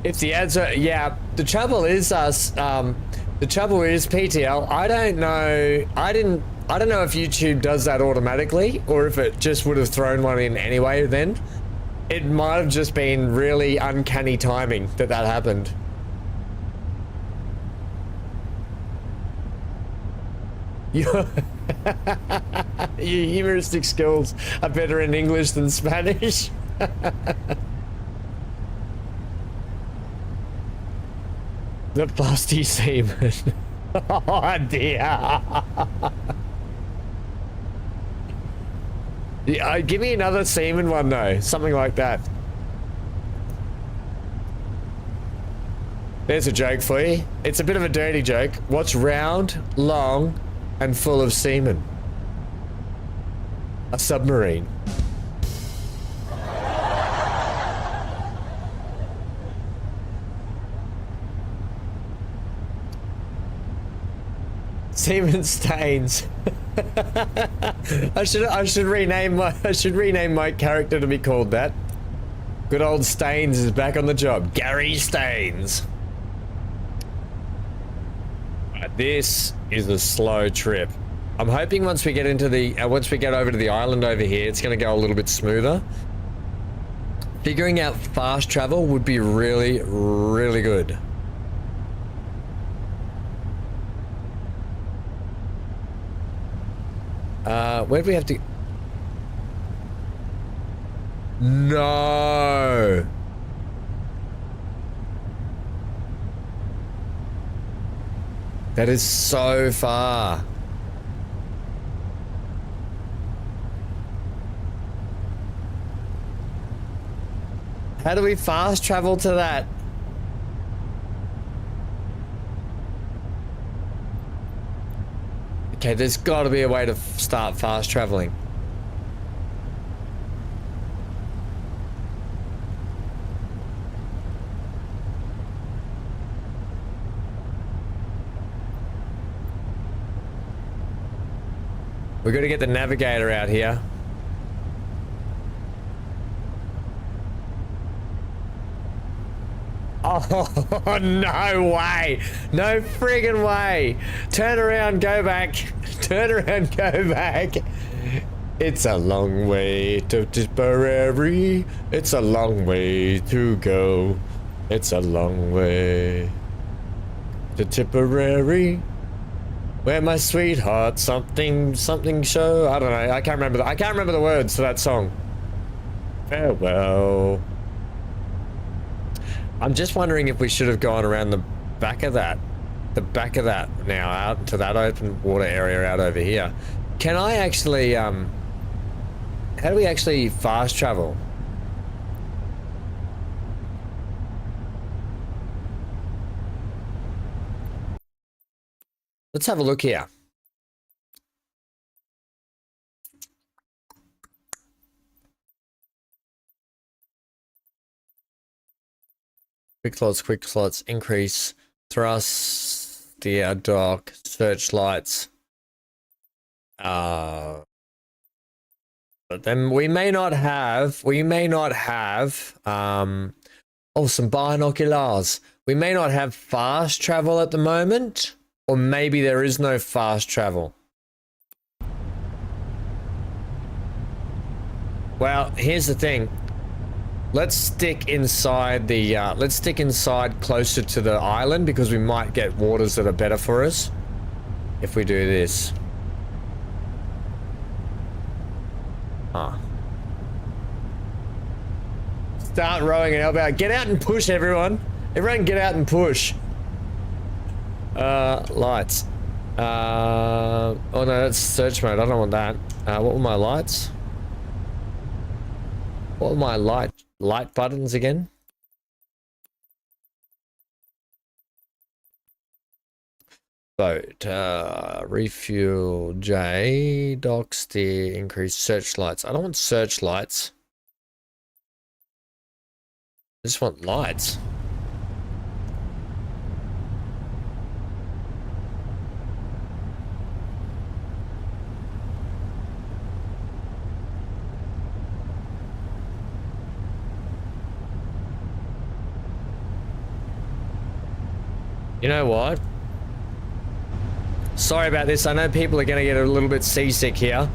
if the ads are, yeah, the trouble is the trouble is PTL, I don't know if YouTube does that automatically or if it just would have thrown one in anyway then. It might have just been really uncanny timing that happened. Your humoristic skills are better in English than Spanish. The busty seaman. Oh dear. Yeah, give me another seaman one though, something like that. There's a joke for you. It's a bit of a dirty joke. What's round, long, and full of semen? A submarine. Semen stains. I should rename my character to be called that. Good old Stains is back on the job. Gary Stains. This is a slow trip. I'm hoping once we get into the once we get over to the island over here, it's going to go a little bit smoother. Figuring out fast travel would be really, really good. Where do we have to? No. That is so far. How do we fast travel to that? Okay, there's got to be a way to start fast traveling. We've got to get the navigator out here. Oh, no way. No friggin' way. Turn around, go back. Turn around, go back. It's a long way to Tipperary. It's a long way to go. It's a long way to Tipperary. Where my sweetheart something show. I don't know. I can't remember the words to that song. Farewell. I'm just wondering if we should have gone around the back of that. Now out to that open water area out over here. Can I actually how do we actually fast travel? Let's have a look here. Quick slots, increase, thrust, the dock, searchlights. But then we may not have, oh, some binoculars. We may not have fast travel at the moment, or maybe there is no fast travel. Well, here's the thing. Let's stick inside the, let's stick inside closer to the island because we might get waters that are better for us if we do this. Start rowing and help out. Get out and push, everyone. Everyone get out and push. Lights. Oh no, that's search mode. I don't want that. What were my lights? What were my light buttons again? Boat, refuel, J, dock, steer, increase searchlights. I don't want searchlights. I just want lights. You know what? Sorry about this. I know people are going to get a little bit seasick here.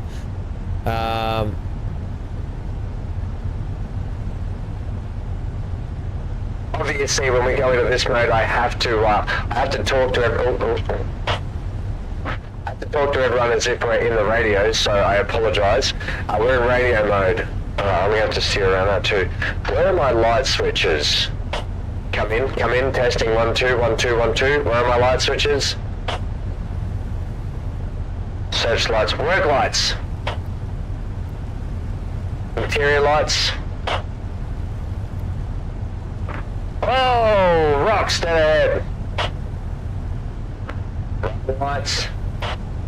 Obviously, when we go into this mode, I have to talk to everyone as if we're in the radio. So I apologise. We're in radio mode. We have to steer around that too. Where are my light switches? Come in, testing 1 2 1 2 1 2. Where are my light switches? Search lights, work lights. Interior lights. Oh, Rocks, dead ahead. Lights.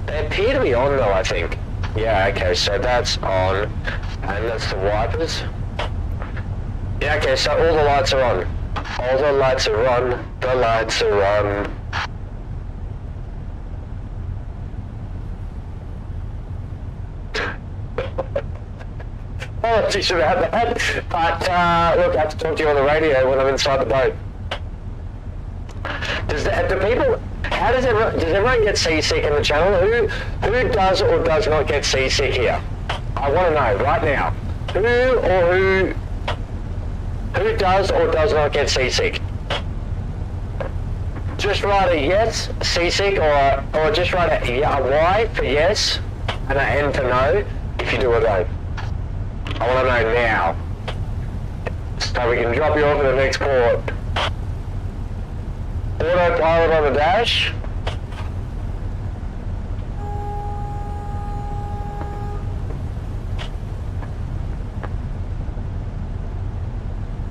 They appear to be on though, I think. Yeah, okay, so that's on. And that's the wipers. Yeah, okay, so all the lights are on. All the lights are on. The lights are on. Apologies about that. But, look, I have to talk to you on the radio when I'm inside the boat. Do people... How does everyone get seasick in the channel? Who does or does not get seasick here? I want to know right now. Who does or does not get seasick? Just write a yes, seasick, or just write a Y for yes and an N for no if you do or don't. I want to know now, so we can drop you off at the next port. Autopilot on the dash.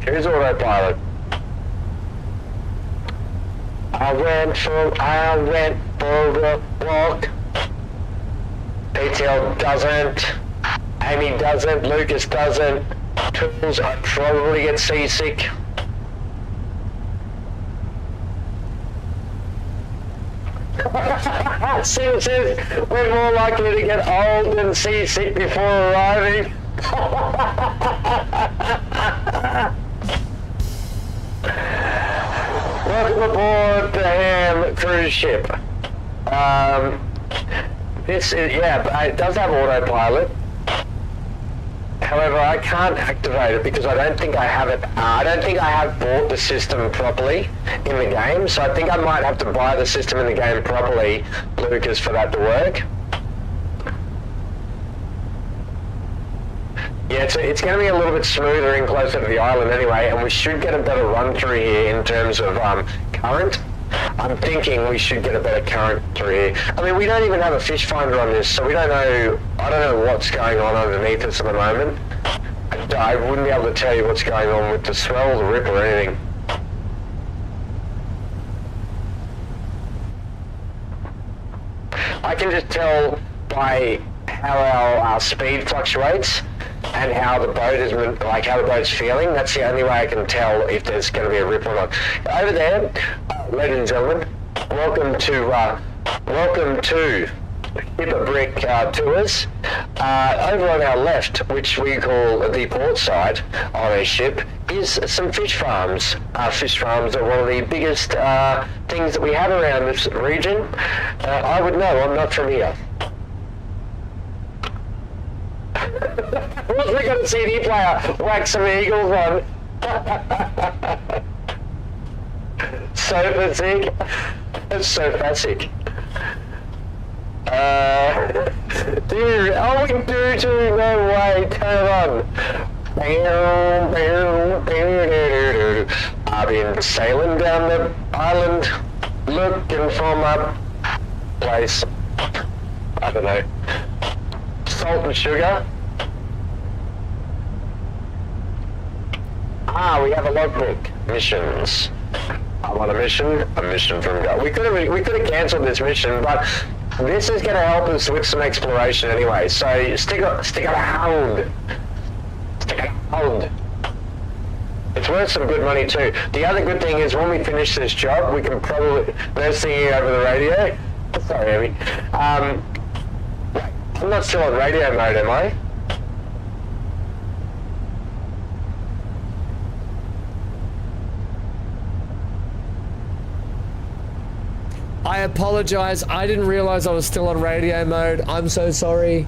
Here's autopilot. I went for a walk. PTL doesn't. Amy doesn't. Lucas doesn't. Tools, I probably get seasick. Sim says we're more likely to get old than seasick before arriving. Welcome aboard the Ham cruise ship. This is, yeah, it does have autopilot. However, I can't activate it because I don't think I have it. I don't think I have bought the system properly in the game, so I think I might have to buy the system in the game properly, Lucas, for that to work. Yeah, it's going to be a little bit smoother in closer to the island anyway, and we should get a better run through here in terms of current. I'm thinking we should get a better current through here. I mean, we don't even have a fish finder on this, so we don't know. I don't know what's going on underneath us at the moment. I wouldn't be able to tell you what's going on with the swell, the rip, or anything. I can just tell by how our speed fluctuates and how the boat is, like how the boat's feeling. That's the only way I can tell if there's going to be a rip or not. Over there, ladies and gentlemen, welcome to Hipper Brick Tours. Over on our left, which we call the port side on a ship, is some fish farms. Fish farms are one of the biggest things that we have around this region. I would know, I'm not from here. What's we got a CD player? Whack some eagles on. So basic. That's so basic. Dude, oh we do too, no way, turn it on. I've been sailing down the island looking for my place. I don't know. Salt and sugar. We have a logbook. Missions. I'm on a mission from God. We could have cancelled this mission, but this is going to help us with some exploration anyway. So stick around. Stick around. It's worth some good money too. The other good thing is when we finish this job, we can probably. They're singing over the radio. Sorry, Amy. I'm not still on radio mode, am I? I apologize. I didn't realize I was still on radio mode. I'm so sorry.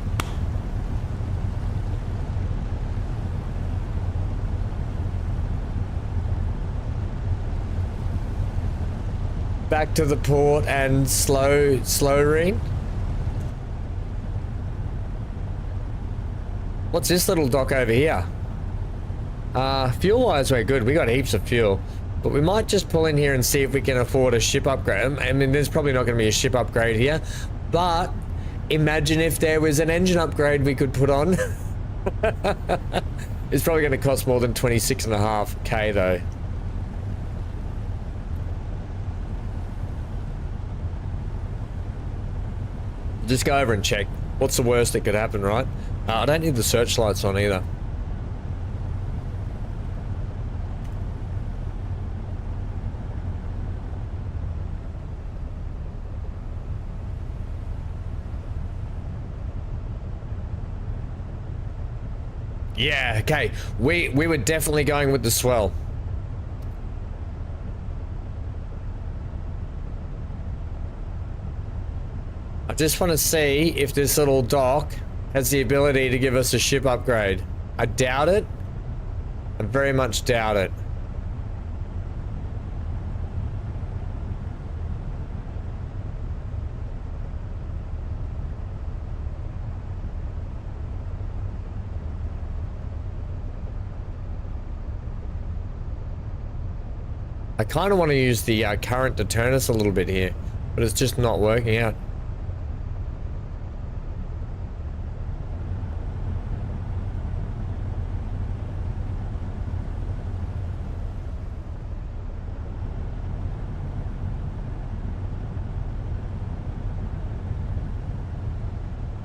Back to the port and slowing. What's this little dock over here? Fuel-wise, we're good. We got heaps of fuel. But we might just pull in here and see if we can afford a ship upgrade. I mean, there's probably not going to be a ship upgrade here. But imagine if there was an engine upgrade we could put on. It's probably going to cost more than 26.5k though. Just go over and check. What's the worst that could happen, right? I don't need the searchlights on either. Yeah, okay. We were definitely going with the swell. I just want to see if this little dock has the ability to give us a ship upgrade. I doubt it. I very much doubt it. I kind of want to use the current to turn us a little bit here, but it's just not working out.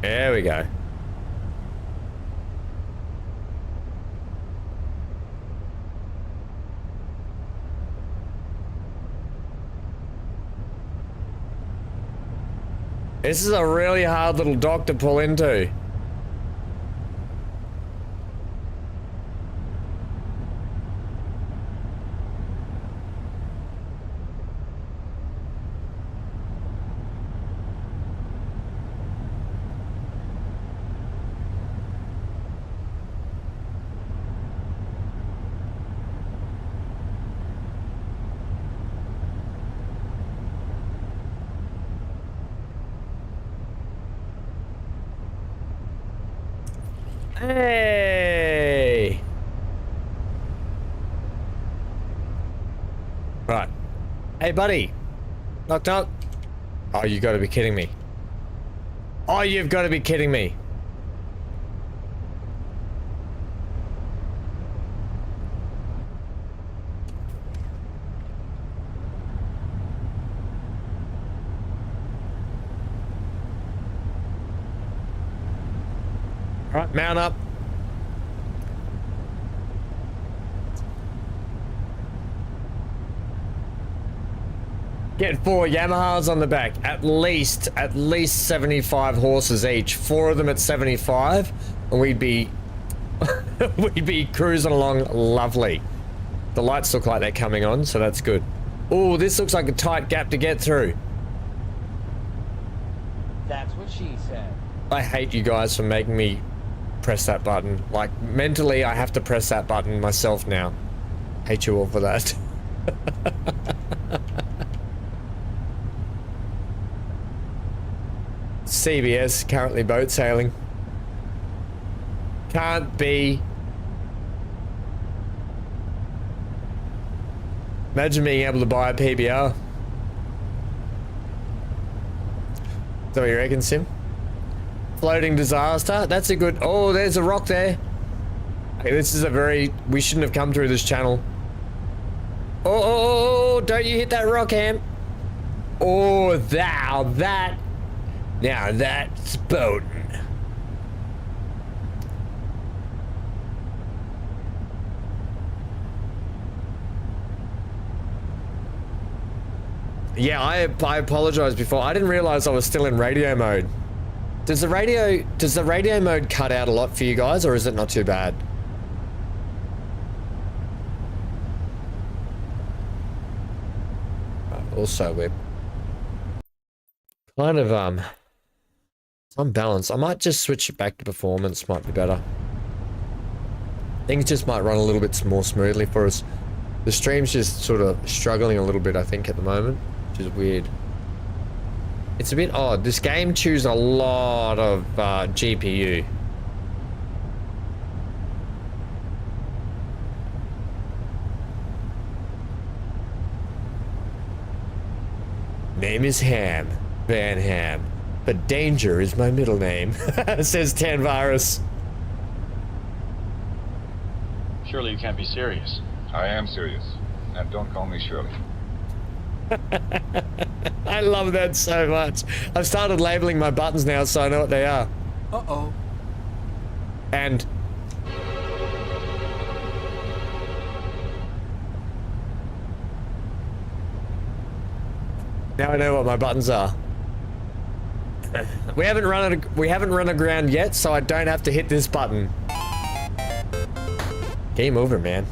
There we go. This is a really hard little dock to pull into. Hey! Right. Hey, buddy. Knock, knock. Oh, you gotta be kidding me. Oh, you've gotta be kidding me. Right, mount up. Get 4 Yamahas on the back. At least 75 horses each. 4 of them at 75, and we'd be we'd be cruising along lovely. The lights look like they're coming on, so that's good. Oh, this looks like a tight gap to get through. That's what she said. I hate you guys for making me press that button. Like, mentally, I have to press that button myself now. Hate you all for that. CBS, currently boat sailing. Can't be. Imagine being able to buy a PBR. Is that what you reckon, Sim? Floating disaster. That's a good... Oh, there's a rock there. Okay, this is a very... We shouldn't have come through this channel. Oh, don't you hit that rock, Ham. Oh, that... Now that's boating. Yeah, I apologize before. I didn't realize I was still in radio mode. Does the radio mode cut out a lot for you guys, or is it not too bad? Also, we're kind of unbalanced. I might just switch it back to performance, might be better. Things just might run a little bit more smoothly for us. The stream's just sort of struggling a little bit, I think, at the moment, which is weird. It's a bit odd. This game chews a lot of GPU. Name is Ham, VanHam, but Danger is my middle name, says Tanvirus. Surely you can't be serious. I am serious. And don't call me Shirley. I love that so much. I've started labeling my buttons now so I know what they are. Uh-oh. And now I know what my buttons are. We haven't run aground yet, so I don't have to hit this button. Game over, man.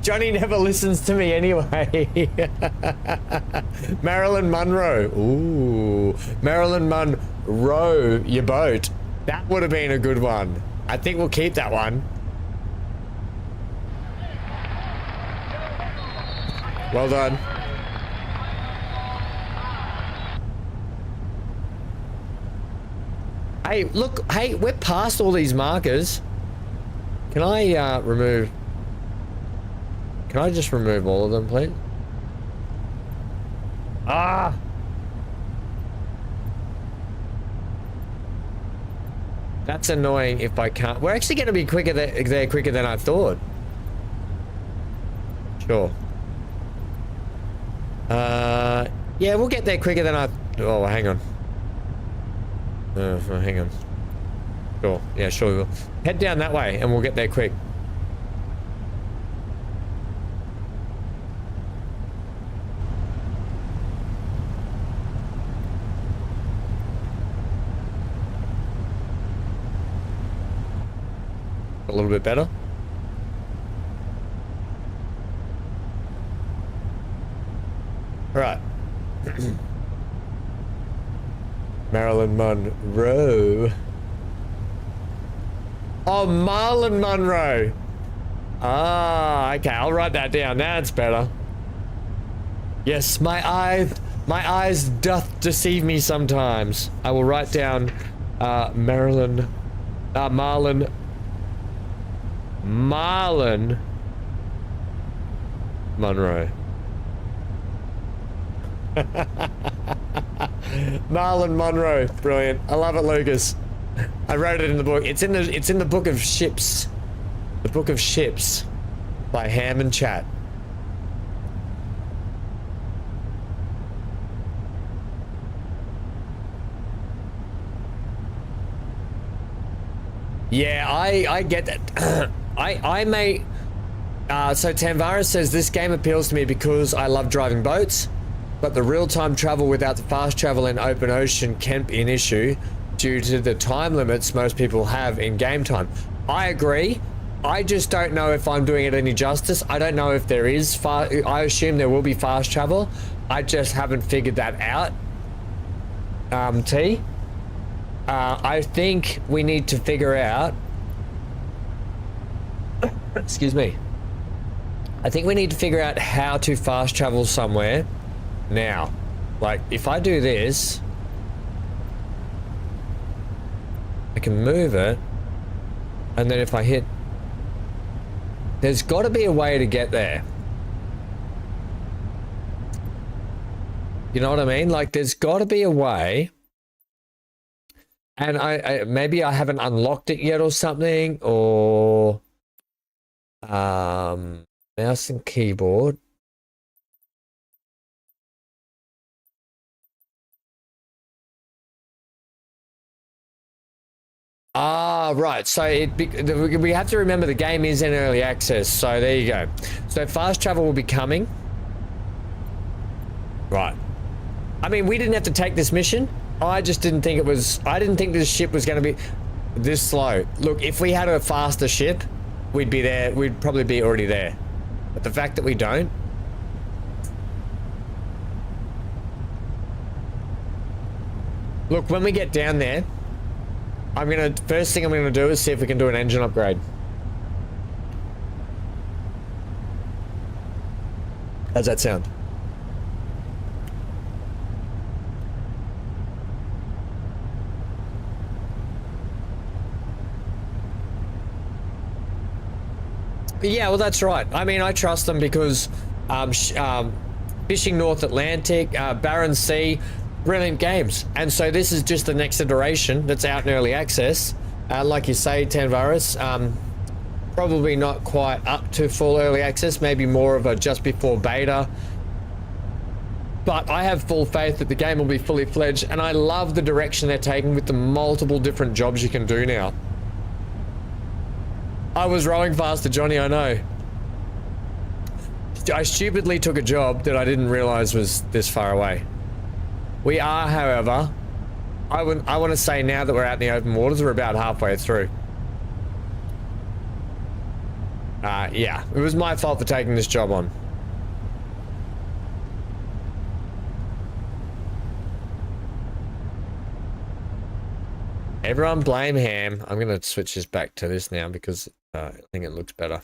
Johnny never listens to me anyway. Marilyn Monroe. Ooh. Marilyn Monroe, your boat. That would have been a good one. I think we'll keep that one. Well done. Hey, look. Hey, we're past all these markers. Can I remove... Can I just remove all of them, please? Ah! That's annoying if I can't. We're actually going to be quicker there quicker than I thought. Sure. Yeah, we'll get there quicker than I... Oh, hang on. Hang on. Sure. Yeah, sure we will. Head down that way and we'll get there quick. A little bit better. All right. Marilyn Monroe. Oh, Marlon Monroe. Ah, okay. I'll write that down. That's better. Yes, my eyes doth deceive me sometimes. I will write down Marlon Monroe. Marlon Monroe, brilliant. I love it, Lucas. I wrote it in the book. It's in the book of ships. The book of ships by Ham and Chat. Yeah, I get that. I may... so Tanvara says, this game appeals to me because I love driving boats, but the real-time travel without the fast travel in open ocean can be an issue due to the time limits most people have in game time. I agree. I just don't know if I'm doing it any justice. I don't know if there is I assume there will be fast travel. I just haven't figured that out. T. I think we need to figure out... Excuse me. I think we need to figure out how to fast travel somewhere now. Like, if I do this, I can move it, and then if I hit... There's got to be a way to get there. You know what I mean? Like, there's got to be a way... And I maybe I haven't unlocked it yet or something, or mouse and keyboard. Ah, right. So we have to remember the game is in early access. So there you go. So fast travel will be coming. Right. I mean, we didn't have to take this mission. I just didn't think it was... I didn't think this ship was going to be this slow. Look, if we had a faster ship, we'd be there. We'd probably be already there. But the fact that we don't... Look, when we get down there, first thing I'm gonna do is see if we can do an engine upgrade. How's that sound? Yeah, well, that's right. I mean, I trust them because Fishing North Atlantic, Barren Sea, brilliant games. And so this is just the next iteration that's out in early access. Like you say, Tanvaris, probably not quite up to full early access, maybe more of a just before beta But I have full faith that the game will be fully fledged, and I love the direction they're taking with the multiple different jobs you can do now. I was rowing faster, Johnny, I know. I stupidly took a job that I didn't realize was this far away. We are, however, I want to say now that we're out in the open waters, we're about halfway through. Yeah, it was my fault for taking this job on. Everyone blame Ham. I'm going to switch this back to this now because I think it looks better.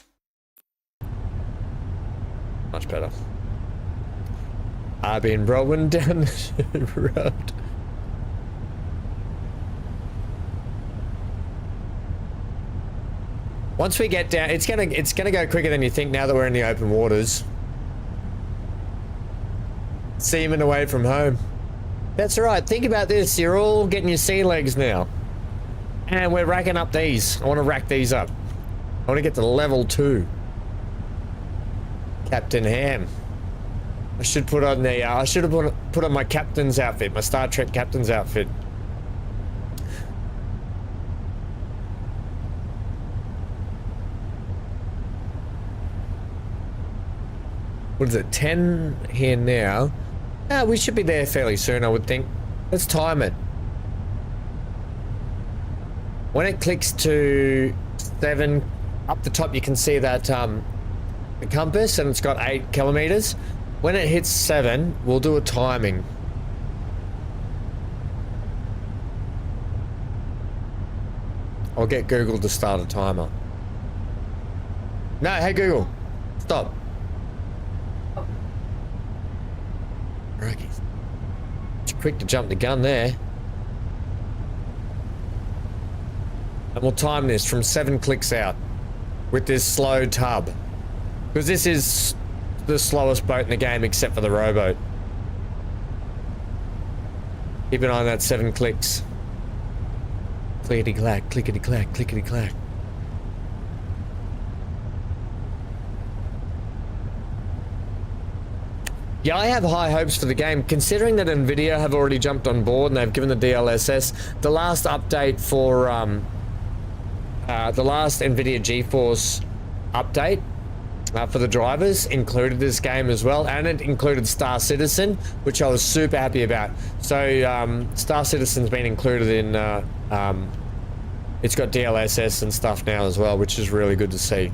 Much better. I've been rolling down the road. Once we get down, it's gonna go quicker than you think now that we're in the open waters. Seaman away from home. That's right. Think about this. You're all getting your sea legs now. And we're racking up these. I want to rack these up. I want to get to level 2. Captain Ham. I should put on the, I should have put on my captain's outfit, my Star Trek captain's outfit. What is it, 10 here now? We should be there fairly soon, I would think. Let's time it. When it clicks to 7, up the top you can see that the compass, and it's got 8 kilometers. When it hits 7, we'll do a timing. I'll get Google to start a timer. No, hey Google, stop. Rocky, you're quick to jump the gun there. And we'll time this from 7 clicks out with this slow tub. Because this is the slowest boat in the game except for the rowboat. Keep an eye on that 7 clicks. Clickety-clack, clickety-clack, clickety-clack. Yeah, I have high hopes for the game, considering that Nvidia have already jumped on board and they've given the DLSS. The last update for the last Nvidia GeForce update for the drivers included this game as well, and it included Star Citizen, which I was super happy about. So Star Citizen's been included in, it's got DLSS and stuff now as well, which is really good to see.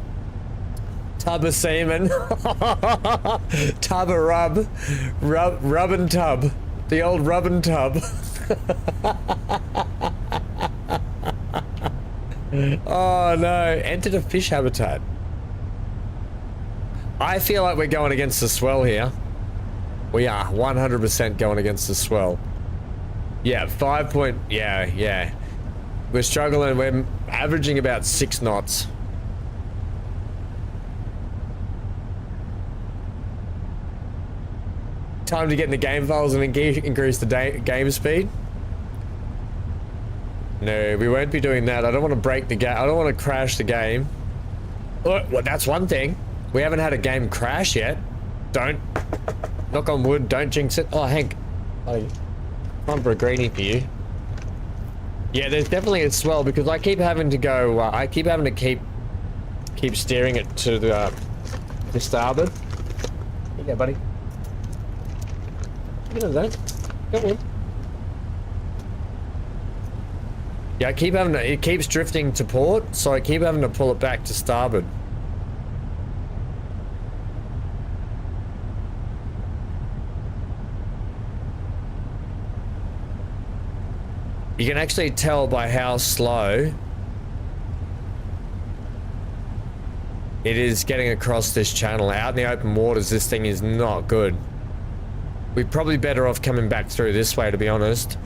Tub of semen. Tub of rub and tub. The old rub and tub. Oh no, entered a fish habitat. I feel like we're going against the swell here. We are 100% going against the swell. Yeah, 5 point, yeah. We're struggling, we're averaging about 6 knots. Time to get in the game files and increase the game speed. No, we won't be doing that. I don't want to break the game. I don't want to crash the game. Well, that's one thing. We haven't had a game crash yet. Don't. Knock on wood. Don't jinx it. Oh, Hank. Time for a greenie for you. Yeah, there's definitely a swell because I keep having to go. I keep having to keep steering it to the starboard. Yeah, buddy. You know that. Come on. Yeah, I keep having to, it keeps drifting to port, so I keep having to pull it back to starboard. You can actually tell by how slow it is getting across this channel. Out in the open waters, this thing is not good. We're probably better off coming back through this way, to be honest.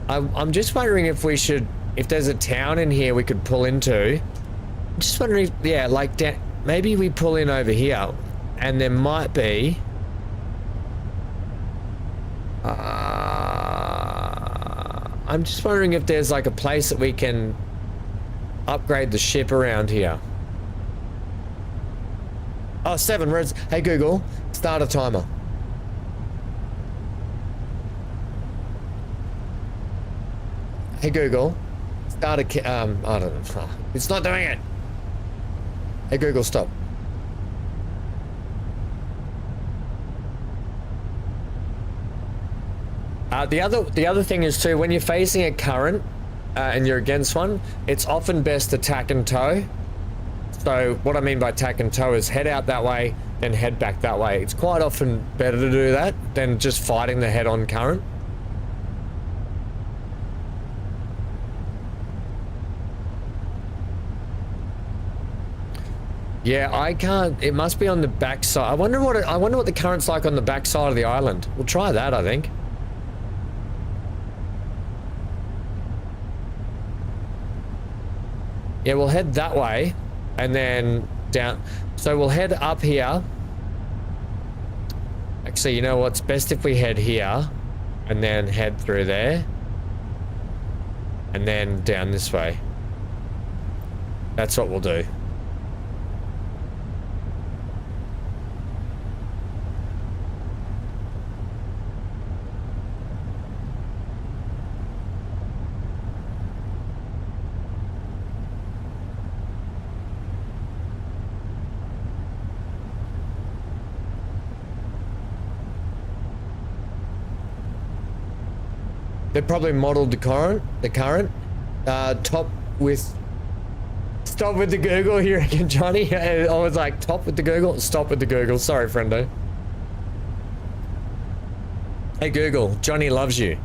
I'm just wondering if we should, if there's a town in here we could pull into. I'm just wondering if, yeah, like maybe we pull in over here and there might be I'm just wondering if there's like a place that we can upgrade the ship around here. Oh, 7 reds. Hey Google, start a timer. Hey Google, start a I don't know. It's not doing it. Hey Google, stop. The other thing is too, when you're facing a current and you're against one, it's often best to tack and tow. So what I mean by tack and tow is head out that way, then head back that way. It's quite often better to do that than just fighting the head-on current. Yeah, I can't. It must be on the back side. I wonder what the current's like on the back side of the island. We'll try that, I think. Yeah, we'll head that way and then down. So we'll head up here. Actually, you know what's best if we head here and then head through there and then down this way. That's what we'll do. They probably modeled the current. Top with... Stop with the Google here again, Johnny. I was like, top with the Google, stop with the Google. Sorry, friendo. Hey, Google, Johnny loves you.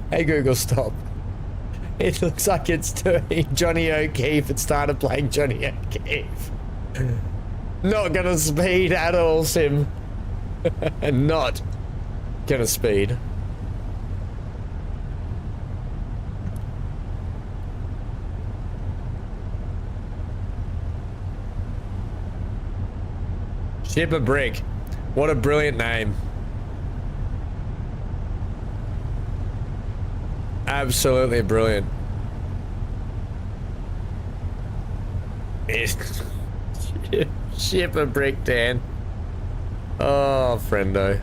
Hey, Google, stop. It looks like it's doing Johnny O'Keefe. It started playing Johnny O'Keefe. Not gonna speed at all, Sim. Not gonna speed. Ship a brick. What a brilliant name. Absolutely brilliant. Ship a brick, Dan. Oh, friendo.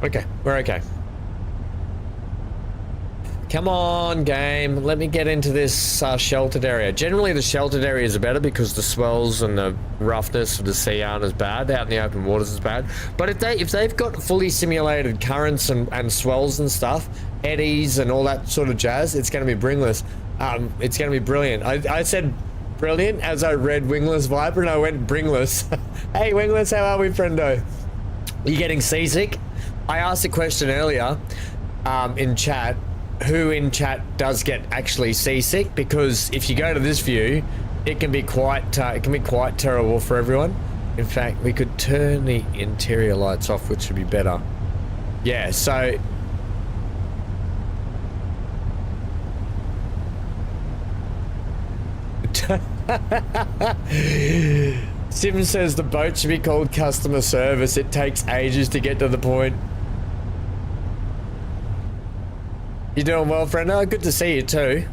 Okay, we're okay. Come on, game. Let me get into this sheltered area. Generally, the sheltered areas are better because the swells and the roughness of the sea aren't as bad. Out in the open waters is bad. But if they've got fully simulated currents and swells and stuff, eddies and all that sort of jazz, it's going to be bringless. It's going to be brilliant. I said brilliant as I read Wingless Viper and I went bringless. Hey, Wingless, how are we, friendo? Are you getting seasick? I asked a question earlier in chat. Who in chat does get actually seasick? Because if you go to this view, it can be quite terrible for everyone. In fact, we could turn the interior lights off, which would be better. Yeah, so Sim says the boat should be called customer service. It takes ages to get to the point. You doing well, friend? Oh, good to see you too.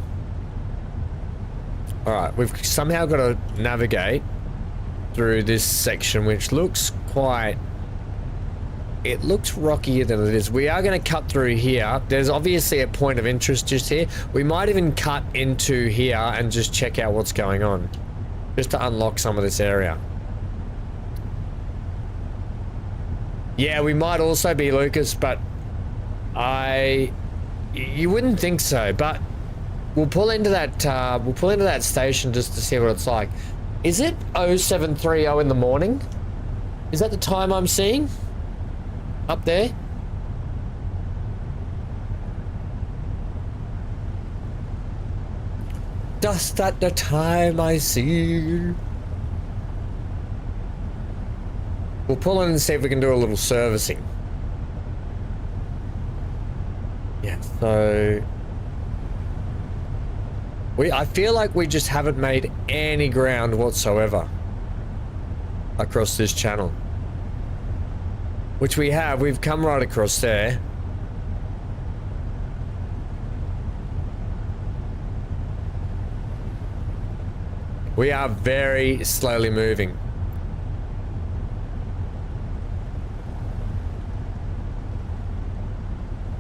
Alright, we've somehow got to navigate through this section, which looks quite... It looks rockier than it is. We are going to cut through here. There's obviously a point of interest just here. We might even cut into here and just check out what's going on. Just to unlock some of this area. Yeah, we might also be, Lucas, but you wouldn't think so, but we'll pull into that station just to see what it's like. Is it 0730 in the morning? Is that the time I'm seeing? Up there? Just at the time I see. We'll pull in and see if we can do a little servicing. Yeah, so... I feel like we just haven't made any ground whatsoever across this channel. Which we have. We've come right across there. We are very slowly moving.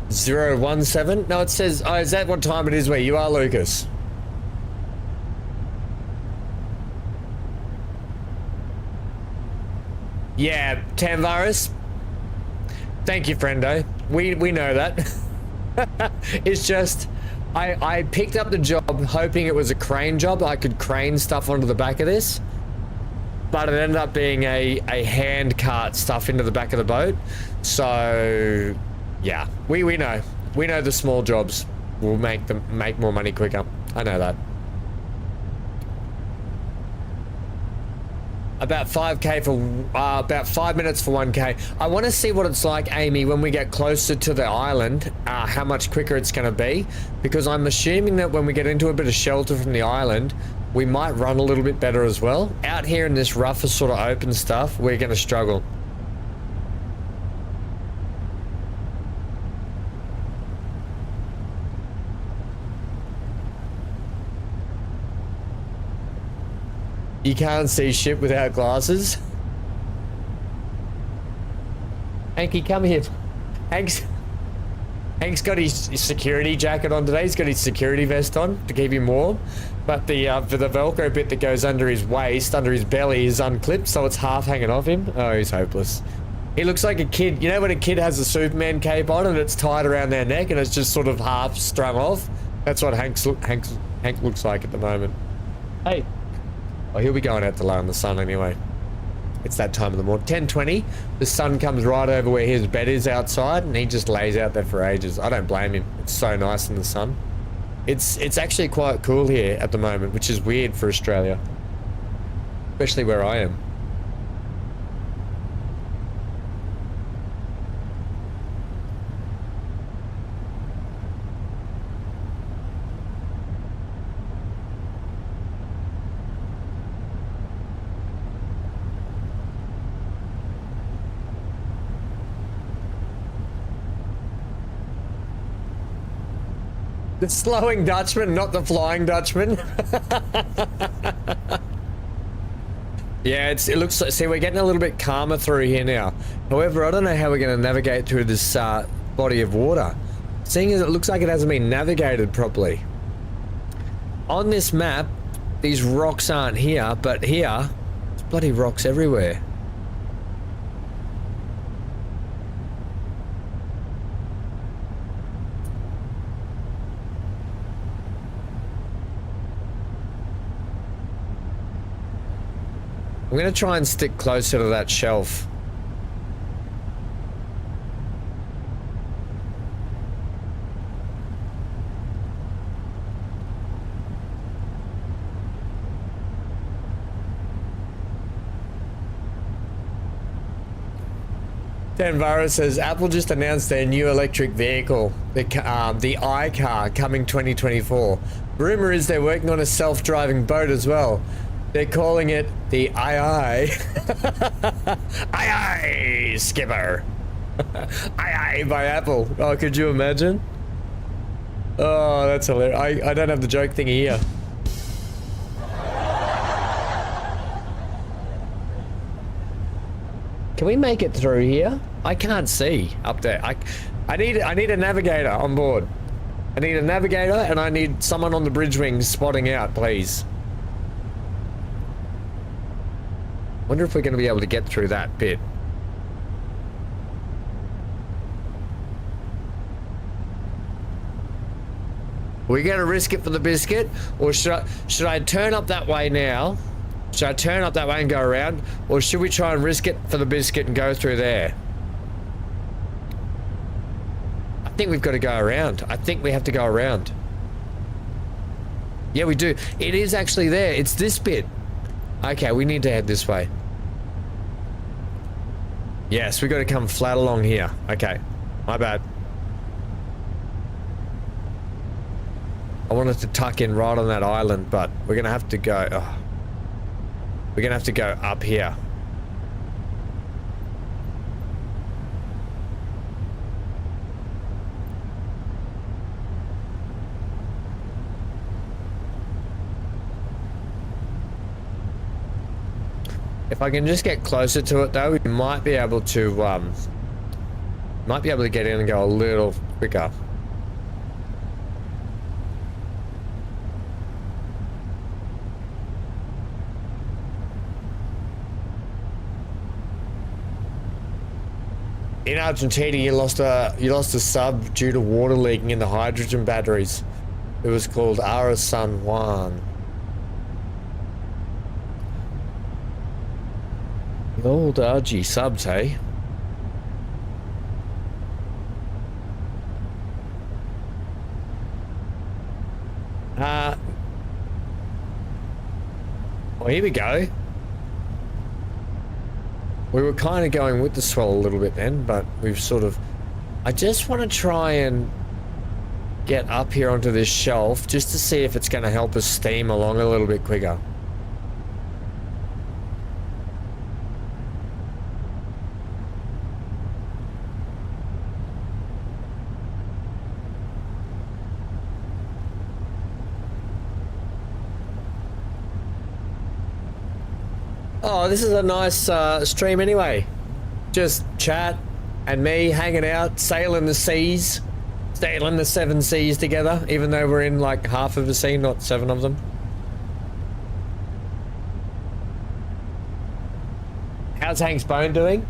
.017? No, it says... Oh, is that what time it is where you are, Lucas? Yeah, Tamvaris. Thank you, friendo. We know that. It's just... I picked up the job hoping it was a crane job. I could crane stuff onto the back of this. But it ended up being a hand cart stuff into the back of the boat. So, yeah. We know. We know the small jobs will make more money quicker. I know that. About 5k for about 5 minutes for 1k. I want to see what it's like, Amy, when we get closer to the island, how much quicker it's going to be, because I'm assuming that when we get into a bit of shelter from the island, we might run a little bit better as well. Out here in this rougher sort of open stuff, we're going to struggle. You can't see shit without glasses. Hanky, come here. Hank's got his security jacket on today. He's got his security vest on to keep him warm. But for the Velcro bit that goes under his waist, under his belly, is unclipped, so it's half hanging off him. Oh, he's hopeless. He looks like a kid. You know when a kid has a Superman cape on and it's tied around their neck and it's just sort of half strung off? That's what Hank looks like at the moment. Hey. Oh, he'll be going out to lie in the sun anyway. It's that time of the morning. 10:20. The sun comes right over where his bed is outside, and he just lays out there for ages. I don't blame him. It's so nice in the sun. It's actually quite cool here at the moment, which is weird for Australia, especially where I am. The slowing Dutchman, not the flying Dutchman. Yeah, it looks like, see, we're getting a little bit calmer through here now. However, I don't know how we're going to navigate through this body of water, seeing as it looks like it hasn't been navigated properly. On this map, these rocks aren't here, but here, there's bloody rocks everywhere. I'm going to try and stick closer to that shelf. Danvara says, Apple just announced their new electric vehicle, the iCar, coming 2024. Rumor is they're working on a self-driving boat as well. They're calling it the II. II, Skipper. II by Apple. Oh, could you imagine? Oh, that's hilarious. I don't have the joke thingy here. Can we make it through here? I can't see up there. I need a navigator on board. I need a navigator and I need someone on the bridge wings spotting out, please. Wonder if we're going to be able to get through that bit. Are we going to risk it for the biscuit, or should I turn up that way now? Should I turn up that way and go around, or should we try and risk it for the biscuit and go through there? I think we've got to go around. I think we have to go around. Yeah, we do. It is actually there. It's this bit. Okay, we need to head this way. Yes, we got to come flat along here. Okay, my bad. I wanted to tuck in right on that island, but we're gonna have to go. Oh, we're gonna have to go up here. If I can just get closer to it, though, we might be able to get in and go a little quicker. In Argentina, you lost a sub due to water leaking in the hydrogen batteries. It was called Ara San Juan. The old RG subs, hey? Well, here we go. We were kind of going with the swell a little bit then, but we've sort of... I just want to try and get up here onto this shelf just to see if it's going to help us steam along a little bit quicker. Oh, this is a nice stream anyway. Just chat and me hanging out, sailing the seas, sailing the 7 seas together, even though we're in like half of a sea, not 7 of them. How's Hank's bone doing?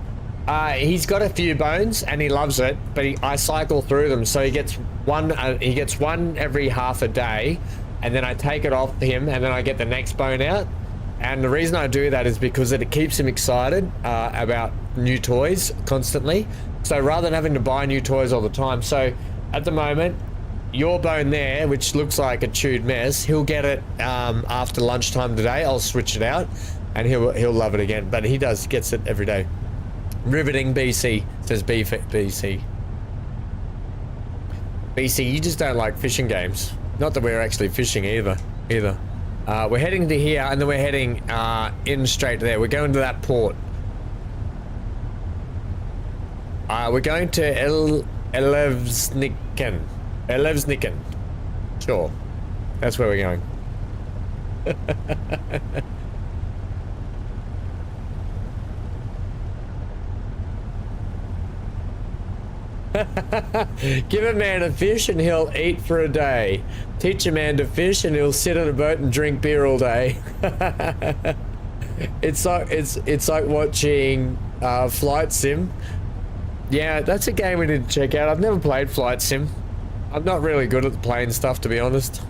He's got a few bones and he loves it, but I cycle through them, so he gets one every half a day, and then I take it off him and then I get the next bone out. And the reason I do that is because it keeps him excited about new toys constantly. So rather than having to buy new toys all the time. So at the moment, your bone there, which looks like a chewed mess, he'll get it after lunchtime today. I'll switch it out and he'll love it again. But he gets it every day. Riveting BC, says BC. BC, you just don't like fishing games. Not that we're actually fishing either. We're heading to here, and then we're heading in straight there. We're going to that port. We're going to Elevsniken. Sure. That's where we're going. Give a man a fish and he'll eat for a day. Teach a man to fish and he'll sit on a boat and drink beer all day. It's like watching Flight Sim. Yeah, that's a game we need to check out. I've never played Flight Sim. I'm not really good at the plane stuff, to be honest.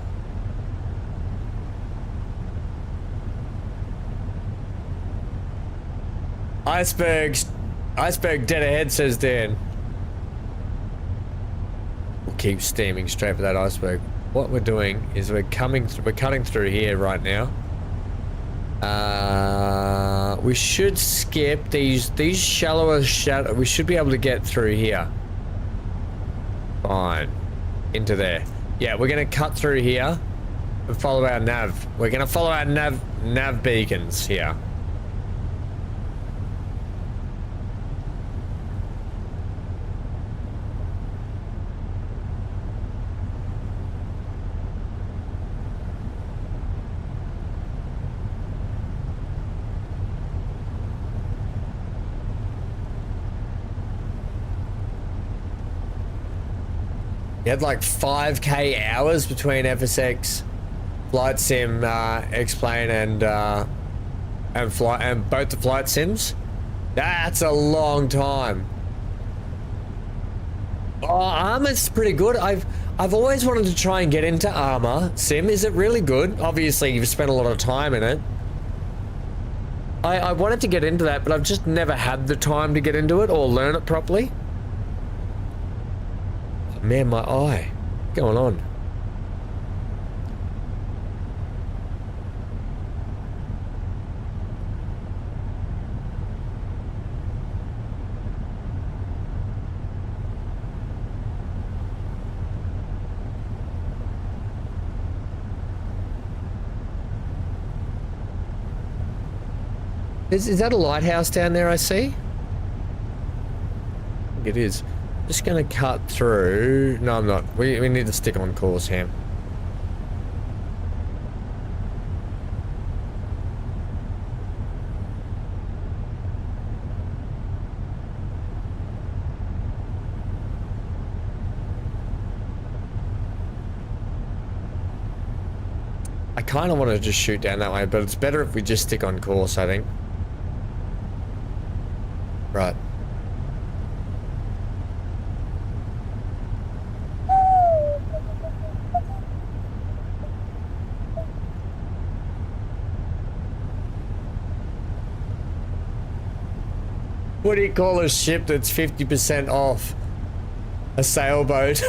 Iceberg dead ahead, says Dan. We'll keep steaming straight for that iceberg. What we're doing is we're cutting through here right now. We should skip these shallower we should be able to get through here. Fine. Into there. Yeah, we're gonna cut through here and follow our nav. We're gonna follow our nav beacons here. You had like 5k hours between FSX, Flight Sim, X-Plane, and both the flight sims. That's a long time. Oh, Armour's pretty good. I've always wanted to try and get into Armour Sim. Is it really good? Obviously, you've spent a lot of time in it. I wanted to get into that, but I've just never had the time to get into it or learn it properly. Man, my eye. What's going on? Is that a lighthouse down there I see? I think it is. Just gonna cut through. No, I'm not. We need to stick on course, Ham. I kind of want to just shoot down that way, but it's better if we just stick on course, I think. Right. What do you call a ship that's 50% off? A sailboat.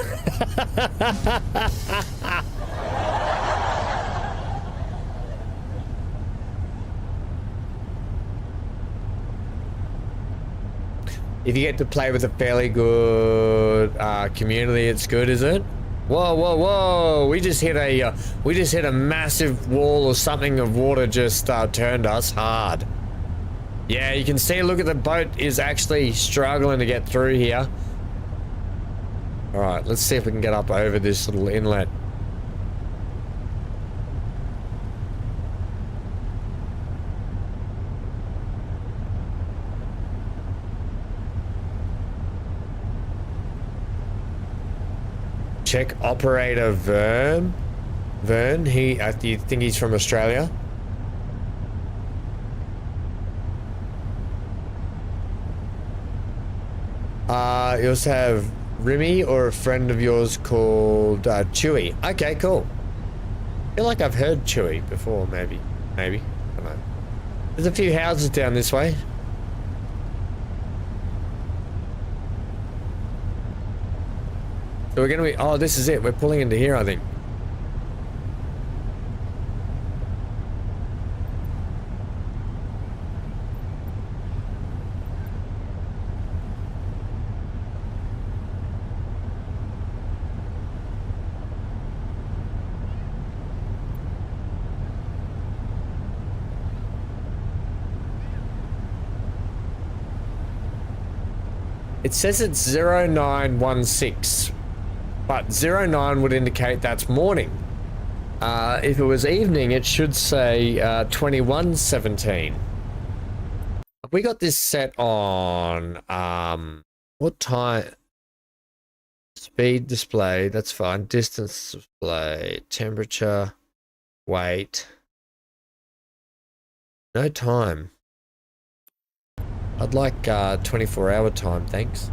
If you get to play with a fairly good community, it's good, is it? Whoa, whoa, whoa! We just hit a massive wall or something of water. Just turned us hard. Yeah, you can see. Look at the boat is actually struggling to get through here. All right, let's see if we can get up over this little inlet. Check operator Vern. Vern, I think he's from Australia. You also have Remy or a friend of yours called Chewy. Okay, cool. I feel like I've heard Chewy before, maybe. I don't know. There's a few houses down this way. So we're gonna be, oh, this is it. We're pulling into here, I think. It says it's 0916. But 09 would indicate that's morning. If it was evening, it should say 2117. We got this set on what time? Speed display, that's fine. Distance display, temperature, weight. No time. I'd like 24-hour time, thanks.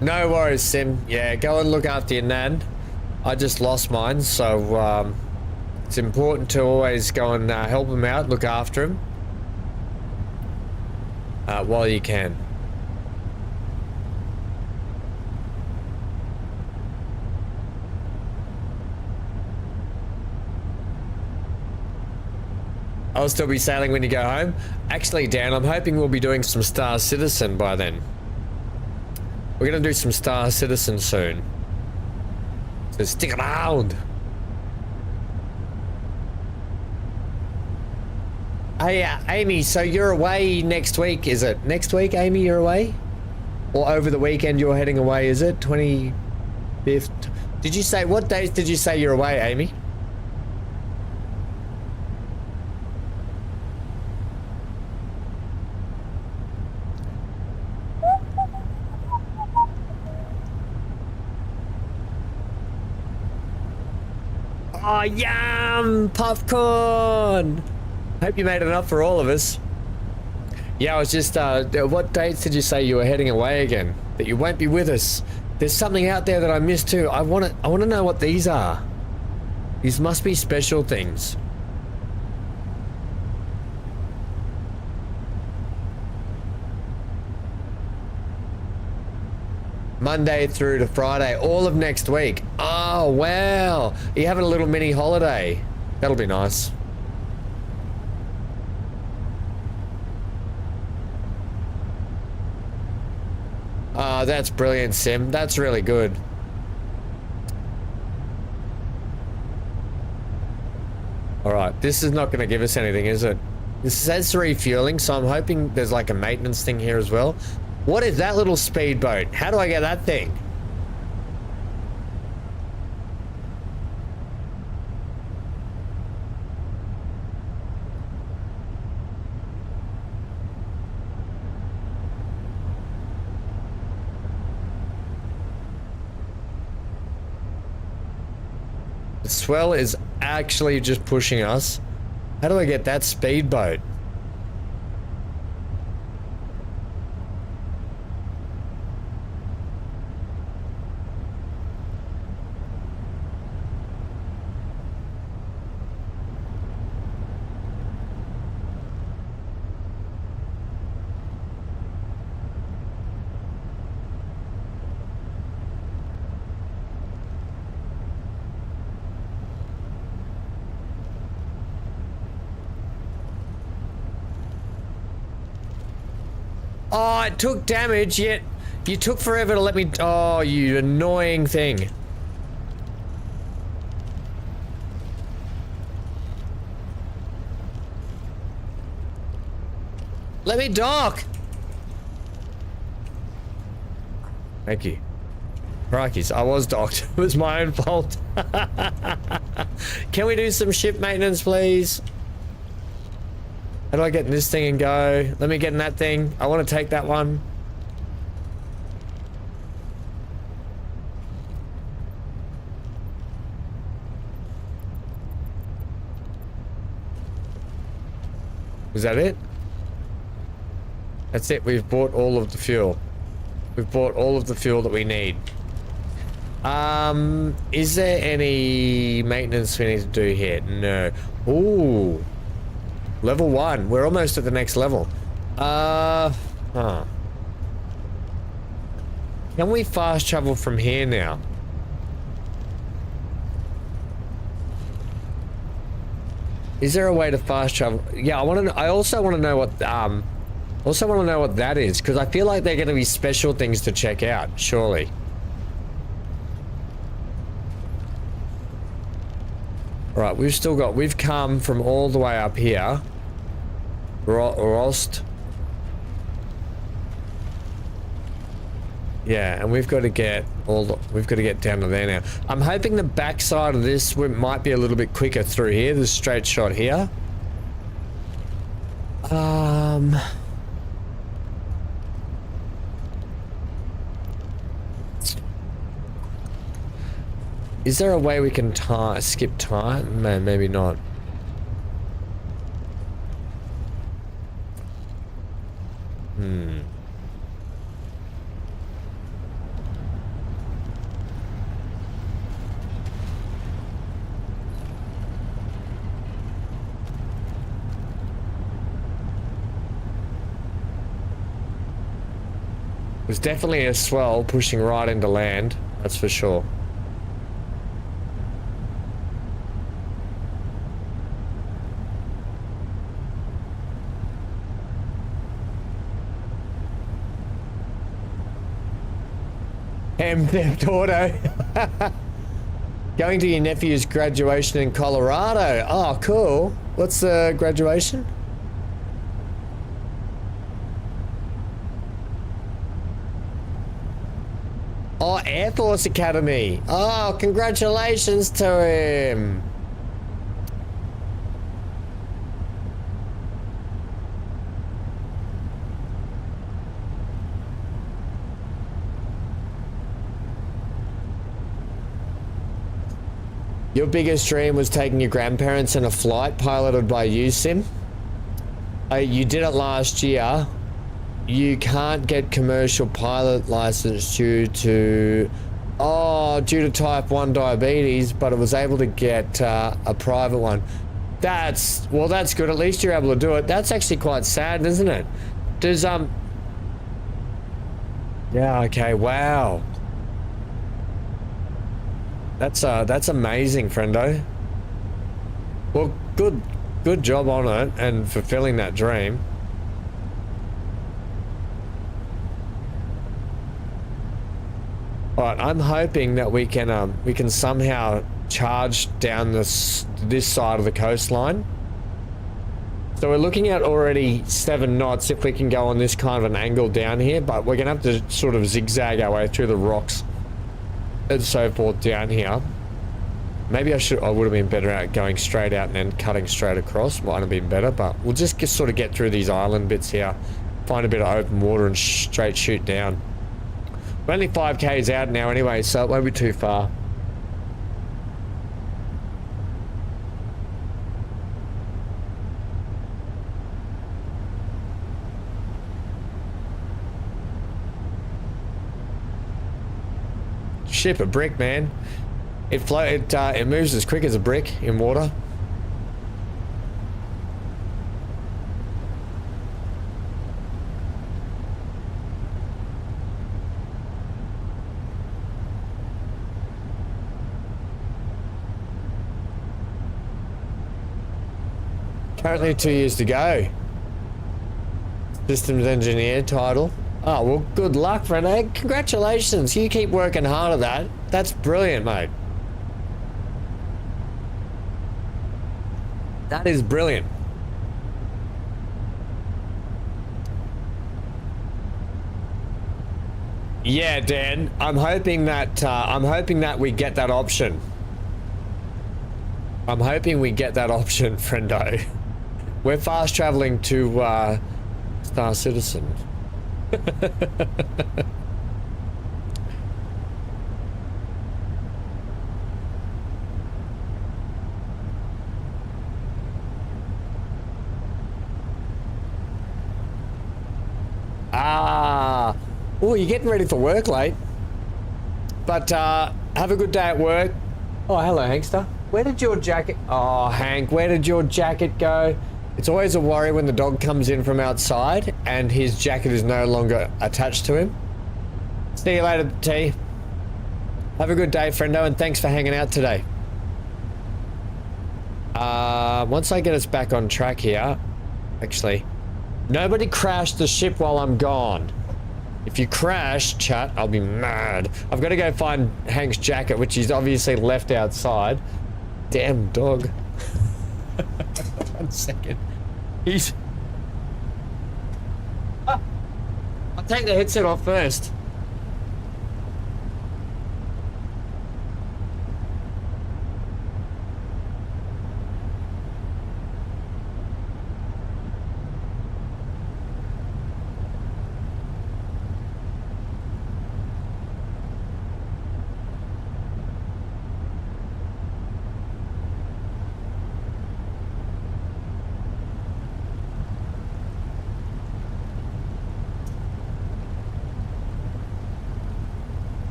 No worries, Sim. Yeah, go and look after your nan. I just lost mine, so it's important to always go and help him out, look after him while you can. I'll still be sailing when you go home. Actually, Dan, I'm hoping we'll be doing some Star Citizen by then. We're gonna do some Star Citizen soon. So stick around. Hey, Amy, so you're away next week, is it? Next week, Amy, you're away? Or over the weekend you're heading away, is it? 25th? Did you say, what days did you say you're away, Amy? Oh, yum! Popcorn! Hope you made enough for all of us. Yeah, I was just, what dates did you say you were heading away again? That you won't be with us? There's something out there that I missed too. I want to know what these are. These must be special things. Monday through to Friday, all of next week. Oh, wow. Are you having a little mini holiday? That'll be nice. Oh, that's brilliant, Sim. That's really good. All right, this is not going to give us anything, is it? This says refueling, so I'm hoping there's like a maintenance thing here as well. What is that little speedboat? How do I get that thing? The swell is actually just pushing us. How do I get that speedboat? Oh, it took damage, yet you took forever to let me... Oh, you annoying thing. Let me dock! Thank you. Crikeys, I was docked. It was my own fault. Can we do some ship maintenance, please? How do I get in this thing and go? Let me get in that thing. I want to take that one. Was that it? That's it. We've bought all of the fuel. We've bought all of the fuel that we need. Is there any maintenance we need to do here? No. Ooh. Level 1. We're almost at the next level. Can we fast travel from here now? Is there a way to fast travel? Yeah, I also want to know what that is, because I feel like they're going to be special things to check out, surely. Right, we've come from all the way up here. Rost. Yeah, and we've got to get down to there now. I'm hoping the backside of this might be a little bit quicker through here. This straight shot here. Is there a way we can skip time? Man, maybe not. There's definitely a swell pushing right into land, that's for sure. Theft auto. Going to your nephew's graduation in Colorado. Oh, cool. What's the graduation? Oh, Air Force Academy. Oh, congratulations to him. Your biggest dream was taking your grandparents in a flight piloted by you, Sim? You did it last year. You can't get commercial pilot license due to type 1 diabetes, but it was able to get a private one. That's good. At least you're able to do it. That's actually quite sad, isn't it? Does yeah, okay, wow. That's amazing, friendo. Well, good job on it and fulfilling that dream. But I'm hoping that we can somehow charge down this side of the coastline. So we're looking at already 7 knots if we can go on this kind of an angle down here, but we're gonna have to sort of zigzag our way through the rocks and so forth down here. Maybe I would have been better at going straight out and then cutting straight across. Might have been better, but we'll just sort of get through these island bits here, find a bit of open water and straight shoot down. We're only 5k's out now anyway, so it won't be too far. Ship a brick, man. It moves as quick as a brick in water. Currently 2 years to go. Systems engineer title. Oh, well, good luck, Renee. Congratulations. You keep working hard at that. That's brilliant, mate. That is brilliant. Yeah, Dan. I'm hoping that we get that option. I'm hoping we get that option, friendo. We're fast traveling to Star Citizen. Oh, you're getting ready for work late. But have a good day at work. Oh, hello, Hankster. Where did your jacket... Oh, Hank, where did your jacket go? It's always a worry when the dog comes in from outside and his jacket is no longer attached to him. See you later, T. Have a good day, friendo, and thanks for hanging out today. Once I get us back on track here... Actually, nobody crash the ship while I'm gone. If you crash, chat, I'll be mad. I've got to go find Hank's jacket, which he's obviously left outside. Damn dog. 1 second. He's... Ah, I'll take the headset off first.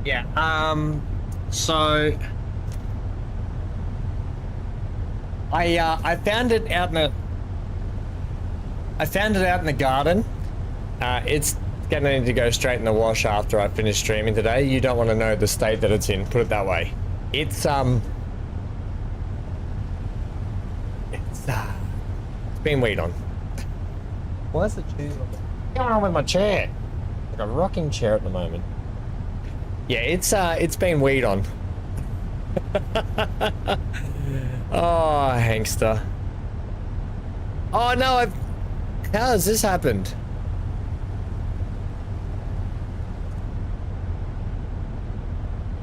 Yeah, so I found it out in the garden. It's gonna to go straight in the wash after I finish streaming today. You don't want to know the state that it's in, put it that way. It's been weed on. Why is the chair? What's going on with my chair? Like a rocking chair at the moment. Yeah, it's been weed on. Oh, Hankster. Oh no, how has this happened?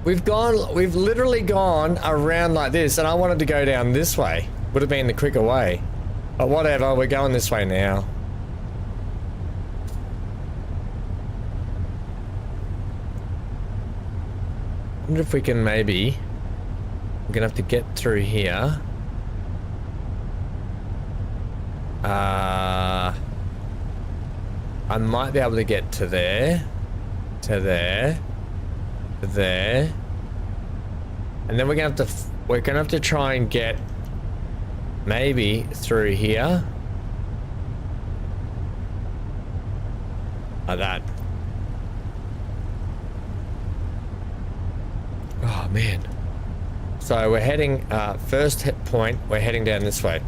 We've literally gone around like this, and I wanted to go down this way. Would have been the quicker way. But whatever, we're going this way now. wonder if we can maybe... We're gonna have to get through here. I might be able to get to there. To there. To there. And then we're gonna have to try and get maybe through here. Like that. Oh man. So we're heading, first hit point, we're heading down this way.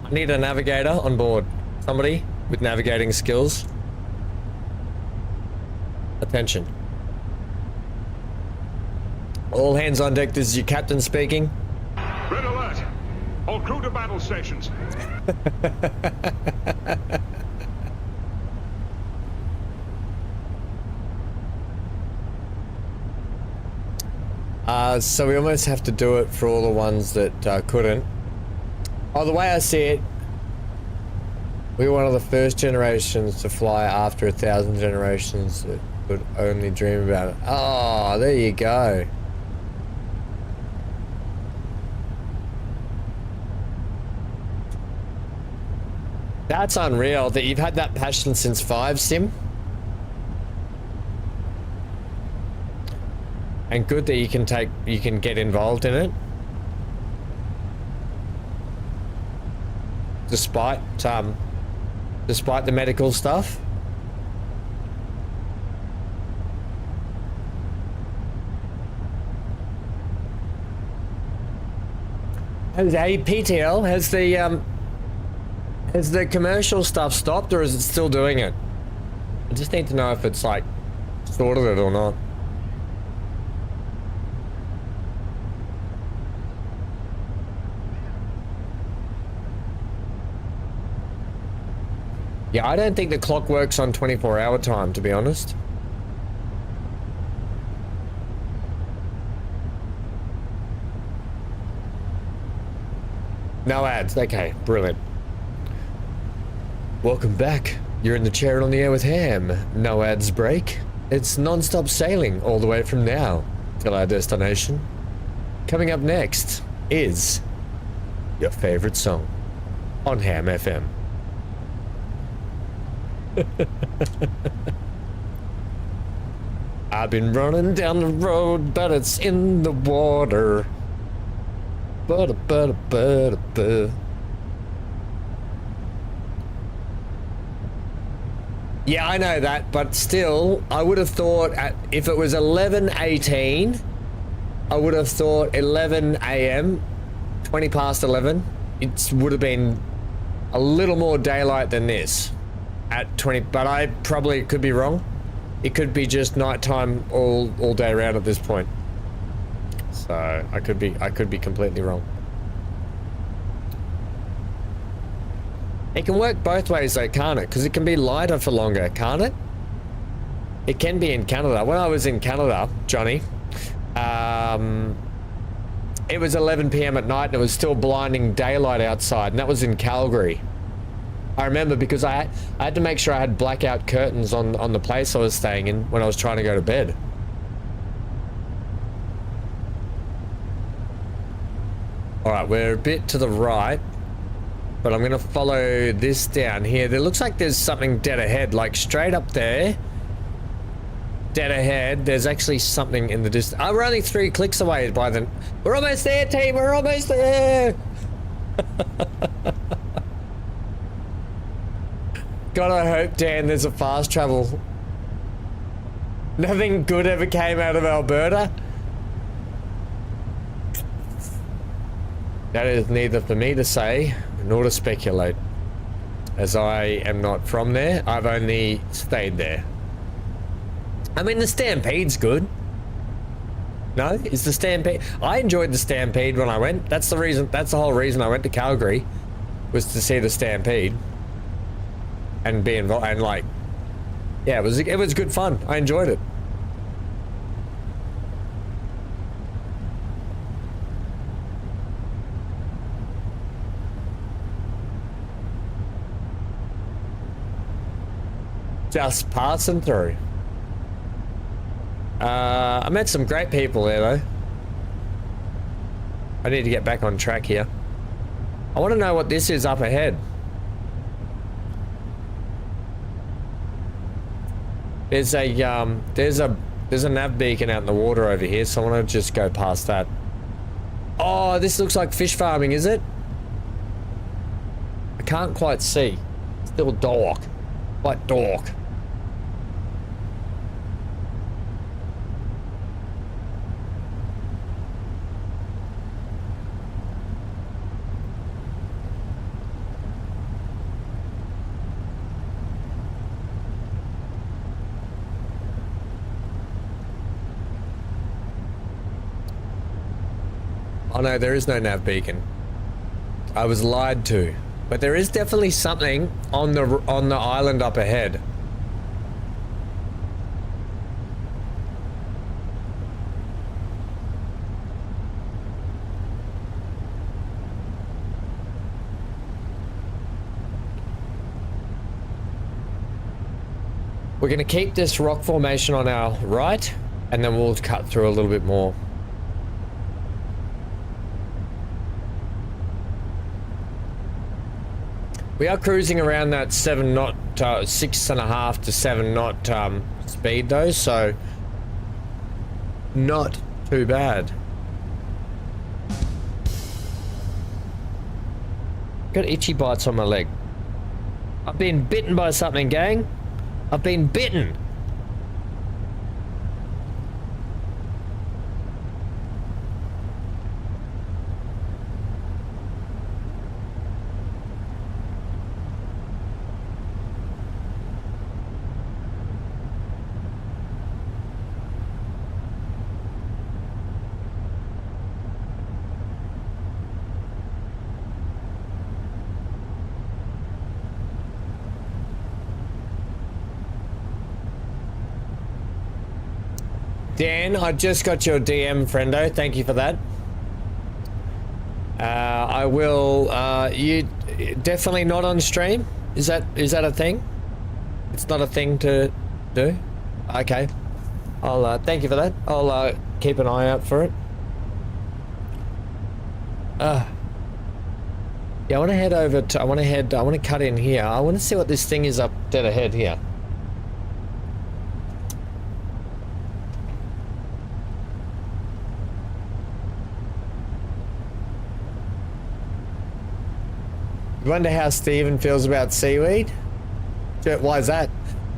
I need a navigator on board. Somebody with navigating skills. Attention. All hands on deck, this is your captain speaking. Red alert! All crew to battle stations. So we almost have to do it for all the ones that couldn't. Oh, the way I see it, we were one of the first generations to fly after 1,000 generations that could only dream about it. Oh, there you go. That's unreal that you've had that passion since 5, Sim. And good that you can get involved in it. Despite the medical stuff. Hey PTL, has the commercial stuff stopped or is it still doing it? I just need to know if it's like sorted it or not. Yeah, I don't think the clock works on 24-hour time, to be honest. No ads. Okay, brilliant. Welcome back. You're in the chair on the air with Ham. No ads break. It's non-stop sailing all the way from now till our destination. Coming up next is your favorite song on Ham FM. I've been running down the road, but it's in the water. Yeah, I know that, but still, I would have thought if it was 11:18, I would have thought 11 a.m., 20 past 11, it would have been a little more daylight than this. At 20, but I probably could be wrong. It could be just nighttime all day round at this point. So I could be completely wrong. It can work both ways though, can't it? Because it can be lighter for longer, can't it? It can be in Canada. When I was in Canada, Johnny, it was 11 p.m. at night and it was still blinding daylight outside, and that was in Calgary. I remember because I had to make sure I had blackout curtains on the place I was staying in when I was trying to go to bed. Alright, we're a bit to the right, but I'm going to follow this down here. There looks like there's something dead ahead, like straight up there. Dead ahead, there's actually something in the distance. Oh, we're only 3 clicks away by the... We're almost there, team, we're almost there! God, I hope, Dan, there's a fast travel. Nothing good ever came out of Alberta. That is neither for me to say nor to speculate, as I am not from there. I've only stayed there. I mean, the Stampede's good. No? Is the Stampede... I enjoyed the Stampede when I went. That's the reason... That's the whole reason I went to Calgary, was to see the Stampede. And be involved, and like, yeah, it was good fun. I enjoyed it. Just passing through. I met some great people there though. I need to get back on track here. I want to know what this is up ahead. There's a nav beacon out in the water over here, so I want to just go past that. Oh, this looks like fish farming, is it? I can't quite see. Still dark. Quite dark. Oh no, there is no nav beacon. I was lied to. But there is definitely something on the island up ahead. We're going to keep this rock formation on our right, and then we'll cut through a little bit more. We are cruising around that 7 knot, 6.5 to 7 knot speed though, so not too bad. Got itchy bites on my leg. I've been bitten by something, gang. I've been bitten. Dan, I just got your DM, friendo. Thank you for that. I will. You definitely not on stream. Is that a thing? It's not a thing to do. Okay. I'll thank you for that. I'll keep an eye out for it. Yeah, I want to head over to. I want to cut in here. I want to see what this thing is up dead ahead here. Wonder how Steven feels about seaweed. Why is that?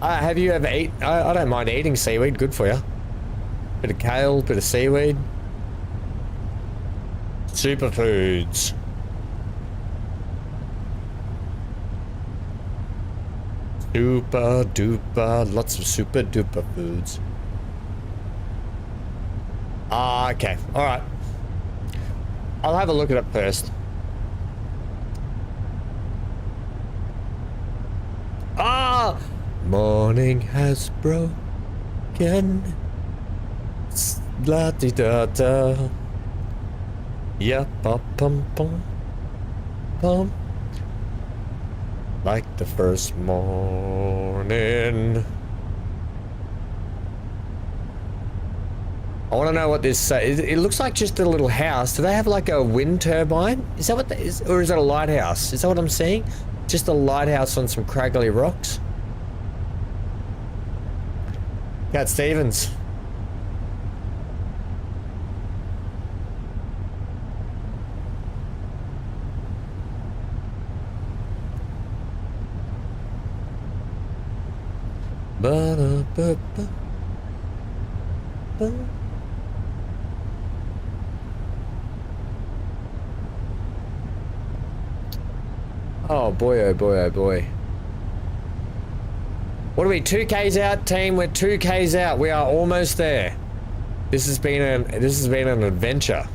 Have you ever eaten? I don't mind eating seaweed. Good for you. Bit of kale, bit of seaweed. Superfoods. Super duper, lots of super duper foods. Okay, all right. I'll have a look at it first. Ah! Morning has broken. La di da da. Yeah, pum pum pum pum. Like the first morning. I want to know what this it looks like just a little house. Do they have like a wind turbine? Is that what that is, or is it a lighthouse? Is that what I'm seeing? Just a lighthouse on some craggly rocks. Cat Stevens. Oh boy, oh boy, oh boy. What are we, 2Ks out, team? We're 2Ks out. We are almost there. This has been an adventure.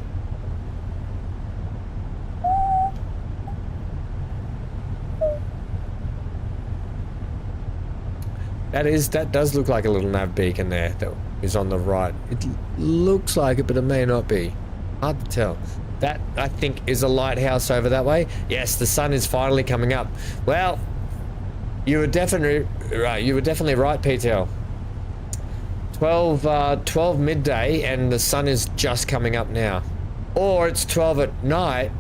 That does look like a little nav beacon there that is on the right. It looks like it, but it may not be. Hard to tell. That, I think, is a lighthouse over that way. Yes, the sun is finally coming up. Well, you were definitely right, you were definitely right, PTL. 12 midday and the sun is just coming up now. Or it's 12 at night.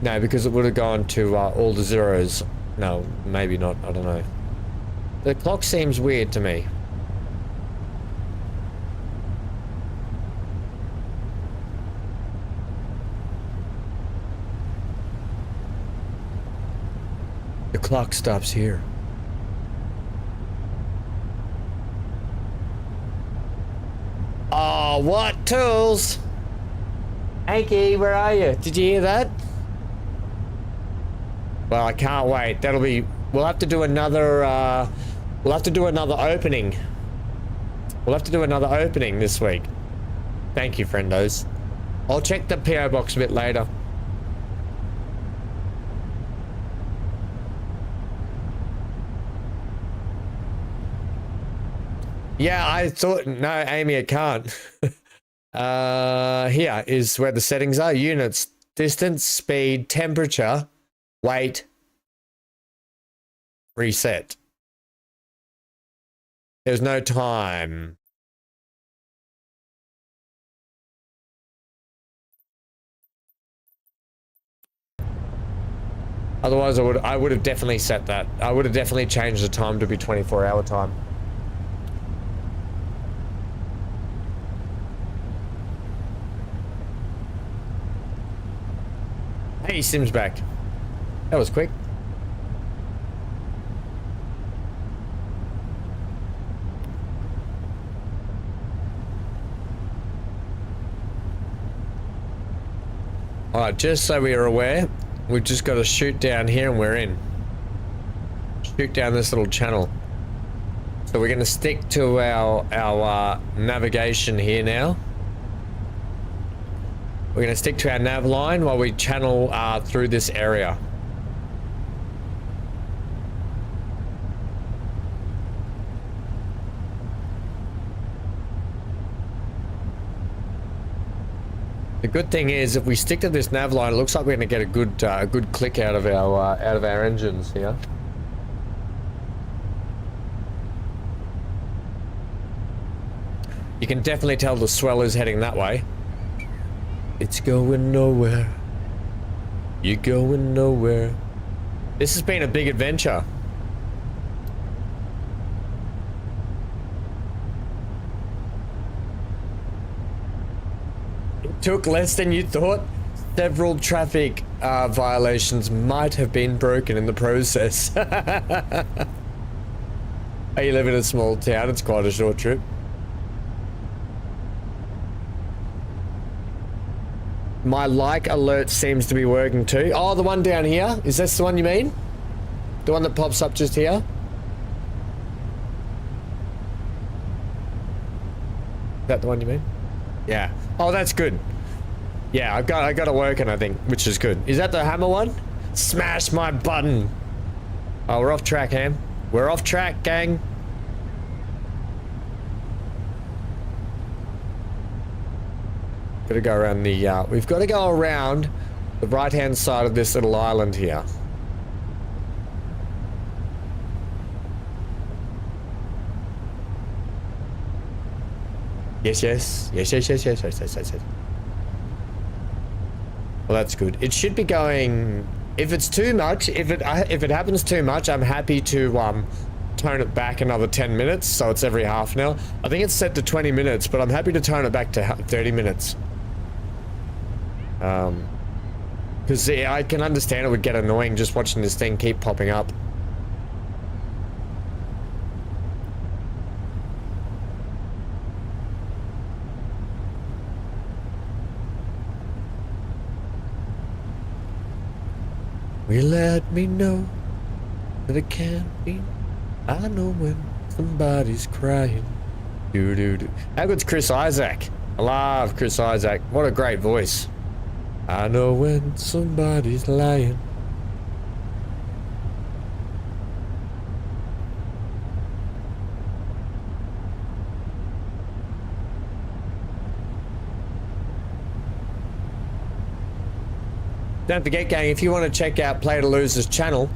No, because it would have gone to all the zeros. No, maybe not. I don't know. The clock seems weird to me. The clock stops here. Oh, what tools? Hanky, where are you? Did you hear that? Well, I can't wait. That'll be... We'll have to do another, we'll have to do another opening. We'll have to do another opening this week. Thank you, friendos. I'll check the PO box a bit later. Yeah, I thought... No, Amy, I can't. Here is where the settings are. Units, distance, speed, temperature, weight, reset. There's no time. Otherwise, I would have definitely set that. I would have definitely changed the time to be 24-hour time. Hey, Sim's back. That was quick. Alright, just so we are aware, we've just got to shoot down here and we're in. Shoot down this little channel. So we're going to stick to our navigation here now. We're going to stick to our nav line while we channel through this area. The good thing is, if we stick to this nav line, it looks like we're going to get a good click out of our engines here. You can definitely tell the swell is heading that way. It's going nowhere. You're going nowhere. This has been a big adventure. It took less than you thought. Several traffic violations might have been broken in the process. Oh, you live in a small town, it's quite a short trip. My like alert seems to be working too. Oh, the one down here? Is this the one you mean? The one that pops up just here? Is that the one you mean? Yeah. Oh, that's good. Yeah, I got it working, I think, which is good. Is that the hammer one? Smash my button. Oh, we're off track, Ham. We're off track, gang. Gotta go around the, we've got to go around the right-hand side of this little island here. Yes. Well, that's good. It should be going, if it's too much, if it happens too much, I'm happy to, tone it back another 10 minutes, so it's every half an hour. I think it's set to 20 minutes, but I'm happy to tone it back to 30 minutes. Because I can understand it would get annoying just watching this thing keep popping up. Will let me know that it can't be. I know when somebody's crying. Do. How good's Chris Isaac? I love Chris Isaac. What a great voice. I know when somebody's lying. Don't forget, gang, if you want to check out Play to Lose's channel,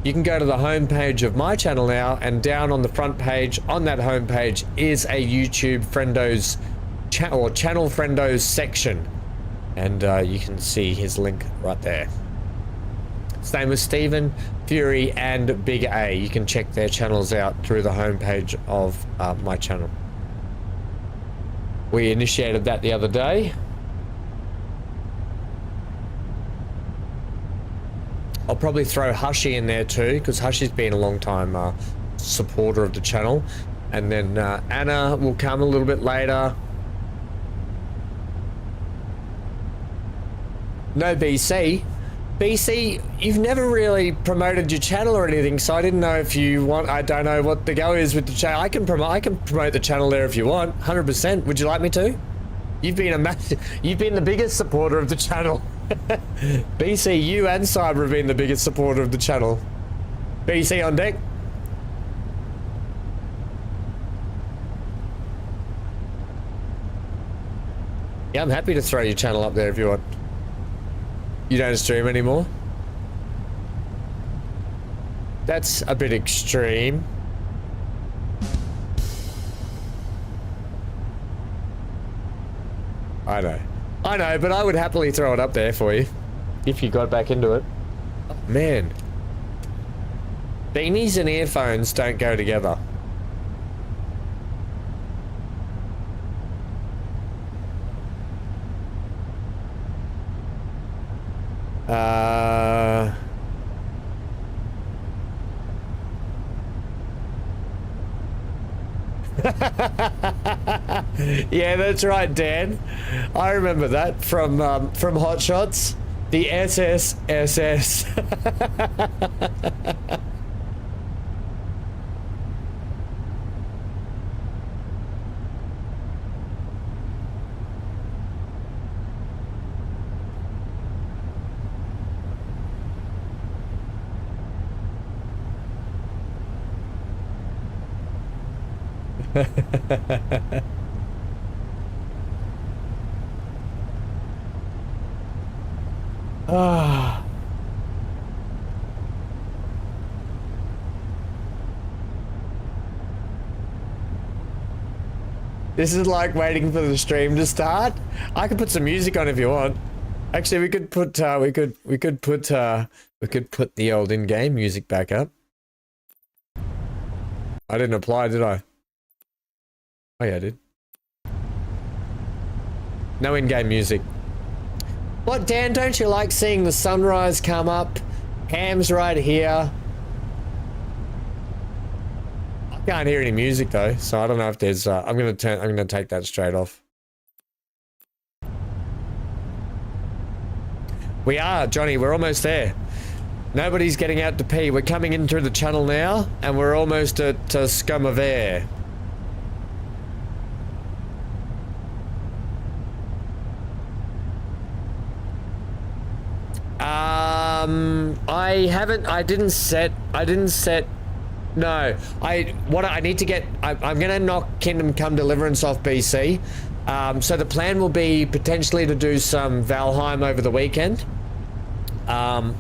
you can go to the homepage of my channel now, and down on the front page, on that homepage, is a YouTube Friendos or Channel Friendos section. And you can see his link right there. Same with Stephen, Fury, and Big A. You can check their channels out through the homepage of my channel. We initiated that the other day. I'll probably throw Hushy in there too, because Hushy's been a long time supporter of the channel. And then Anna will come a little bit later. No BC. BC, you've never really promoted your channel or anything, so I didn't know if you want. I don't know what the go is with the channel. I can promote the channel there if you want, 100%. Would you like me to? You've been you've been the biggest supporter of the channel. BC, you and Cyber have been the biggest supporter of the channel. BC on deck. Yeah, I'm happy to throw your channel up there if you want. You don't stream anymore? That's a bit extreme. I know, but I would happily throw it up there for you if you got back into it. Oh, man. Beanies and earphones don't go together. Yeah, that's right, Dan. I remember that from Hot Shots. The SSSS. Ah. This is like waiting for the stream to start. I could put some music on if you want. Actually, we could put we could put the old in-game music back up. I didn't apply, did I? Oh yeah, I did. No in-game music. What, Dan, don't you like seeing the sunrise come up? Ham's right here. I can't hear any music though, so I don't know if there's I'm gonna take that straight off. We are, Johnny, we're almost there. Nobody's getting out to pee. We're coming in through the channel now, and we're almost at Scum of Air. I didn't set, no. I need to get, I'm gonna knock Kingdom Come Deliverance off BC. So the plan will be potentially to do some Valheim over the weekend. But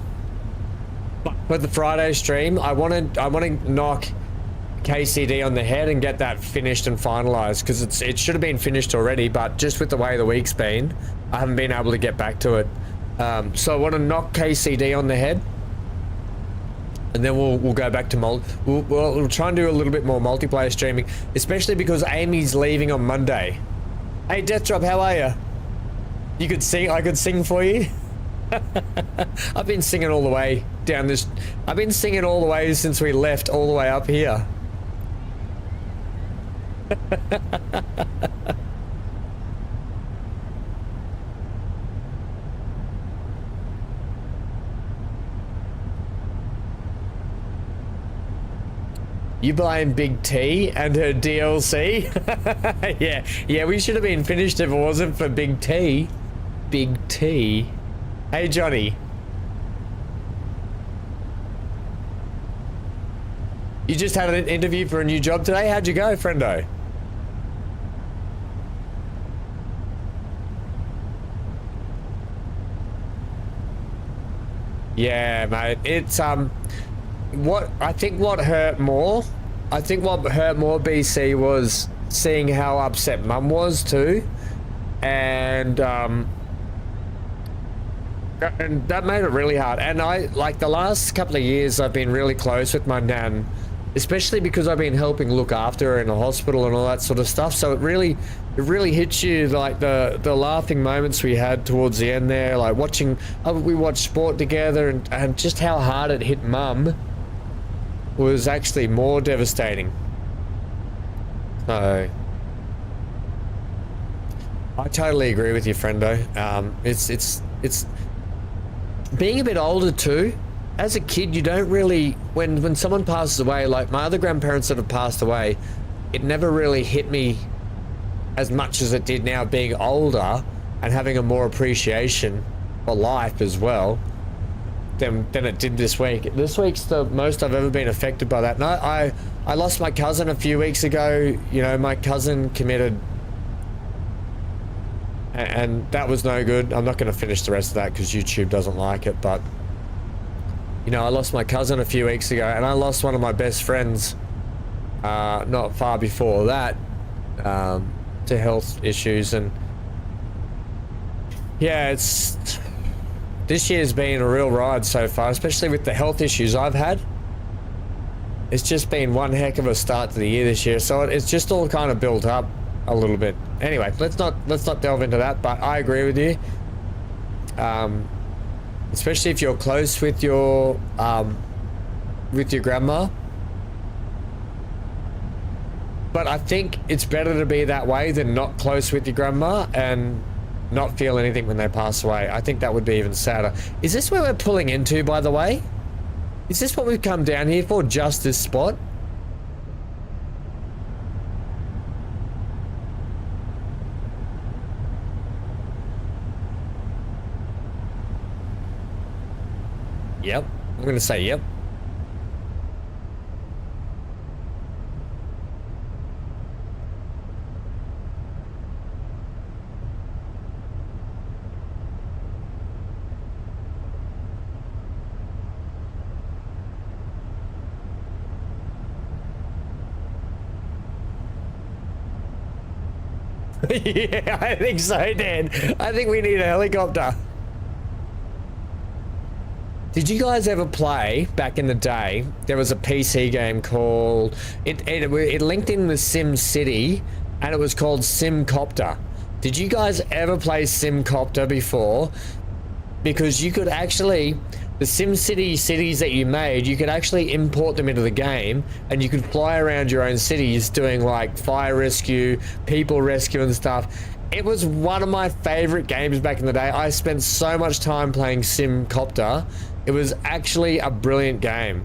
for the Friday stream, I want to knock KCD on the head and get that finished and finalized, because it should have been finished already, but just with the way the week's been, I haven't been able to get back to it. So I want to knock KCD on the head, and then we'll go back to we'll try and do a little bit more multiplayer streaming, especially because Amy's leaving on Monday. Hey Death Drop, how are you? You could sing. I could sing for you. I've been singing all the way down this. I've been singing all the way since we left, all the way up here. You blame Big T and her DLC? Yeah, we should have been finished if it wasn't for Big T. Big T. Hey, Johnny. You just had an interview for a new job today? How'd you go, friendo? Yeah, mate. It's, what hurt more, BC, was seeing how upset Mum was too, and that made it really hard. And I, like, the last couple of years I've been really close with my nan, especially because I've been helping look after her in the hospital and all that sort of stuff. So it really hits you, like the laughing moments we had towards the end there, like watching, we watched sport together, and just how hard it hit Mum was actually more devastating. So I totally agree with you, friendo. It's being a bit older too. As a kid, you don't really, when someone passes away, like my other grandparents that have passed away, it never really hit me as much as it did now, being older and having a more appreciation for life as well than it did this week. This week's the most I've ever been affected by that. And I lost my cousin a few weeks ago. You know, my cousin committed, and that was no good. I'm not going to finish the rest of that because YouTube doesn't like it, but you know, I lost my cousin a few weeks ago, and I lost one of my best friends not far before that to health issues. And yeah, this year's been a real ride so far, especially with the health issues I've had. It's just been one heck of a start to the year this year, so it's just all kind of built up a little bit. Anyway, let's not delve into that, but I agree with you. Especially if you're close with your grandma. But I think it's better to be that way than not close with your grandma and not feel anything when they pass away. I think that would be even sadder. Is this where we're pulling into, by the way? Is this what we've come down here for, just this spot? Yep, I'm gonna say yep. Yeah, I think so, Dan. I think we need a helicopter. Did you guys ever play, back in the day, there was a PC game called, it linked in with Sim City, and it was called Simcopter. Did you guys ever play Simcopter before? Because you could actually, the SimCity cities that you made, you could actually import them into the game, and you could fly around your own cities doing like fire rescue, people rescue and stuff. It was one of my favorite games back in the day. I spent so much time playing Simcopter. It was actually a brilliant game.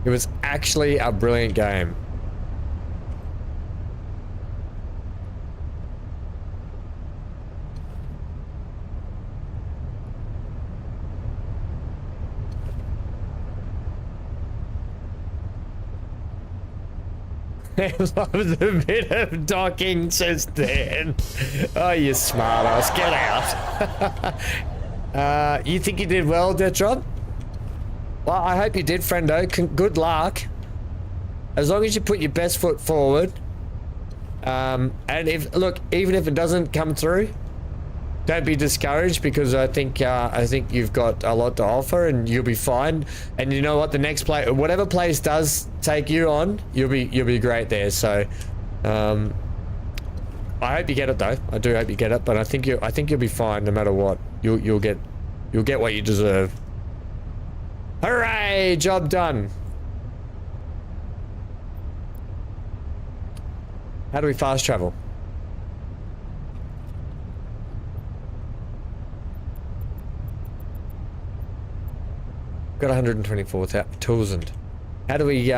It was actually a brilliant game. Loves a bit of docking, says Dan. Oh, you smart ass. Get out. You think you did well, Detroit? Well, I hope you did, friendo. Good luck. As long as you put your best foot forward. And look, even if it doesn't come through, don't be discouraged, because I think you've got a lot to offer, and you'll be fine. And you know what? The next play, whatever place does take you on, you'll be great there. So, I hope you get it though. I do hope you get it, but I think you'll be fine no matter what. You'll get what you deserve. Hooray! Job done. How do we fast travel? Got 124,000. How do we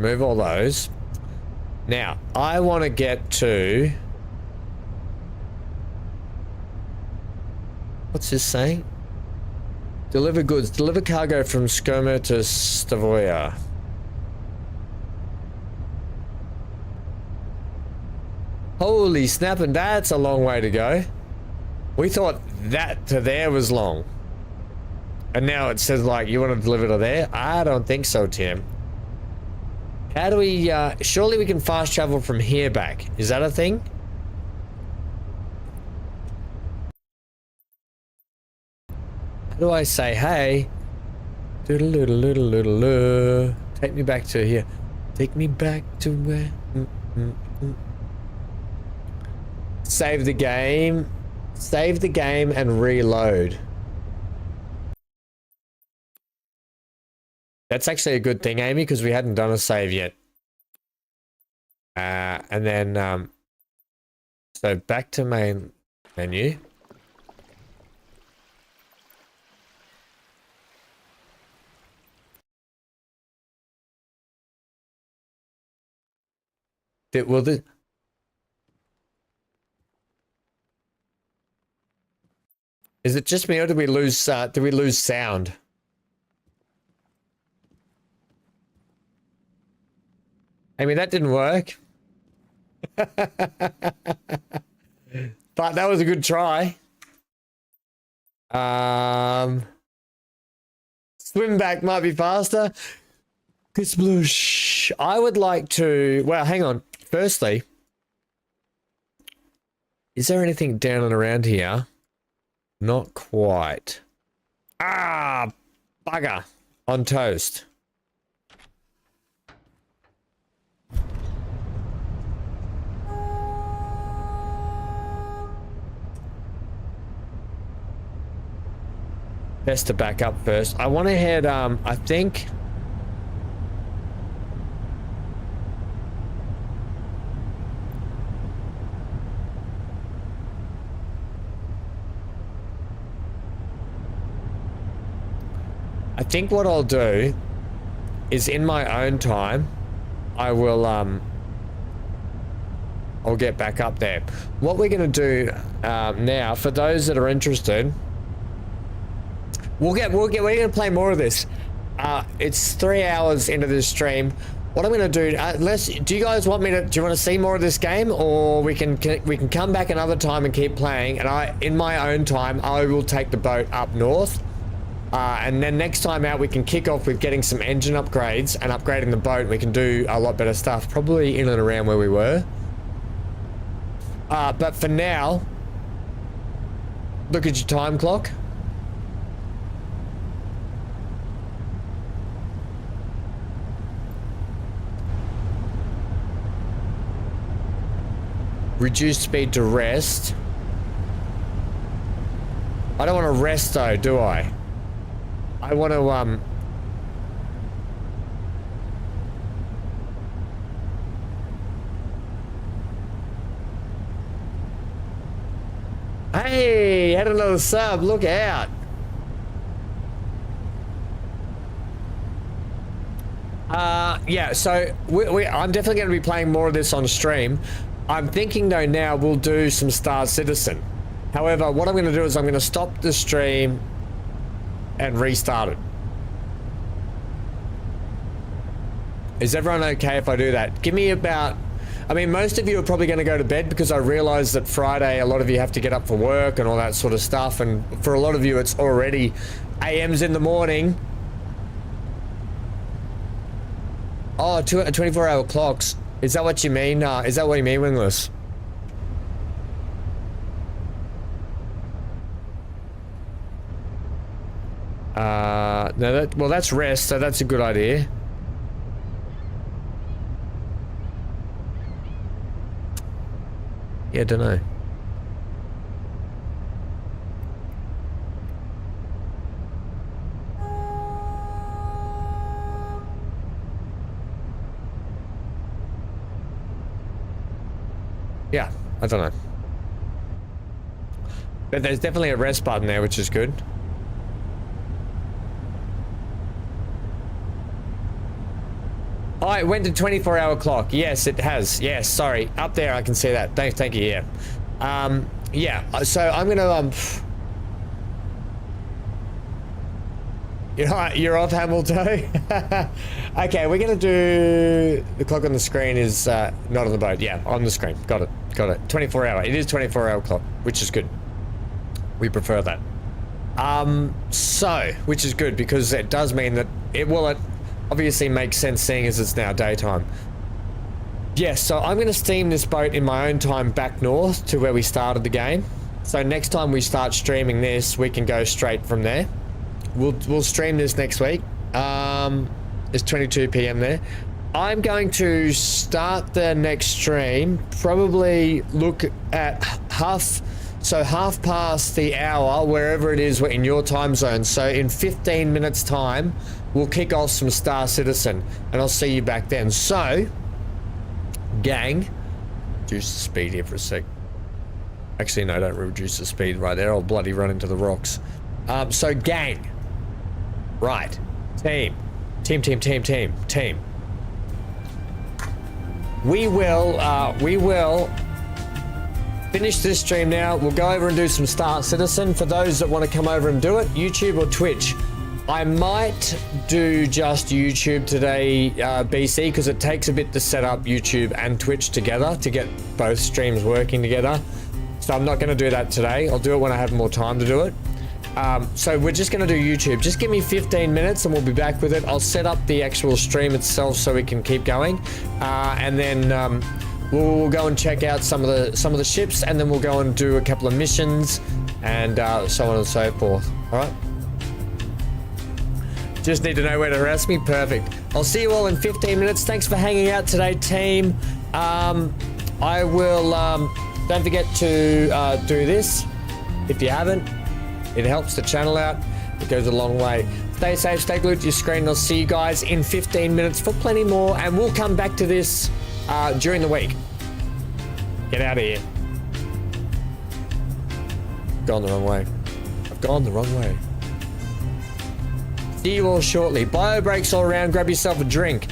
remove all those. Now, I want to get to... What's this saying? Deliver goods. Deliver cargo from Skoma to Stavoya. Holy snapping, that's a long way to go. We thought that to there was long. And now it says, like, you want to deliver to there? I don't think so, Tim. How do we, surely we can fast travel from here back. Is that a thing? How do I say, hey, doodle-doodle-doodle-doodle, take me back to here. Take me back to where... Save the game. Save the game and reload. That's actually a good thing, Amy, because we hadn't done a save yet. And then, so back to main menu. Will the... Is it just me or did we lose sound? I mean, that didn't work. But that was a good try. Swim back might be faster. Sploosh. I would like to... Well, hang on. Firstly, is there anything down and around here? Not quite. Ah, bugger. On toast. Best to back up first. I want to head, I think... I think what I'll do is in my own time, I will, I'll get back up there. What we're going to do now, for those that are interested, we're going to play more of this. It's 3 hours into this stream. What I'm going to do, do you guys want me to, do you want to see more of this game, or we can come back another time and keep playing, and in my own time, I will take the boat up north. And then next time out, we can kick off with getting some engine upgrades and upgrading the boat. We can do a lot better stuff, probably in and around where we were. But for now, look at your time clock. Reduce speed to rest. I don't want to rest though, do I? I want to, Hey, had another sub, look out. Yeah, so I'm definitely going to be playing more of this on stream. I'm thinking though now we'll do some Star Citizen. However, what I'm going to do is I'm going to stop the stream and restart it. Is everyone okay if I do that? Give me about... I mean, most of you are probably going to go to bed because I realize that Friday, a lot of you have to get up for work and all that sort of stuff. And for a lot of you, it's already AMs in the morning. Oh, 24-hour clocks. Is that what you mean? Is that what you mean, Wingless? No, well, that's rest, so that's a good idea. Yeah, don't know. Yeah, I don't know. But there's definitely a rest button there, which is good. Oh, it went to 24-hour clock. Yes, it has. Yes, sorry. Up there, I can see that. Thank you, yeah. Yeah, so I'm gonna, You're off, Hamilton. Okay, we're gonna do... The clock on the screen is not on the boat. Yeah, on the screen. Got it. 24-hour. It is 24-hour clock, which is good. We prefer that. Which is good because it does mean that it obviously makes sense seeing as it's now daytime. Yes, so I'm going to steam this boat in my own time back north to where we started the game. So next time we start streaming this, we can go straight from there. We'll stream this next week. It's 22 p.m. there. I'm going to start the next stream, probably look at half past the hour, wherever it is in your time zone. So in 15 minutes time, we'll kick off some Star Citizen, and I'll see you back then. So, gang, reduce the speed here for a sec. Actually, no, don't reduce the speed right there. I'll bloody run into the rocks. So gang, right, team. We will finish this stream now. We'll go over and do some Star Citizen. For those that want to come over and do it, YouTube or Twitch. I might do just YouTube today, BC, because it takes a bit to set up YouTube and Twitch together to get both streams working together. So I'm not going to do that today. I'll do it when I have more time to do it. So we're just going to do YouTube. Just give me 15 minutes and we'll be back with it. I'll set up the actual stream itself so we can keep going. And then we'll go and check out some of the ships, and then we'll go and do a couple of missions and so on and so forth. All right. Just need to know where to harass me. Perfect. I'll see you all in 15 minutes. Thanks for hanging out today, team. I will, don't forget to do this if you haven't. It helps the channel out. It goes a long way. Stay safe, stay glued to your screen, and I'll see you guys in 15 minutes for plenty more, and we'll come back to this during the week. Get out of here. Gone the wrong way. I've gone the wrong way. See you all shortly. Bio breaks all around. Grab yourself a drink.